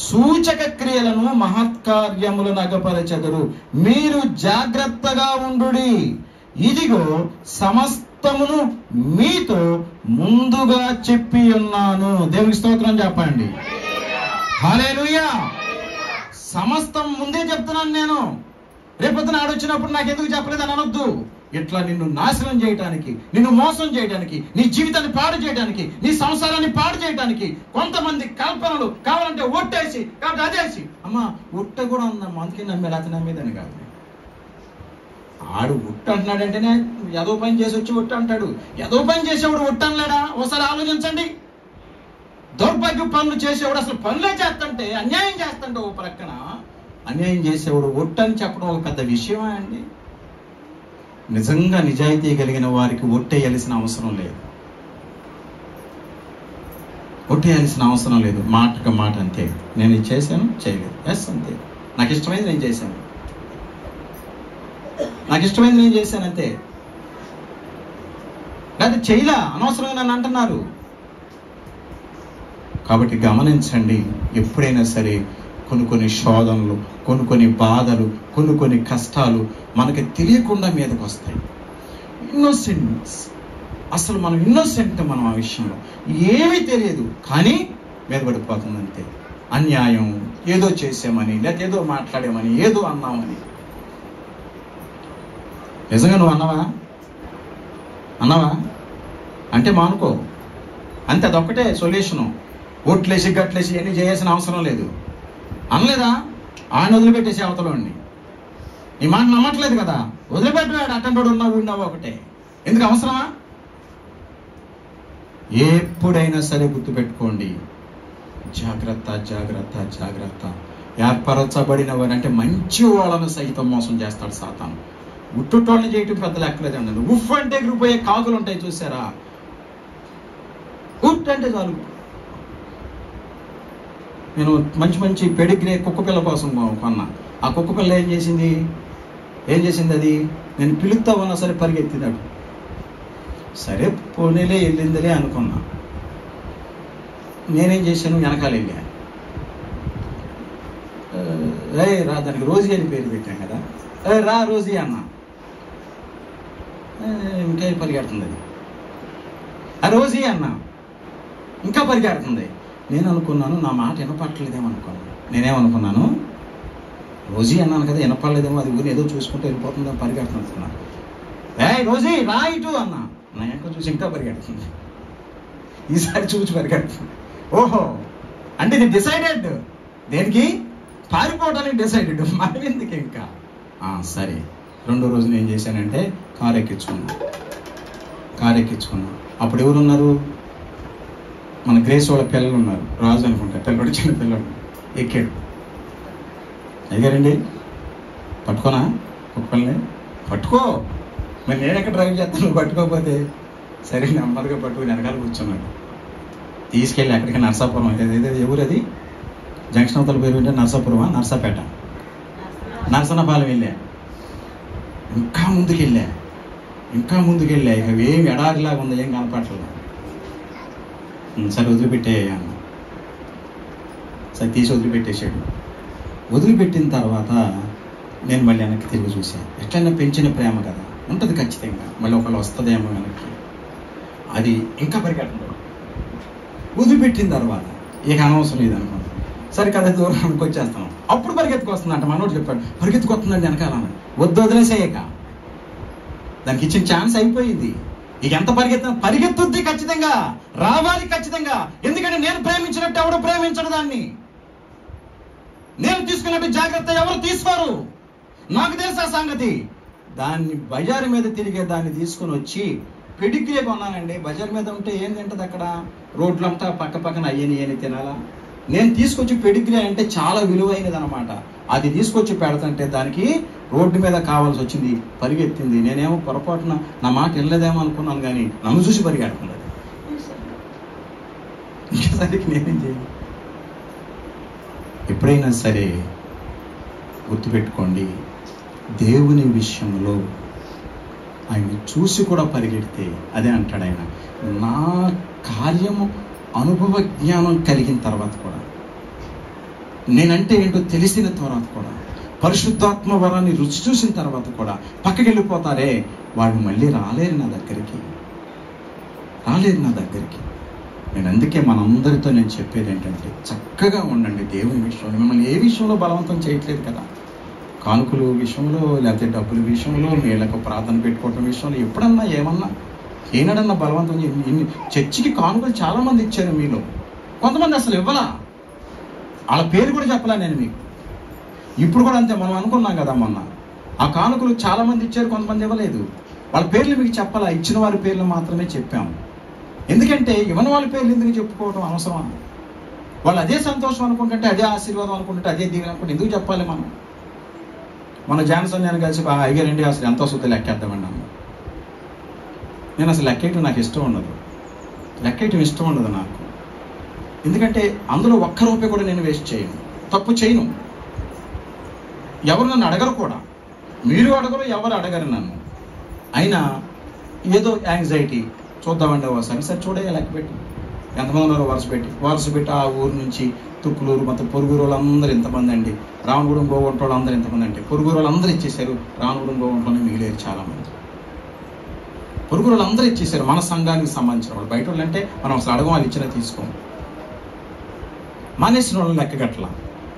సూచక క్రియలను, మహత్కార్యములను అగపరచెదరు. మీరు జాగ్రత్తగా ఉండుడి. ఇదిగో సమస్తమును మీతో ముందుగా చెప్పి ఉన్నాను. దేవునికి స్తోత్రం చెప్పండి. హల్లెలూయా. సమస్తం ముందే చెప్తున్నాను నేను. రేపొద్దున ఆడొచ్చినప్పుడు నాకు ఎందుకు చెప్పలేదని అనొద్దు. ఇట్లా నిన్ను నాశనం చేయడానికి, నిన్ను మోసం చేయడానికి, నీ జీవితాన్ని పాడు చేయడానికి, నీ సంసారాన్ని పాడు చేయడానికి కొంతమంది కల్పనలు కావాలంటే ఒట్టేసి, కాబట్టి అదేసి, అమ్మా ఒట్ట కూడా ఉందమ్మా, అందుకే నమ్మేది, అతను నమ్మేదని కాదు. ఆడు ఒట్టు అంటున్నాడంటేనే ఏదో పని చేసి వచ్చి ఒట్టు అంటాడు. ఏదో పని చేసేవాడు ఒట్టు అనలేడా? ఒకసారి ఆలోచించండి. దౌర్భాగ్య పనులు చేసేవాడు అసలు పనులే చేస్తుంటే, అన్యాయం చేస్తుంటే ఓ ప్రక్కన, అన్యాయం చేసేవాడు ఒట్టు అని చెప్పడం ఒక పెద్ద విషయమా అండి? నిజంగా నిజాయితీ కలిగిన వారికి ఒట్టేయాల్సిన అవసరం లేదు. మాటకు మాట అంతే. నేను ఇది చేశాను, చేయలేదు, ఎస్ అంతే. నాకు ఇష్టమైంది నేను చేశాను, అంతే. లేదా చేయలా, అనవసరంగా నన్ను అంటున్నారు. కాబట్టి గమనించండి, ఎప్పుడైనా సరే కొన్ని శోధనలు, కొన్ని బాధలు, కొన్ని కష్టాలు మనకి తెలియకుండా మీదకి వస్తాయి. అసలు మనం ఇన్నోసెంట్, మనం ఆ విషయంలో ఏమీ తెలియదు, కానీ మీద పడిపోతుంది అంతే. అన్యాయం, ఏదో చేసామని, లేకపోతే ఏదో మాట్లాడామని, ఏదో అన్నామని. నిజంగా నువ్వు అన్నావా అంటే మానుకో అంతే. అదొక్కటే సొల్యూషను. ఓట్లేసి గట్లేసి ఇవన్నీ చేయాల్సిన అవసరం లేదు. అనలేదా, ఆయన వదిలిపెట్టేసి అవతలండి. నీ మాట నమ్మట్లేదు కదా, వదిలిపెట్టాడు. అటెండోడు ఉన్నావు ఒకటే. ఎందుకు అవసరమా? ఎప్పుడైనా సరే గుర్తుపెట్టుకోండి, జాగ్రత్త జాగ్రత్త జాగ్రత్త. ఏర్పరచబడిన వారంటే మంచి వాళ్ళను సైతం మోసం చేస్తాడు సాతాను. ఉట్టుటోళ్ళని చేయటం పెద్ద లెక్కలేదండి. ఉఫ్ అంటే ఎగిరిపోయే కాకులు ఉంటాయి చూసారా, ఉట్ అంటే చాలు. నేను మంచి పెడిగ్రే కుక్క పిల్ల కోసం కొన్నా. ఆ కుక్క పిల్ల ఏం చేసింది అది నేను పిలుస్తా ఉన్నా సరే పరిగెత్తినాడు. సరే పోనీలే వెళ్ళిందిలే అనుకున్నా. నేనేం చేశాను, వెనకాల వెళ్ళా. రా, దానికి రోజీ అని పేరు పెట్టాం కదా, రా రోజీ అన్నా. ఇంకా పరిగెడుతుంది అది. ఆ రోజీ అన్నా, ఇంకా పరిగెడుతుంది. నేను అనుకున్నాను నా మాట వినపట్టలేదేమో అనుకున్నాను. నేనేమనుకున్నాను, రోజీ అన్నాను కదా, వినపడలేదేమో, అది ఊరి ఏదో చూసుకుంటూ వెళ్ళిపోతుందేమో, పరిగెడుతుంది అనుకున్నాను. రోజీ రా ఇటు అన్నా. నా వెనక చూసి ఇంకా పరిగెడుతుంది. ఈసారి చూసి పరిగెడుతుంది. ఓహో, అంటే ఇది డిసైడెడ్, దేనికి పారిపోవడానికి డిసైడెడ్. మనం ఎందుకు ఇంకా. సరే, రెండో రోజున ఏం చేశానంటే కారు ఎక్కించుకున్నా. అప్పుడు ఎవరున్నారు, మన గ్రేస్ వాళ్ళ పిల్లలు ఉన్నారు. రాజు అనుకుంటా, పిల్లడు, చిన్న పిల్లడు ఎక్కాడు. అయ్యారండి, పట్టుకోనా కుక్కల్ని? పట్టుకో. మరి నేను ఎక్కడ డ్రైవ్ చేస్తాను, నువ్వు పట్టుకోకపోతే. సరే, నెమ్మదిగా పట్టుకుని వెనకాల కూర్చున్నాడు. తీసుకెళ్ళి అక్కడికి నర్సాపురం, ఏదైతే ఎవరు అది జంక్షన్ అవతల పేరు అంటే నర్సాపురమా, నర్సాపేట, నర్సన్నపాలెం వెళ్ళా. ఇంకా ముందుకెళ్ళా. ఇక ఏం ఎడారిలాగా ఉంది, ఏం కనపడలేదు. సరే వదిలిపెట్టేయాను. సరే తీసి వదిలిపెట్టేశాడు. వదిలిపెట్టిన తర్వాత నేను మళ్ళీ వెనక్కి తిరిగి చూశాను. ఎట్లయినా పెంచిన ప్రేమ కదా, ఉంటుంది ఖచ్చితంగా, మళ్ళీ ఒకళ్ళు వస్తుందేమో వెనక్కి. అది ఇంకా పరిగెట్టడం. వదిలిపెట్టిన తర్వాత ఇక అనవసరం లేదనుకుంటాను. సరే కదా, దూరానికి వచ్చేస్తాను. అప్పుడు పరిగెత్తుకొస్తుందంట. మనోడు చెప్పాడు, పరిగెత్తుకొస్తుందండి వెనకాల. వదిలేసేయక, దానికి ఇచ్చిన ఛాన్స్ అయిపోయింది. ఇక ఎంత పరిగెత్తుద్ది ఖచ్చితంగా, రావాలి ఖచ్చితంగా. ఎందుకంటే నేను ప్రేమించినట్టు ఎవరు ప్రేమించడు దాన్ని. నేను తీసుకున్నట్టు జాగ్రత్త ఎవరు తీసుకోరు. నాకు తెలుసు ఆ సంగతి. దాన్ని బజారు మీద తిరిగే దాన్ని తీసుకుని వచ్చి పెడిగ్రీ కొన్నానండి. బజార్ మీద ఉంటే ఏం తింటది అక్కడ, రోడ్లంతా పక్కన అయ్యని తినాలా. నేను తీసుకొచ్చి పెడిగ్రీ అంటే చాలా విలువైనది అనమాట. అది తీసుకొచ్చి పెడతంటే దానికి రోడ్డు మీద కావాల్సి వచ్చింది, పరిగెత్తింది. నేనేమో పొరపాటున నా మాట వెళ్ళలేదేమో అనుకున్నాను, కానీ నన్ను చూసి పరిగెడుతుంది. ఇంకసరికి నేనేం చేయను. ఎప్పుడైనా సరే గుర్తుపెట్టుకోండి, దేవుని విషయంలో ఆయన్ని చూసి కూడా పరిగెడితే అదే అంటాడు ఆయన, నా కార్యము అనుభవ జ్ఞానం కలిగిన తర్వాత కూడా, నేనంటే ఏంటో తెలిసిన తర్వాత కూడా, పరిశుద్ధాత్మ వరాన్ని రుచి చూసిన తర్వాత కూడా పక్కకి వెళ్ళిపోతారే, వాళ్ళు మళ్ళీ రాలేరు నా దగ్గరికి. నేను అందుకే మనందరితో నేను చెప్పేది ఏంటంటే, చక్కగా ఉండండి దేవుని విషయంలో. మిమ్మల్ని ఏ విషయంలో బలవంతం చేయట్లేదు కదా. కానుకలు విషయంలో, లేకపోతే డబ్బుల విషయంలో, నీళ్ళకు ప్రార్థన పెట్టుకోవటం విషయంలో ఎప్పుడన్నా ఏనాడన్నా బలవంతం చర్చికి కానుకలు చాలా మంది ఇచ్చారు మీలో. కొంతమంది అసలు ఇవ్వలా, వాళ్ళ పేరు కూడా చెప్పలా నేను మీకు. ఇప్పుడు కూడా అంతే, మనం అనుకున్నాం కదా మొన్న, ఆ కానుకలు చాలా మంది ఇచ్చారు, కొంతమంది ఇవ్వలేదు. వాళ్ళ పేర్లు మీకు చెప్పాలా, ఇచ్చిన వారి పేర్లు మాత్రమే చెప్పాము. ఎందుకంటే ఇవ్వని వాళ్ళ పేర్లు ఎందుకు చెప్పుకోవడం అవసరం? వాళ్ళు అదే సంతోషం అనుకుంటుంటే, అదే ఆశీర్వాదం అనుకుంటుంటే, అదే దీవెన అనుకుంటే ఎందుకు చెప్పాలి మనం? మన జాన్సన్ నేను కలిసి అయ్యారండి అసలు ఎంతో సుద్ది లెక్కేద్దామండి. నేను అసలు లెక్కేయటం నాకు ఇష్టం ఉండదు నాకు. ఎందుకంటే అందులో ఒక్క రూపాయి కూడా నేను వేస్ట్ చేయను, తప్పు చేయను. ఎవరు నన్ను అడగరు కూడా, మీరు అడగరు, ఎవరు అడగరు నన్ను. అయినా ఏదో యాంగ్జైటీ, చూద్దామండి ఒకసారి. సరే చూడగా లెక్క పెట్టి ఎంతమంది ఉన్నారో వరుస పెట్టి ఆ ఊరు నుంచి తుక్కులూరు మొత్తం పొరుగురు వాళ్ళందరూ ఎంతమంది అండి, రామగూడెం గోవంట వాళ్ళు అందరూ ఎంతమంది అంటే, పొరుగురు వాళ్ళందరూ ఇచ్చేసారు, రామగూడెం గోవంటలోనే మిగిలేరు చాలామంది. పొరుగు వాళ్ళు అందరూ ఇచ్చేసారు, మన సంఘానికి సంబంధించిన వాళ్ళు. బయట వాళ్ళు అంటే మనం అసలు అడగం, వాళ్ళు ఇచ్చినా తీసుకోం. మానేసిన వాళ్ళని లెక్కగట్ల,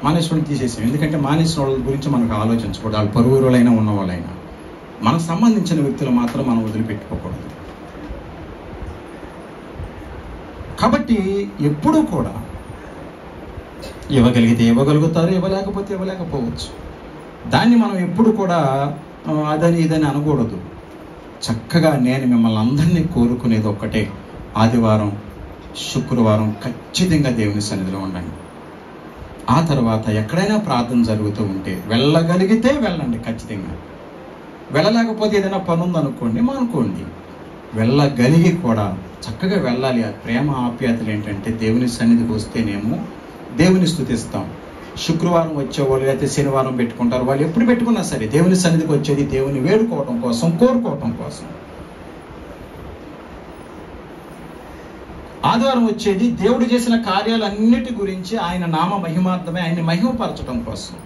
మానేసిన వాళ్ళని తీసేసాం. ఎందుకంటే మానేసిన వాళ్ళ గురించి మనకు ఆలోచించకూడదు. వాళ్ళు పొరుగు వాళ్ళైనా ఉన్న వాళ్ళైనా, మనకు సంబంధించిన వ్యక్తులు మాత్రం మనం వదిలిపెట్టుకోకూడదు. కాబట్టి ఎప్పుడూ కూడా ఇవ్వగలిగితే ఇవ్వగలుగుతారు, ఇవ్వలేకపోతే ఇవ్వలేకపోవచ్చు. దాన్ని మనం ఎప్పుడు కూడా అదని ఇదని అనకూడదు. చక్కగా నేను మిమ్మల్ని అందరినీ కోరుకునేది ఒక్కటే, ఆదివారం శుక్రవారం ఖచ్చితంగా దేవుని సన్నిధిలో ఉండండి. ఆ తర్వాత ఎక్కడైనా ప్రార్థన జరుగుతూ ఉంటే వెళ్ళగలిగితే వెళ్ళండి ఖచ్చితంగా. వెళ్ళలేకపోతే ఏదైనా పని ఉందనుకోండి, మానుకోండి. వెళ్ళగలిగి కూడా చక్కగా వెళ్ళాలి. ఆ ప్రేమ ఆప్యాయతలు ఏంటంటే దేవుని సన్నిధికి వస్తేనేమో దేవుని స్తుతిస్తాం. శుక్రవారం వచ్చేవాళ్ళు అయితే శనివారం పెట్టుకుంటారు. వాళ్ళు ఎప్పుడు పెట్టుకున్నా సరే దేవుని సన్నిధికి వచ్చేది దేవుని వేడుకోవటం కోసం, కోరుకోవటం కోసం. ఆదివారం వచ్చేది దేవుడు చేసిన కార్యాలన్నిటి గురించి, ఆయన నామ మహిమార్థమే, ఆయన్ని మహిమపరచడం కోసం.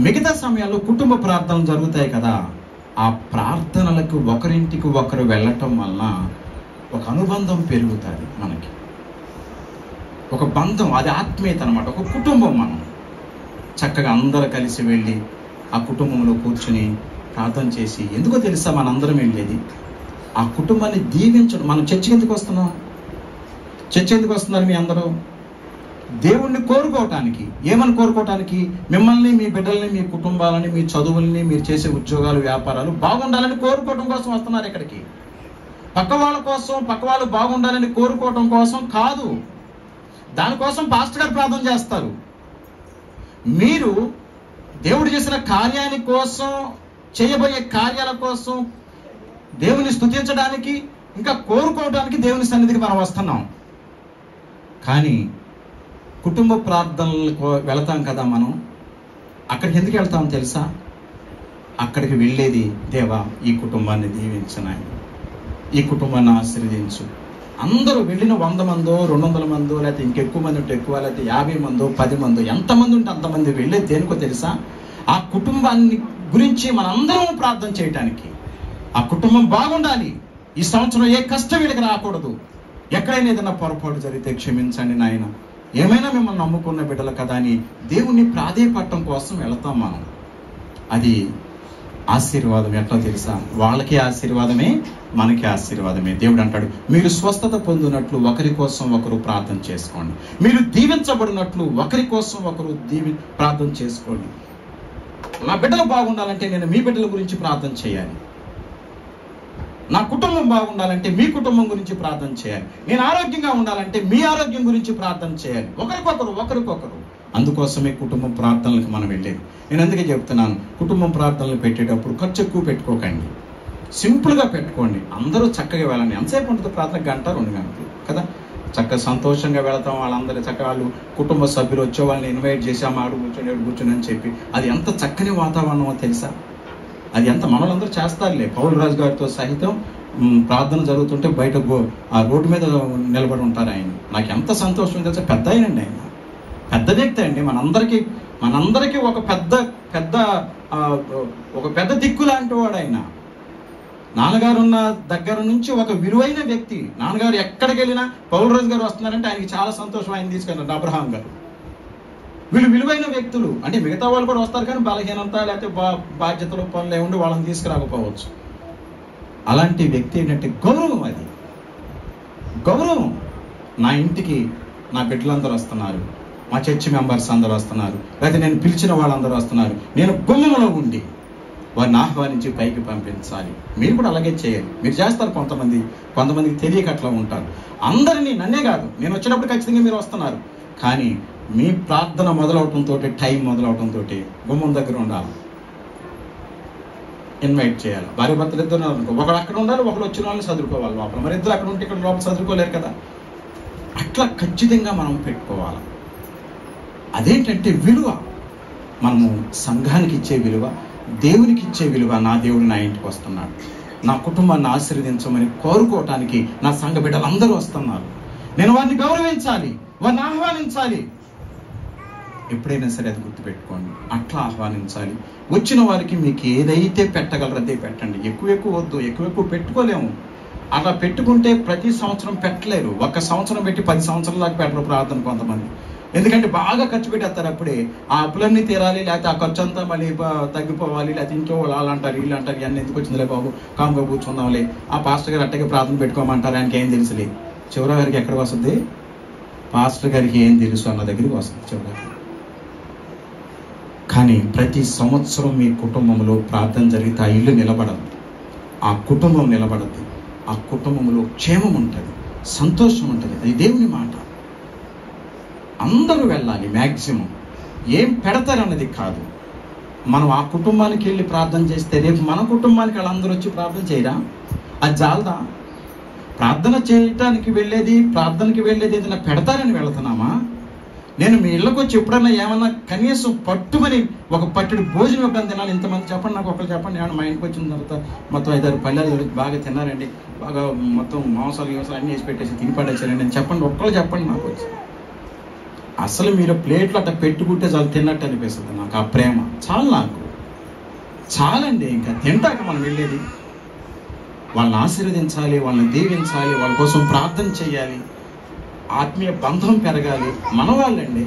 మిగతా సమయాల్లో కుటుంబ ప్రార్థనలు జరుగుతాయి కదా, ఆ ప్రార్థనలకు ఒకరింటికి ఒకరు వెళ్ళటం వలన ఒక అనుబంధం పెరుగుతుంది మనకి, ఒక బంధం, అది ఆత్మీయత అనమాట, ఒక కుటుంబం. మనం చక్కగా అందరూ కలిసి వెళ్ళి ఆ కుటుంబంలో కూర్చుని ప్రార్థన చేసి, ఎందుకో తెలుసా మనందరం వెళ్ళేది ఆ కుటుంబాన్ని దీవించడం. మనం చర్చికి ఎందుకు వస్తున్నాం? చర్చ ఎందుకు వస్తున్నారు మీ అందరూ? దేవుణ్ణి కోరుకోవటానికి. ఏమని కోరుకోవటానికి? మిమ్మల్ని, మీ బిడ్డల్ని, మీ కుటుంబాలని, మీ చదువుల్ని, మీరు చేసే ఉద్యోగాలు, వ్యాపారాలు బాగుండాలని కోరుకోవటం కోసం వస్తున్నారు ఇక్కడికి. పక్క వాళ్ళ కోసం, పక్క వాళ్ళు బాగుండాలని కోరుకోవటం కోసం కాదు. దానికోసం పాస్టర్ గారు ప్రార్థన చేస్తారు. మీరు దేవుడు చేసిన కార్యాని కోసం, చేయబోయే కార్యాల కోసం దేవుని స్తుతించడానికి, ఇంకా కోరుకోవడానికి దేవుని సన్నిధికి మనం వస్తున్నాం. కానీ కుటుంబ ప్రార్థనలకు వెళతాం కదా మనం. అక్కడికి ఎందుకు వెళ్తాం తెలుసా? అక్కడికి వెళ్ళేది, దేవా ఈ కుటుంబాన్ని దీవించనాయి, ఈ కుటుంబాన్ని ఆశీర్వదించు. అందరూ వెళ్ళిన 100 మందో 200 మందో, లేకపోతే ఇంకెక్కువ మంది ఉంటే ఎక్కువ, లేకపోతే 50 మందో 10 మందో, ఎంతమంది ఉంటే అంతమంది వెళ్ళేది దేనికో తెలుసా? ఆ కుటుంబాన్ని గురించి మనందరం ప్రార్థన చేయటానికి. ఆ కుటుంబం బాగుండాలి. ఈ సంవత్సరం ఏ కష్టం వీడికి రాకూడదు. ఎక్కడైనా ఏదైనా పొరపాటు జరిగితే క్షమించండి నాయన, ఏమైనా మిమ్మల్ని నమ్ముకున్న బిడ్డలు కదా అని దేవుణ్ణి ప్రాధేయపడటం కోసం వెళతాం మనం. అది ఆశీర్వాదం. ఎట్లా తెలుసా? వాళ్ళకి ఆశీర్వాదమే, మనకి ఆశీర్వాదమే. దేవుడు అంటాడు, మీరు స్వస్థత పొందినట్లు ఒకరి కోసం ఒకరు ప్రార్థన చేసుకోండి, మీరు దీవించబడినట్లు ఒకరి కోసం ఒకరు ప్రార్థన చేసుకోండి. నా బిడ్డలు బాగుండాలంటే నేను మీ బిడ్డల గురించి ప్రార్థన చేయాలి. నా కుటుంబం బాగుండాలంటే మీ కుటుంబం గురించి ప్రార్థన చేయాలి. నేను ఆరోగ్యంగా ఉండాలంటే మీ ఆరోగ్యం గురించి ప్రార్థన చేయాలి. ఒకరికొకరు. అందుకోసమే కుటుంబం ప్రార్థనలకు మనం వెళ్ళేది. నేను అందుకే చెప్తున్నాను, కుటుంబం ప్రార్థనలు పెట్టేటప్పుడు ఖర్చు ఎక్కువ పెట్టుకోకండి, సింపుల్గా పెట్టుకోండి. అందరూ చక్కగా వెళ్ళండి. ఎంతసేపు ఉంటుంది ప్రార్థన? 1 గంట 2 గంటలు కదా. చక్కగా సంతోషంగా వెళతాం. వాళ్ళందరూ చక్కగా వాళ్ళు కుటుంబ సభ్యులు వచ్చే వాళ్ళని ఇన్వైట్ చేసాము, ఆడు కూర్చొని అని చెప్పి, అది ఎంత చక్కని వాతావరణమో తెలుసా? అది ఎంత మనలందరూ చేస్తారులే. పౌలు రాజు గారితో సహితం ప్రార్థన జరుగుతుంటే బయట ఆ రోడ్డు మీద నిలబడి ఉంటారు ఆయన. నాకు ఎంత సంతోషం తెలుసా? పెద్ద ఆయనండి ఆయన, పెద్ద వ్యక్తి అండి. మనందరికీ ఒక పెద్ద దిక్కు లాంటి వాడు ఆయన. నాన్నగారు ఉన్న దగ్గర నుంచి ఒక విలువైన వ్యక్తి. నాన్నగారు ఎక్కడికి వెళ్ళినా పౌలు రాజు గారు వస్తున్నారంటే ఆయనకి చాలా సంతోషం. ఆయన తీసుకెళ్ళారు అబ్రహాం గారు. వీళ్ళు విలువైన వ్యక్తులు. అంటే మిగతా వాళ్ళు కూడా వస్తారు కానీ బలహీనత లేకపోతే బాధ్యతలు పనులు ఏముండి వాళ్ళని తీసుకురాకపోవచ్చు. అలాంటి వ్యక్తి ఏంటంటే గౌరవం. అది గౌరవం. నా ఇంటికి నా బిడ్డలందరూ వస్తున్నారు, మా చర్చి మెంబర్స్ అందరూ వస్తున్నారు, లేకపోతే నేను పిలిచిన వాళ్ళందరూ వస్తున్నారు, నేను గుమ్మంలో ఉండి వారిని ఆహ్వానించి పైకి పంపించాలి. మీరు కూడా అలాగే చేయాలి. మీరు చేస్తారు. కొంతమందికి తెలియక అట్లా ఉంటారు. అందరినీ, నన్నే కాదు, నేను వచ్చినప్పుడు ఖచ్చితంగా మీరు వస్తున్నారు, కానీ మీ ప్రార్థన మొదలవటంతో, టైం మొదలవటంతో గుమ్మం దగ్గర ఉండాలి, ఇన్వైట్ చేయాలి. భార్య భర్తలు ఇద్దరు అనుకో, ఒకడు అక్కడ ఉండాలి, ఒకడు వచ్చిన వాళ్ళని చదువుకోవాలి లోపల. మరి ఇద్దరు అక్కడ ఉంటే ఇక్కడ లోపల చదువుకోలేరు కదా. అట్లా ఖచ్చితంగా మనం పెట్టుకోవాలి. అదేంటంటే విలువ. మనము సంఘానికి ఇచ్చే విలువ, దేవునికి ఇచ్చే విలువ. నా దేవుడు నా ఇంటికి వస్తున్నాడు, నా కుటుంబాన్ని ఆశీర్వదించమని కోరుకోవటానికి నా సంఘ బిడ్డలు అందరూ వస్తున్నారు. నేను వారిని గౌరవించాలి, వారిని ఆహ్వానించాలి. ఎప్పుడైనా సరే అది గుర్తుపెట్టుకోండి. అట్లా ఆహ్వానించాలి. వచ్చిన వారికి మీకు ఏదైతే పెట్టగలరో అదే పెట్టండి. ఎక్కువ వద్దు, ఎక్కువ పెట్టుకోలేము. అలా పెట్టుకుంటే ప్రతి సంవత్సరం పెట్టలేరు. ఒక సంవత్సరం పెట్టి 10 సంవత్సరాల దాకా పెట్టరు ప్రార్థన కొంతమంది. ఎందుకంటే బాగా ఖర్చు పెట్టేస్తారు. అప్పుడే ఆ అప్పులన్నీ తీరాలి, లేకపోతే ఆ ఖర్చు అంతా మళ్ళీ తగ్గిపోవాలి, లేకపోతే ఇంట్లో వాళ్ళు అంటారు వీళ్ళు అంటారు ఇవన్నీ ఎందుకు వచ్చిందిలే బాబు కామ్గా కూర్చుందాంలే, ఆ పాస్టర్ గారు అట్టగే ప్రార్థన పెట్టుకోమంటారు, ఆయనకి ఏం తెలుసులే. చివరి గారికి ఎక్కడికి వస్తుంది? పాస్టర్ గారికి ఏం తెలుసు అన్న దగ్గరికి వస్తుంది చివరి. కానీ ప్రతి సంవత్సరం మీ కుటుంబంలో ప్రార్థన జరిగితే ఆ ఇల్లు నిలబడదు, ఆ కుటుంబం నిలబడదు, ఆ కుటుంబంలో క్షేమం ఉంటుంది, సంతోషం ఉంటుంది. అది దేవుని మాట. అందరూ వెళ్ళాలి. మ్యాక్సిమం ఏం పెడతారన్నది కాదు. మనం ఆ కుటుంబానికి వెళ్ళి ప్రార్థన చేస్తే రేపు మన కుటుంబానికి వాళ్ళందరూ వచ్చి ప్రార్థన చేయరా? అది చాలదా? ప్రార్థనకి వెళ్ళేది ఏదైనా పెడతారని వెళుతున్నామా? నేను మీ ఇళ్ళకి వచ్చి ఎప్పుడన్నా ఏమన్నా కనీసం పట్టుమని ఒక పట్టుడు భోజనం ఎప్పుడైనా తినాలి? ఇంతమంది చెప్పండి, నాకు ఒకళ్ళు చెప్పండి. ఏమన్నా మా ఇంటికి వచ్చిన తర్వాత మొత్తం 5-6 పల్లెలు బాగా తిన్నారండి, బాగా మొత్తం మాంసాలు అన్నీ వేసి పెట్టేసి తిని పడేసారండి అని చెప్పండి. ఒక్కళ్ళు చెప్పండి నాకు వచ్చి. అసలు మీరు ప్లేట్లు అట్లా పెట్టుకుంటే చాలా తిన్నట్టు అనిపిస్తుంది నాకు. ఆ ప్రేమ చాలు, నాకు చాలండి. ఇంకా తింటాక మనం వెళ్ళేది వాళ్ళని ఆశీర్వదించాలి, వాళ్ళని దీవించాలి, వాళ్ళ కోసం ప్రార్థన చేయాలి, ఆత్మీయ బంధం పెరగాలి. మన వాళ్ళండి,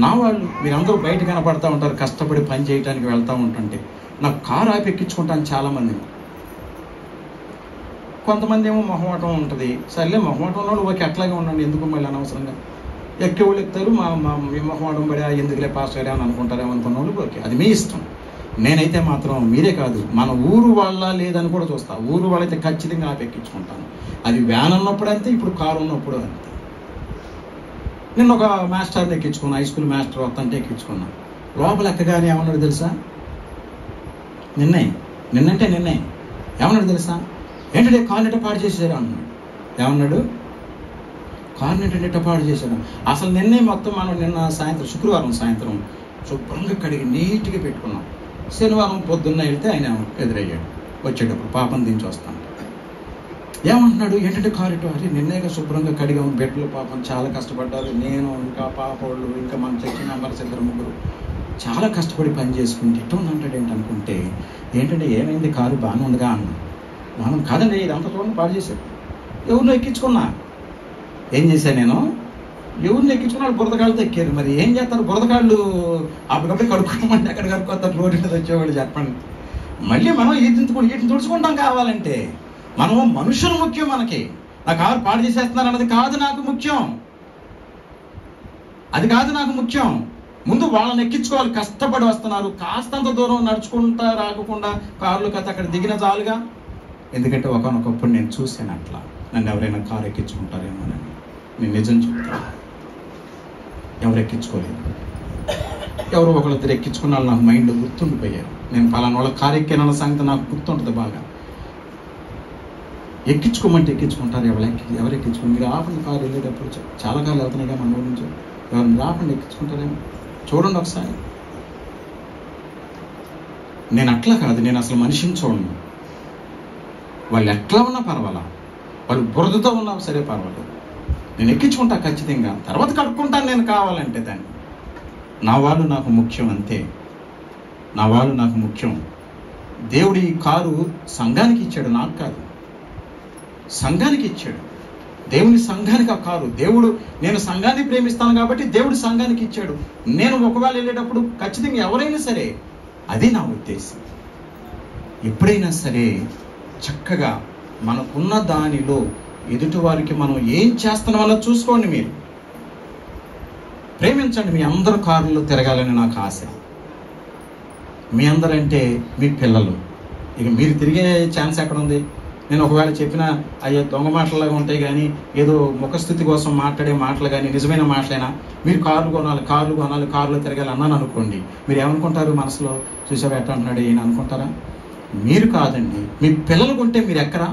నా వాళ్ళు. మీరందరూ బయట కనపడతా ఉంటారు, కష్టపడి పని చేయడానికి వెళ్తూ ఉంటుంటే నాకు కారు ఆపి ఎక్కించుకుంటాను చాలామంది. కొంతమంది ఏమో మొహమాటం ఉంటుంది. సర్లే మొహమాటం ఉన్నవాళ్ళు ఓకే, అట్లాగే ఉండండి, ఎందుకు మళ్ళీ అనవసరంగా ఎక్కేవాళ్ళు ఎక్కుతారు. మా మొహమాటం పడి ఎందుకులే పాస్ అని అనుకుంటారేమో అనుకున్న వాళ్ళు ఓకే, అది మీ ఇష్టం. నేనైతే మాత్రం మీరే కాదు, మన ఊరు వాళ్ళ లేదని కూడా చూస్తా. ఊరు వాళ్ళైతే ఖచ్చితంగా ఆపి ఎక్కించుకుంటాను. అది వ్యాన్ ఉన్నప్పుడు అంతే, ఇప్పుడు కారు ఉన్నప్పుడు అంతే. నిన్న ఒక మాస్టర్ని ఎక్కించుకున్నా, హై స్కూల్ మాస్టర్ వస్తుంటే ఎక్కించుకున్నా. లోపల ఎక్కగానే ఏమన్నాడు తెలుసా? నిన్నే ఏమన్నాడు తెలుసా? ఏంటంటే కార్నెట్ పాడు చేశారు అన్నాడు. ఏమన్నాడు? కార్నెట్ పాడు చేశాడు. అసలు నిన్నే మొత్తం మనం నిన్న సాయంత్రం, శుక్రవారం సాయంత్రం శుభ్రంగా కడిగి నీట్గా పెట్టుకున్నాం. శనివారం పొద్దున్న వెళ్తే ఆయన ఎదురయ్యాడు. వచ్చేటప్పుడు పాపం దించి వస్తాను. ఏమంటున్నాడు? ఏంటంటే కారిటో అది నిన్నేగా శుభ్రంగా కడిగాము, బెడ్లు పాపం చాలా కష్టపడ్డారు. నేను ఇంకా పాపవాళ్ళు ఇంకా మన చర్చి మెంబర్స్ 2-3 చాలా కష్టపడి పని చేసుకుంటే ఇటు అంటాడు. ఏంటనుకుంటే ఏంటంటే ఏమైంది, కారు బాగానే ఉందిగా అన్న. మనం కాదండి, ఇదంతా చూడండి పాడు చేశాడు. ఎవరినో ఎక్కించుకున్నా. ఏం చేశాను నేను? ఎవరిని ఎక్కించుకున్నాడు? బురదకాళ్ళతో ఎక్కారు. మరి ఏం చేస్తారు? బురదకాళ్ళు అప్పటికప్పుడు కడుక్కోమంటే ఎక్కడ కడుక్కోతారు? రోడ్డు మీద వచ్చేవాళ్ళు చెప్పండి. మళ్ళీ మనం వీటిని తుడుచుకుంటాం. కావాలంటే మనము మనుషులు ముఖ్యం. మనకి నా కారు పాడు చేసేస్తున్నారు అన్నది కాదు నాకు ముఖ్యం. అది కాదు నాకు ముఖ్యం. ముందు వాళ్ళని ఎక్కించుకోవాలి. కష్టపడి వస్తున్నారు, కాస్తంత దూరం నడుచుకుంటా రాకుండా కారులు కథ అక్కడ దిగిన చాలుగా. ఎందుకంటే ఒకనొకప్పుడు నేను చూశాను అట్లా. నన్ను ఎవరైనా కారు ఎక్కించుకుంటారేమోనని. నేను నిజం చెప్తాను, ఎవరు ఎక్కించుకోలేదు. ఎవరు ఒకళ్ళిద్దరు ఎక్కించుకున్న వాళ్ళు నాకు మైండ్లో గుర్తుండిపోయారు. నేను పలానా వాళ్ళ కారు ఎక్కానన్న సంగతి నాకు గుర్తుంటుంది బాగా. ఎక్కించుకోమంటే ఎక్కించుకుంటారు. ఎవరు ఎక్కించుకోండి? మీరు ఆపండి, కారు వెళ్ళేటప్పుడు చాలా కాలు వెళ్తున్నాయిగా మన ఊరి నుంచి. ఎవరిని రాపండి, ఎక్కించుకుంటారేమో చూడండి ఒకసారి. నేను అట్లా కాదు, నేను అసలు మనిషిని చూడను. వాళ్ళు ఎట్లా ఉన్నా పర్వాలా, వాళ్ళు బురదతో ఉన్నా సరే పర్వాలేదు, నేను ఎక్కించుకుంటా ఖచ్చితంగా. తర్వాత కడుక్కుంటాను నేను కావాలంటే దాన్ని. నా వాళ్ళు నాకు ముఖ్యం, అంతే. నా వాళ్ళు నాకు ముఖ్యం. దేవుడు ఈ కారు సంఘానికి ఇచ్చాడు, నాకు కాదు. సంఘానికి ఇచ్చాడు. దేవుని సంఘానికి ఆ కారు. దేవుడు, నేను సంఘాన్ని ప్రేమిస్తాను కాబట్టి దేవుడు సంఘానికి ఇచ్చాడు. నేను ఒకవేళ వెళ్ళేటప్పుడు ఖచ్చితంగా ఎవరైనా సరే, అది నా ఉద్దేశం. ఎప్పుడైనా సరే చక్కగా మనకున్న దానిలో ఎదుటి వారికి మనం ఏం చేస్తున్నామో చూసుకోండి. మీరు ప్రేమించండి. మీ అందరు కారులో తిరగాలని నాకు ఆశ. మీ అందరంటే మీ పిల్లలు. ఇక మీరు తిరిగే ఛాన్స్ ఎక్కడ ఉంది? నేను ఒకవేళ చెప్పిన అయ్యో దొంగ మాటలాగా ఉంటాయి కానీ ఏదో ముఖస్థితి కోసం మాట్లాడే మాటలు కానీ నిజమైన మాటలైనా, మీరు కార్లు కొనాలి, కారులో తిరగాలి అన్నాను అనుకోండి, మీరు ఏమనుకుంటారు మనసులో? చూసావా ఎట్లా అంటున్నాడు ఈయన అనుకుంటారా? మీరు కాదండి, మీ పిల్లలు కొంటే మీరు ఎక్కరా?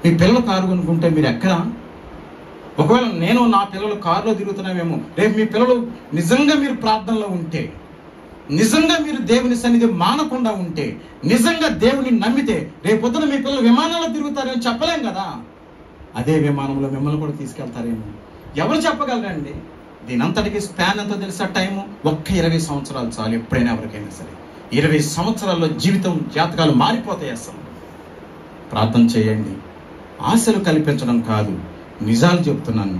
మీ పిల్లలు కారు కొనుక్కుంటే మీరు ఎక్కరా? ఒకవేళ నేను నా పిల్లలు కారులో తిరుగుతున్నామేమో, రేపు మీ పిల్లలు నిజంగా మీరు ప్రార్థనలో ఉంటే, నిజంగా మీరు దేవుని సన్నిధి మానకుండా ఉంటే, నిజంగా దేవుని నమ్మితే, రేపొద్దున మీ పిల్లలు విమానంలో తిరుగుతారేమో చెప్పలేం కదా. అదే విమానంలో మిమ్మల్ని కూడా తీసుకెళ్తారేమో ఎవరు చెప్పగలరండి? దీని అంతటికి స్పాన్ ఎంతో తెలుసా టైము? ఒక్క 20 సంవత్సరాలు చాలు ఎప్పుడైనా ఎవరికైనా సరే. 20 సంవత్సరాల్లో జీవితం జాతకాలు మారిపోతాయి. అసలు ప్రార్థన చేయండి. ఆశలు కల్పించడం కాదు, నిజాలు చెప్తున్నాను.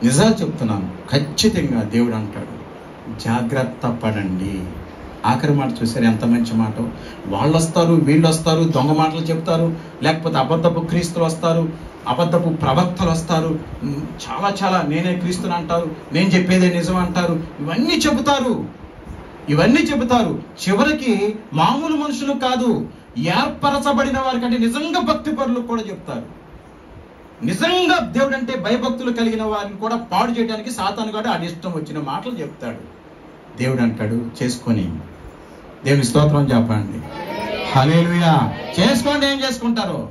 నిజాలు చెప్తున్నాను. ఖచ్చితంగా దేవుడు అంటాడు, జాగ్రత్త పడండి. ఆఖరి మాట చూసారు ఎంత మంచి మాట. వాళ్ళు వస్తారు, వీళ్ళు వస్తారు, దొంగ మాటలు చెప్తారు, లేకపోతే అబద్ధపు క్రీస్తులు వస్తారు, అబద్ధపు ప్రవక్తలు వస్తారు, చాలా చాలా నేనే క్రీస్తుని అంటారు, నేను చెప్పేదే నిజం అంటారు. ఇవన్నీ చెబుతారు. చివరికి మామూలు మనుషులు కాదు, ఏర్పరచబడిన వారికంటే నిజంగా భక్తి పరులు కూడా చెప్తారు. నిజంగా దేవుడు అంటే భయభక్తులు కలిగిన వారిని కూడా పాడు చేయడానికి సాతాను గాడు అది ఇష్టం వచ్చిన మాటలు చెప్తాడు. దేవుడు అంటాడు, చేసుకొని దేవుని స్తోత్రం చెప్పండి. హల్లెలూయా. చేసుకోండి. ఏం చేసుకుంటారో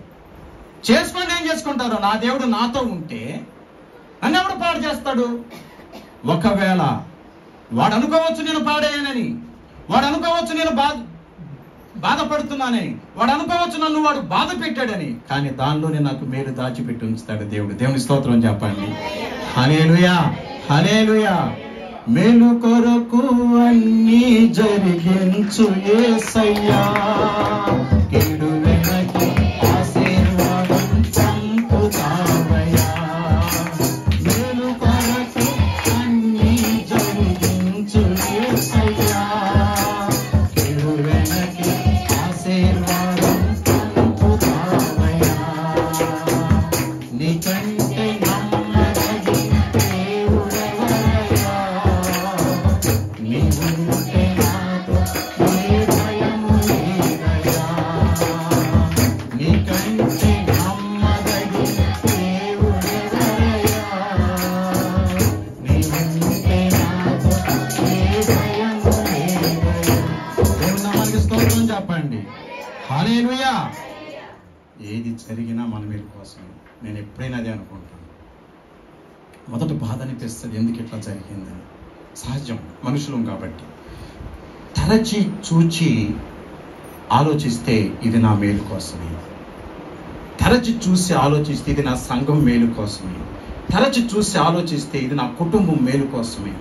నా దేవుడు నాతో ఉంటే నన్ను ఎవడు పాడు చేస్తాడు? ఒకవేళ వాడు అనుకోవచ్చు నేను పాడేయనని, వాడు అనుకోవచ్చు నేను బాధపడుతున్నానని, వాడు అనుకోవచ్చు నన్ను వాడు బాధ పెట్టాడని, కానీ దానిలోనే నాకు మేలు దాచిపెట్టి ఉంచుతాడు దేవుడు. దేవుని స్తోత్రం చెప్పండి. హల్లెలూయా. హల్లెలూయా. మేలు కొరకు అన్నీ జరిగించు యేసయ్యా, కీడు వెనక్కి ఆశీర్వాదం పంపుతావయ్యా. మేలు కొరకు అన్నీ జరిగించు యేసయ్యా, కీడు వెనక్కి ఆశీర్వాదం పంపుతావయ్యా. నీకంటే నమ్మదగి దేవుడెవరయ్యా, నీవుంటే నాకు ఏ భయము లేదయ్యా. నీకంటే నమ్మదగి దేవుడెవరయ్యా, నీవుంటే నాకు ఏ భయము లేదయ్యా. దేవుని నామానికి స్తోత్రం చెప్పండి. హల్లెలూయా. ఏది జరిగినా మన మేలు కోసమే. నేను ఎప్పుడైనా అదే అనుకుంటాను. మొదట బాధ అనిపిస్తుంది, ఎందుకు ఇట్లా జరిగిందని. సహజం, మనుషులం కాబట్టి. తరచి చూచి ఆలోచిస్తే ఇది నా మేలు కోసమే. తరచి చూసి ఆలోచిస్తే ఇది నా సంఘం మేలు కోసమే. తరచి చూసి ఆలోచిస్తే ఇది నా కుటుంబం మేలు కోసమే.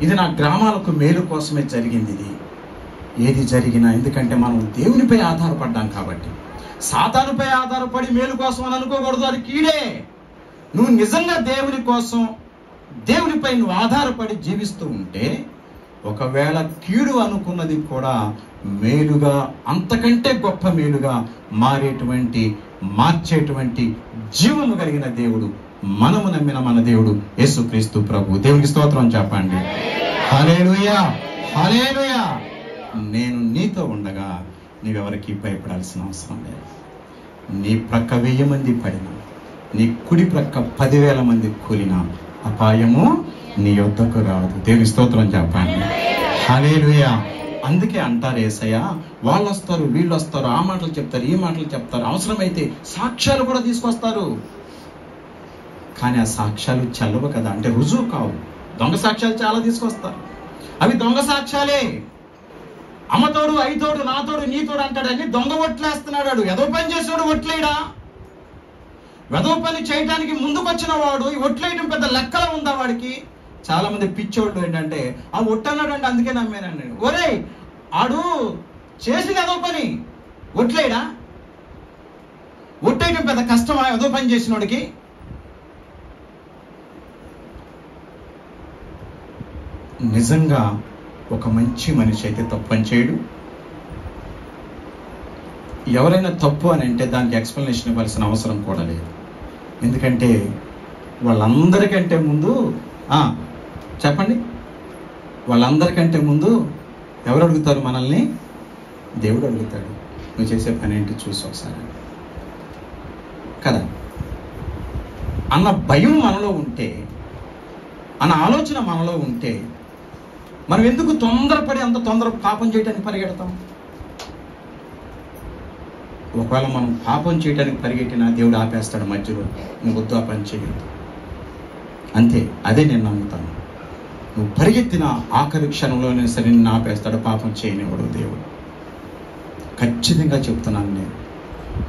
ఇది నా గ్రామాలకు మేలు కోసమే జరిగింది. ఇది ఏది జరిగినా, ఎందుకంటే మనం దేవునిపై ఆధారపడ్డాం కాబట్టి. సాతానుపై ఆధారపడి మేలు కోసం అని అనుకోకూడదు, అది కీడే. నువ్వు నిజంగా దేవుని కోసం, దేవునిపై నువ్వు ఆధారపడి జీవిస్తూ ఉంటే ఒకవేళ కీడు అనుకున్నది కూడా మేలుగా, అంతకంటే గొప్ప మేలుగా మార్చేటువంటి జీవము కలిగిన దేవుడు, మనము నమ్మిన మన దేవుడు యేసుక్రీస్తు ప్రభు. దేవునికి స్తోత్రం చెప్పండి. హల్లెలూయా. హల్లెలూయా. నేను నీతో ఉండగా నీవెవరికి భయపడాల్సిన అవసరం లేదు. నీ ప్రక్క 1000 మంది పడినా, నీ కుడి ప్రక్క 10,000 మంది కూలినా అపాయము నీ యొద్దకు రాదు. దేవుని స్తోత్రం చెప్పండి. హల్లెలూయా. అందుకే అంటారు యేసయ్య, వాళ్ళు వస్తారు, వీళ్ళు వస్తారు, ఆ మాటలు చెప్తారు, ఈ మాటలు చెప్తారు, అవసరమైతే సాక్ష్యాలు కూడా తీసుకొస్తారు. కానీ ఆ సాక్ష్యాలు చెల్లవు కదా, అంటే రుజువు కావు. దొంగ సాక్ష్యాలు చాలా తీసుకొస్తారు, అవి దొంగ సాక్ష్యాలే. అమ్మతోడు, అయితోడు, నాతోడు, నీతోడు అంటాడని దొంగ ఒట్లేస్తున్నాడు. ఏదో పని చేసేవాడు ఒట్లేడా? వెదవ పని చేయడానికి ముందుకు వచ్చిన వాడు ఈ ఒట్లేయడం పెద్ద లెక్కలో ఉందా వాడికి? చాలా మంది పిచ్చోళ్ళు ఏంటంటే, ఆ ఒట్టన్నాడంటే అందుకే నమ్మానండి. ఒరే, ఆడు చేసిన ఏదో పని ఒట్లేయడా? ఒట్టేయడం పెద్ద కష్టమా ఏదో పని చేసిన వాడికి? నిజంగా ఒక మంచి మనిషి అయితే తప్పు పని చేయడు. ఎవరైనా తప్పు అని అంటే దానికి ఎక్స్ప్లెనేషన్ ఇవ్వాల్సిన అవసరం కూడా లేదు. ఎందుకంటే వాళ్ళందరికంటే ముందు చెప్పండి, వాళ్ళందరికంటే ముందు ఎవరు అడుగుతారు మనల్ని? దేవుడు అడుగుతాడు, నువ్వు చేసే పని ఏంటి చూసి ఒకసారి కదా అన్న భయం మనలో ఉంటే, అన్న ఆలోచన మనలో ఉంటే, మనం ఎందుకు తొందరపడి అంత తొందర పాపం చేయడానికి పరిగెడతాం? ఒకవేళ మనం పాపం చేయడానికి పరిగెట్టినా దేవుడు ఆపేస్తాడు మధ్యలో. నువ్వు వద్దు, ఆ పని చేయొద్దు, అంతే. అదే నేను నమ్ముతాను. నువ్వు పరిగెత్తిన ఆఖరి క్షణంలోనే సరే నిన్ను ఆపేస్తాడు, పాపం చేయనివ్వడు దేవుడు. ఖచ్చితంగా చెప్తున్నాను నేను.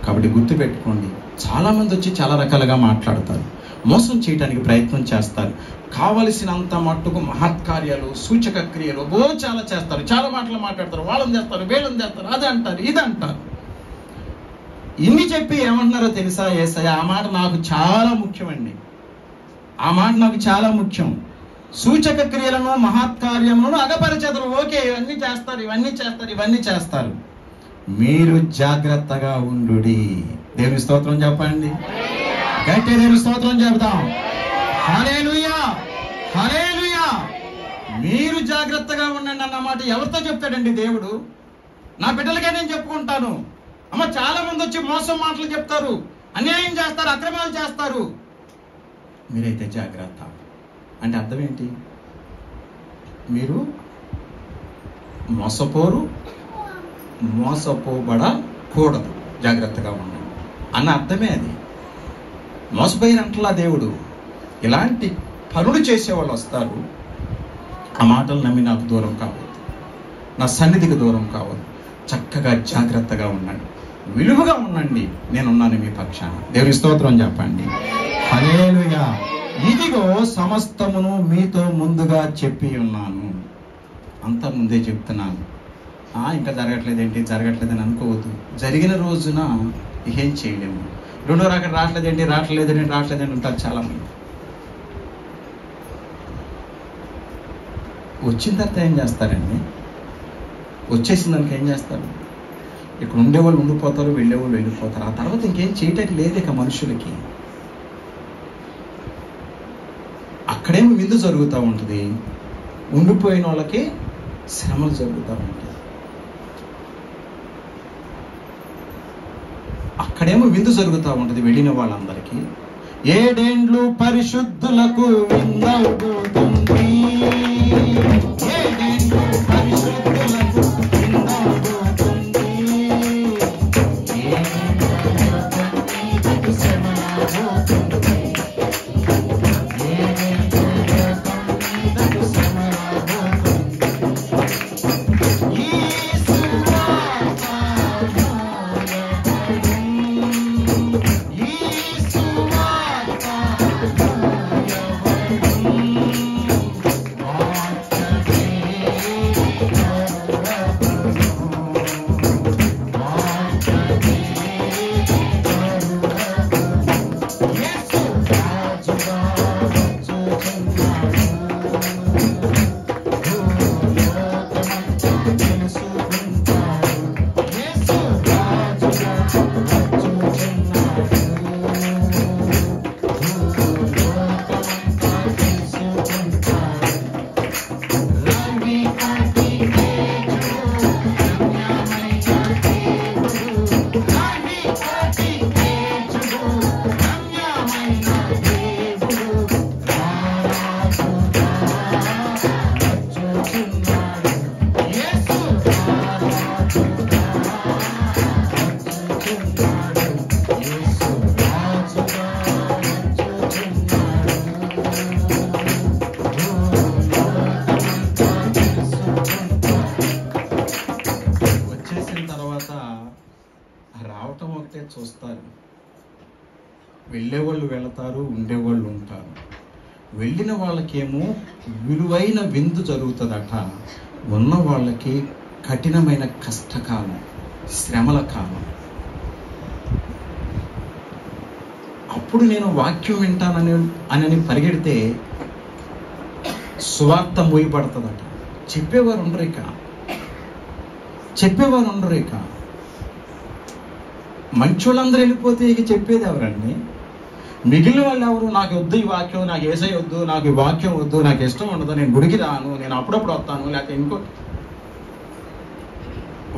కాబట్టి గుర్తుపెట్టుకోండి, చాలామంది వచ్చి చాలా రకాలుగా మాట్లాడతారు. మోసం చేయడానికి ప్రయత్నం చేస్తారు. కావలసినంత మట్టుకు మహత్కార్యాలు, సూచక క్రియలు చాలా చేస్తారు, చాలా మాటలు మాట్లాడతారు, వాళ్ళని చేస్తారు, వీళ్ళని చేస్తారు, అది అంటారు, ఇది అంటారు. ఇన్ని చెప్పి ఏమంటున్నారో తెలుసా? యేసయ్య ఆ మాట నాకు చాలా ముఖ్యమండి, ఆ మాట నాకు చాలా ముఖ్యం. సూచక క్రియలను మహత్కార్యములను అగపరిచెదరు. ఓకే, ఇవన్నీ చేస్తారు, ఇవన్నీ చేస్తారు, ఇవన్నీ చేస్తారు. మీరు జాగ్రత్తగా ఉండుడి. దేవుని స్తోత్రం చెప్పండి, గట్టి దేవుని స్తోత్రం చెబుదాం. హల్లెలూయా, హల్లెలూయా. మీరు జాగ్రత్తగా ఉండండి అన్నమాట ఎవరితో చెప్తాడండి దేవుడు? నా బిడ్డలకే నేను చెప్పుకుంటాను. అమ్మ, చాలా మంది వచ్చి మోసం మాటలు చెప్తారు, అన్యాయం చేస్తారు, అక్రమాలు చేస్తారు. మీరైతే జాగ్రత్త అంటే అర్థం ఏంటి? మీరు మోసపోరు, మోసపోబడకూడదు, జాగ్రత్తగా ఉండండి అన్న అర్థమే అది. మోసపోయినట్లా దేవుడు ఇలాంటి పనులు చేసేవాళ్ళు వస్తారు. ఆ మాటలు నమ్మి నాకు దూరం కావద్దు, నా సన్నిధికి దూరం కావద్దు. చక్కగా జాగ్రత్తగా ఉండండి, విలువగా ఉండండి. నేనున్నాను మీ పక్షాన. దేవుని స్తోత్రం చెప్పండి. హల్లెలూయా. ఇదిగో సమస్తమును మీతో ముందుగా చెప్పి ఉన్నాను. అంతా ముందే చెప్తున్నాను. ఇంకా జరగట్లేదేంటి, జరగట్లేదని అనుకోవద్దు. జరిగిన రోజున ఏం చేయలేము. రెండో రాకడ రావట్లేదని ఉంటారు చాలామంది. వచ్చిన తర్వాత ఏం చేస్తారండి? వచ్చేసిన దానికి ఏం చేస్తారు? ఇక్కడ ఉండేవాళ్ళు ఉండిపోతారు, వెళ్ళేవాళ్ళు వెళ్ళిపోతారు. ఆ తర్వాత ఇంకేం చేయటానికి లేదు ఇక మనుషులకి. అక్కడేమో విందు జరుగుతూ ఉంటుంది, ఉండిపోయిన వాళ్ళకి శ్రమలు జరుగుతూ ఉంటాయి. అక్కడేమో విందు జరుగుతూ ఉంటుంది వెళ్ళిన వాళ్ళందరికీ. 7 ఏండ్లు పరిశుద్ధులకు విందవుతుంది, 7 ఏండ్లు పరిశుద్ధులకు విందవుతుంది. రావటం ఒకటే చూస్తారు, వెళ్ళేవాళ్ళు వెళతారు, ఉండేవాళ్ళు ఉంటారు. వెళ్ళిన వాళ్ళకేమో విలువైన విందు జరుగుతుందట, ఉన్న వాళ్ళకి కఠినమైన కష్టకాలం, శ్రమల కాలం. అప్పుడు నేను వాక్యం వింటానని పరిగెడితే సువార్త మోయబడుతుందట. చెప్పేవారు ఉండరు ఇక. మంచోళ్ళందరూ వెళ్ళిపోతే ఇక చెప్పేది ఎవరండి? మిగిలిన వాళ్ళు ఎవరు? నాకు వద్దు ఈ వాక్యం, నాకు యేసయ్య వద్దు, నాకు ఈ వాక్యం వద్దు, నాకు ఇష్టం ఉండదు, నేను గుడికి రాను, నేను అప్పుడప్పుడు వస్తాను, లేకపోతే ఇంకో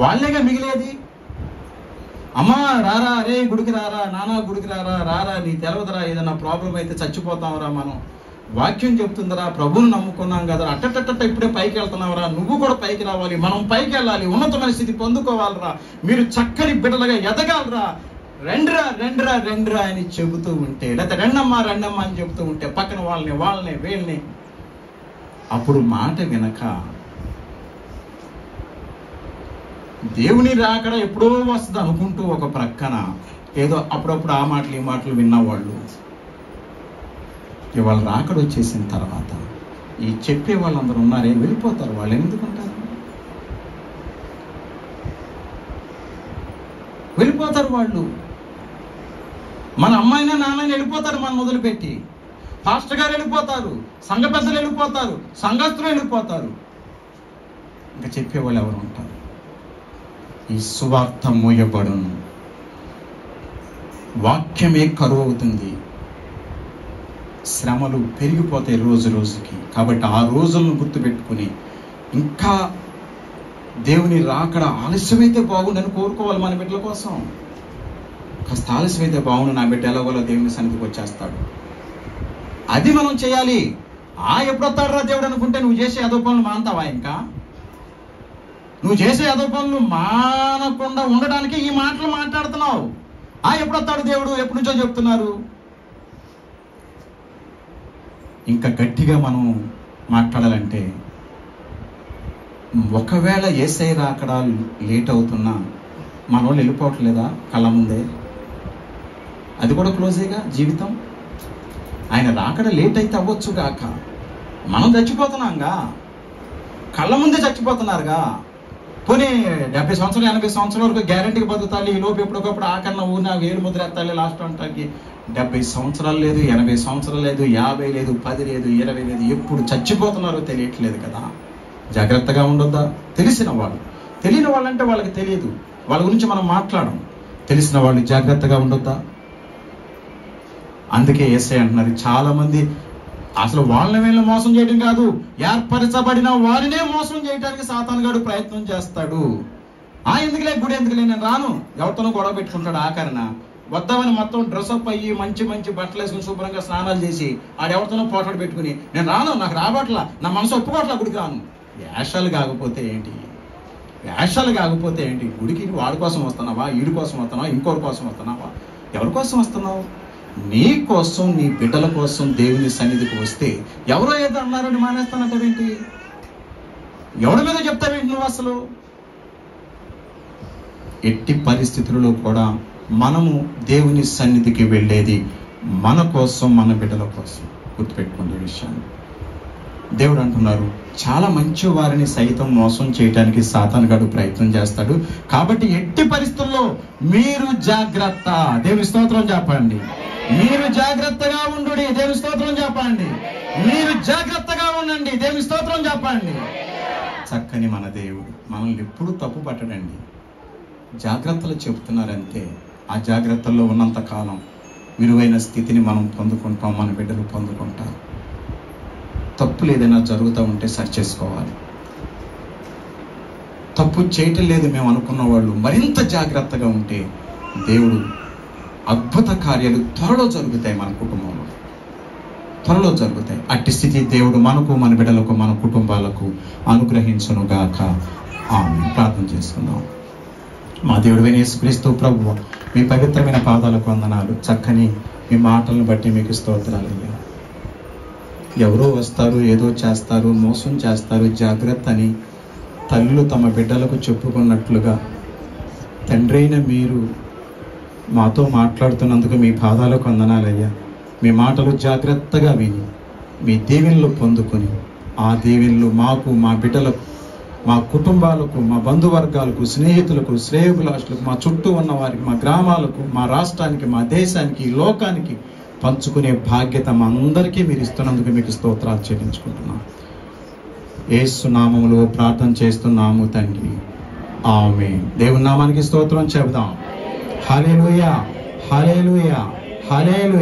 వాళ్ళేగా మిగిలేది. అమ్మా రారా, అరే గుడికి రారా, నానా గుడికి రారా, నీ తెలవదురా, ఏదైనా ప్రాబ్లం అయితే చచ్చిపోతాంరా, మనం వాక్యం చెప్తుందిరా, ప్రభువుని నమ్ముకున్నాం కదా, అట్టట్టట్ట ఇప్పుడే పైకి వెళ్తున్నావురా, నువ్వు కూడా పైకి రావాలి, మనం పైకి వెళ్ళాలి, ఉన్నతమైన స్థితి పొందుకోవాలరా, మీరు చక్కని బిడ్డలుగా ఎదగాలరా, రెండ్రా అని చెబుతూ ఉంటే, లేకపోతే రెండమ్మా అని చెబుతూ ఉంటే పక్కన వాళ్ళని వీళ్ళని, అప్పుడు మాట వినక దేవుని రాకడ ఎప్పుడో వస్తుంది అనుకుంటూ ఒక ప్రక్కన ఏదో అప్పుడప్పుడు ఆ మాటలు ఈ మాటలు విన్నవాళ్ళు ఇవాళ రాకడ వచ్చేసిన తర్వాత ఈ చెప్పే వాళ్ళందరూ ఉన్నారే, వెళ్ళిపోతారు. వాళ్ళు ఎందుకుంటారు? వెళ్ళిపోతారు వాళ్ళు. మన అమ్మాయినా నాన్నైనా వెళ్ళిపోతారు, మనం మొదలుపెట్టి. పాస్టర్ గారు వెళ్ళిపోతారు, సంఘ పెద్దలు వెళ్ళిపోతారు, సంఘస్థులు వెళ్ళిపోతారు. ఇంకా చెప్పేవాళ్ళు ఎవరు ఉంటారు? ఈ సువార్త మోయబడును, వాక్యమే కరువు అవుతుంది, శ్రమలు పెరిగిపోతాయి రోజు రోజుకి. కాబట్టి ఆ రోజులను గుర్తుపెట్టుకుని ఇంకా దేవుని రాకడ ఆలస్యమైతే బాగుండని కోరుకోవాలి మన బిడ్డల కోసం. కాస్త ఆలస్యమైతే బాగుండు, నా బిడ్డ ఎలాగోలా దేవుని సన్నిధికి వచ్చేస్తాడు, అది మనం చేయాలి. ఎప్పుడొస్తాడు రా దేవుడు అనుకుంటే నువ్వు చేసే అదో పనులు మానతావా? ఇంకా నువ్వు చేసే అదో పనులు మానకుండా ఉండడానికి ఈ మాటలు మాట్లాడుతున్నావు. ఎప్పుడొస్తాడు దేవుడు, ఎప్పటి నుంచో చెప్తున్నారు. ఇంకా గట్టిగా మనం మాట్లాడాలంటే, ఒకవేళ యేసయ్య రాకడ లేట్ అవుతున్నా మన వాళ్ళు వెళ్ళిపోవట్లేదా కళ్ళ ముందే? అది కూడా క్లోజేగా జీవితం. ఆయన రాకడ లేట్ అయితే అవ్వచ్చు గాక, మనం చచ్చిపోతున్నాంగా, కళ్ళ ముందే చచ్చిపోతున్నారుగా. పోనీ 70 సంవత్సరాలు 80 సంవత్సరాల వరకు గ్యారంటీకి బతుకుతాలి, ఈ లోపు ఎప్పటికప్పుడు ఆకరణ ఊరిన వేలు ముద్ర ఎత్తాలి లాస్ట్ అంటానికి. 70 సంవత్సరాలు లేదు, 80 సంవత్సరాలు లేదు, 50 లేదు, 10 లేదు, 20 లేదు, ఎప్పుడు చచ్చిపోతున్నారో తెలియట్లేదు కదా. జాగ్రత్తగా ఉండొద్దా? తెలిసిన వాళ్ళు, తెలియని వాళ్ళంటే వాళ్ళకి తెలియదు, వాళ్ళ గురించి మనం మాట్లాడం. తెలిసిన వాళ్ళు జాగ్రత్తగా ఉండొద్దా? అందుకే యేసయ్య అంటున్నారు, చాలా మంది అసలు వాళ్ళని వీళ్ళని మోసం చేయడం కాదు, ఏర్పరచబడిన వారినే మోసం చేయడానికి సాతానుగాడు ప్రయత్నం చేస్తాడు. ఎందుకులే గుడి ఎందుకులే, నేను రాను, ఎవరితోనో గొడవ పెట్టుకుంటాడు. ఆఖరణ వద్దామని మొత్తం డ్రెస్అప్ అయ్యి మంచి మంచి బట్టలు వేసుకుని శుభ్రంగా స్నానాలు చేసి ఆడెవరితోనో పోటాడు పెట్టుకుని, నేను రాను, నాకు రాబట్లా, నా మనసు ఒప్పుకోట్లా, గుడికి రాను. వేషాలు కాకపోతే ఏంటి? వేషాలు కాకపోతే ఏంటి? గుడికి వాడి కోసం వస్తున్నావా, వీడి కోసం వస్తున్నావా, ఇంకోటి కోసం వస్తున్నావా? ఎవరి కోసం వస్తున్నావు? నీ కోసం, నీ బిడ్డల కోసం దేవుని సన్నిధికి వస్తే ఎవరో ఏదో అన్నారని మానేస్తానంటావేంటి? ఎవరి మీద చెప్తావేంటి నువ్వు? అసలు ఎట్టి పరిస్థితులలో కూడా మనము దేవుని సన్నిధికి వెళ్ళేది మన కోసం, మన బిడ్డల కోసం. గుర్తుపెట్టుకోండి ఈ విషయాన్ని. దేవుడు అంటున్నారు, చాలా మంచి వారిని సైతం మోసం చేయడానికి సాతానుగాడు ప్రయత్నం చేస్తాడు. కాబట్టి ఎట్టి పరిస్థితుల్లో మీరు జాగ్రత్త. దేవుని స్తోత్రం చెప్పండి. మీరు జాగ్రత్తగా ఉండు. దేవుని స్తోత్రం చెప్పండి. మీరు జాగ్రత్తగా ఉండండి. దేవుని స్తోత్రం చెప్పండి. చక్కని మన దేవుడు మనల్ని ఎప్పుడు తప్పు పట్టడండి. జాగ్రత్తలు చెప్తున్నారంతే. ఆ జాగ్రత్తల్లో ఉన్నంత కాలం విలువైన స్థితిని మనం పొందుకుంటాం, మన బిడ్డలు పొందుకుంటారు. తప్పులు ఏదైనా జరుగుతూ ఉంటే సరి చేసుకోవాలి. తప్పు చేయటం లేదు మేము అనుకున్న వాళ్ళు మరింత జాగ్రత్తగా ఉంటే దేవుడు అద్భుత కార్యాలు త్వరలో జరుగుతాయి, మన కుటుంబంలో త్వరలో జరుగుతాయి. అట్టి స్థితి దేవుడు మనకు, మన బిడ్డలకు, మన కుటుంబాలకు అనుగ్రహించునుగాక. ఆమేన్. ప్రార్థన చేసుకుందాం. మా దేవుడైన యేసుక్రీస్తు ప్రభువు, మీ పవిత్రమైన పాదాలకు వందనాలు. చక్కని మీ మాటలను బట్టి మీకు స్తోత్రాలయ్యా. ఎవరో వస్తారు, ఏదో చేస్తారు, మోసం చేస్తారు, జాగ్రత్త అని తల్లులు తమ బిడ్డలకు చెప్పుకున్నట్లుగా తండ్రి అయిన మీరు మాతో మాట్లాడుతున్నందుకు మీ పాదాలకు వందనాలయ్యా. మీ మాటలు జాగ్రత్తగా విని మీ దీవెనలు పొందుకొని ఆ దీవెనలు మాకు, మా బిడ్డలకు, మా కుటుంబాలకు, మా బంధువర్గాలకు, స్నేహితులకు, శ్రేయోభిలాషులకు, మా చుట్టూ ఉన్న వారికి, మా గ్రామాలకు, మా రాష్ట్రానికి, మా దేశానికి, ఈ లోకానికి పంచుకునే బాధ్యత మా అందరికీ మీరు ఇస్తున్నందుకు మీకు స్తోత్రాలు చెల్లించుకుంటున్నాం. యేసు నామములో ప్రార్థన చేస్తున్నాము తండ్రి. ఆమేన్. దేవుని నామానికి స్తోత్రం చెబుదాం. హల్లెలూయా, హల్లెలూయా, హల్లెలూయా.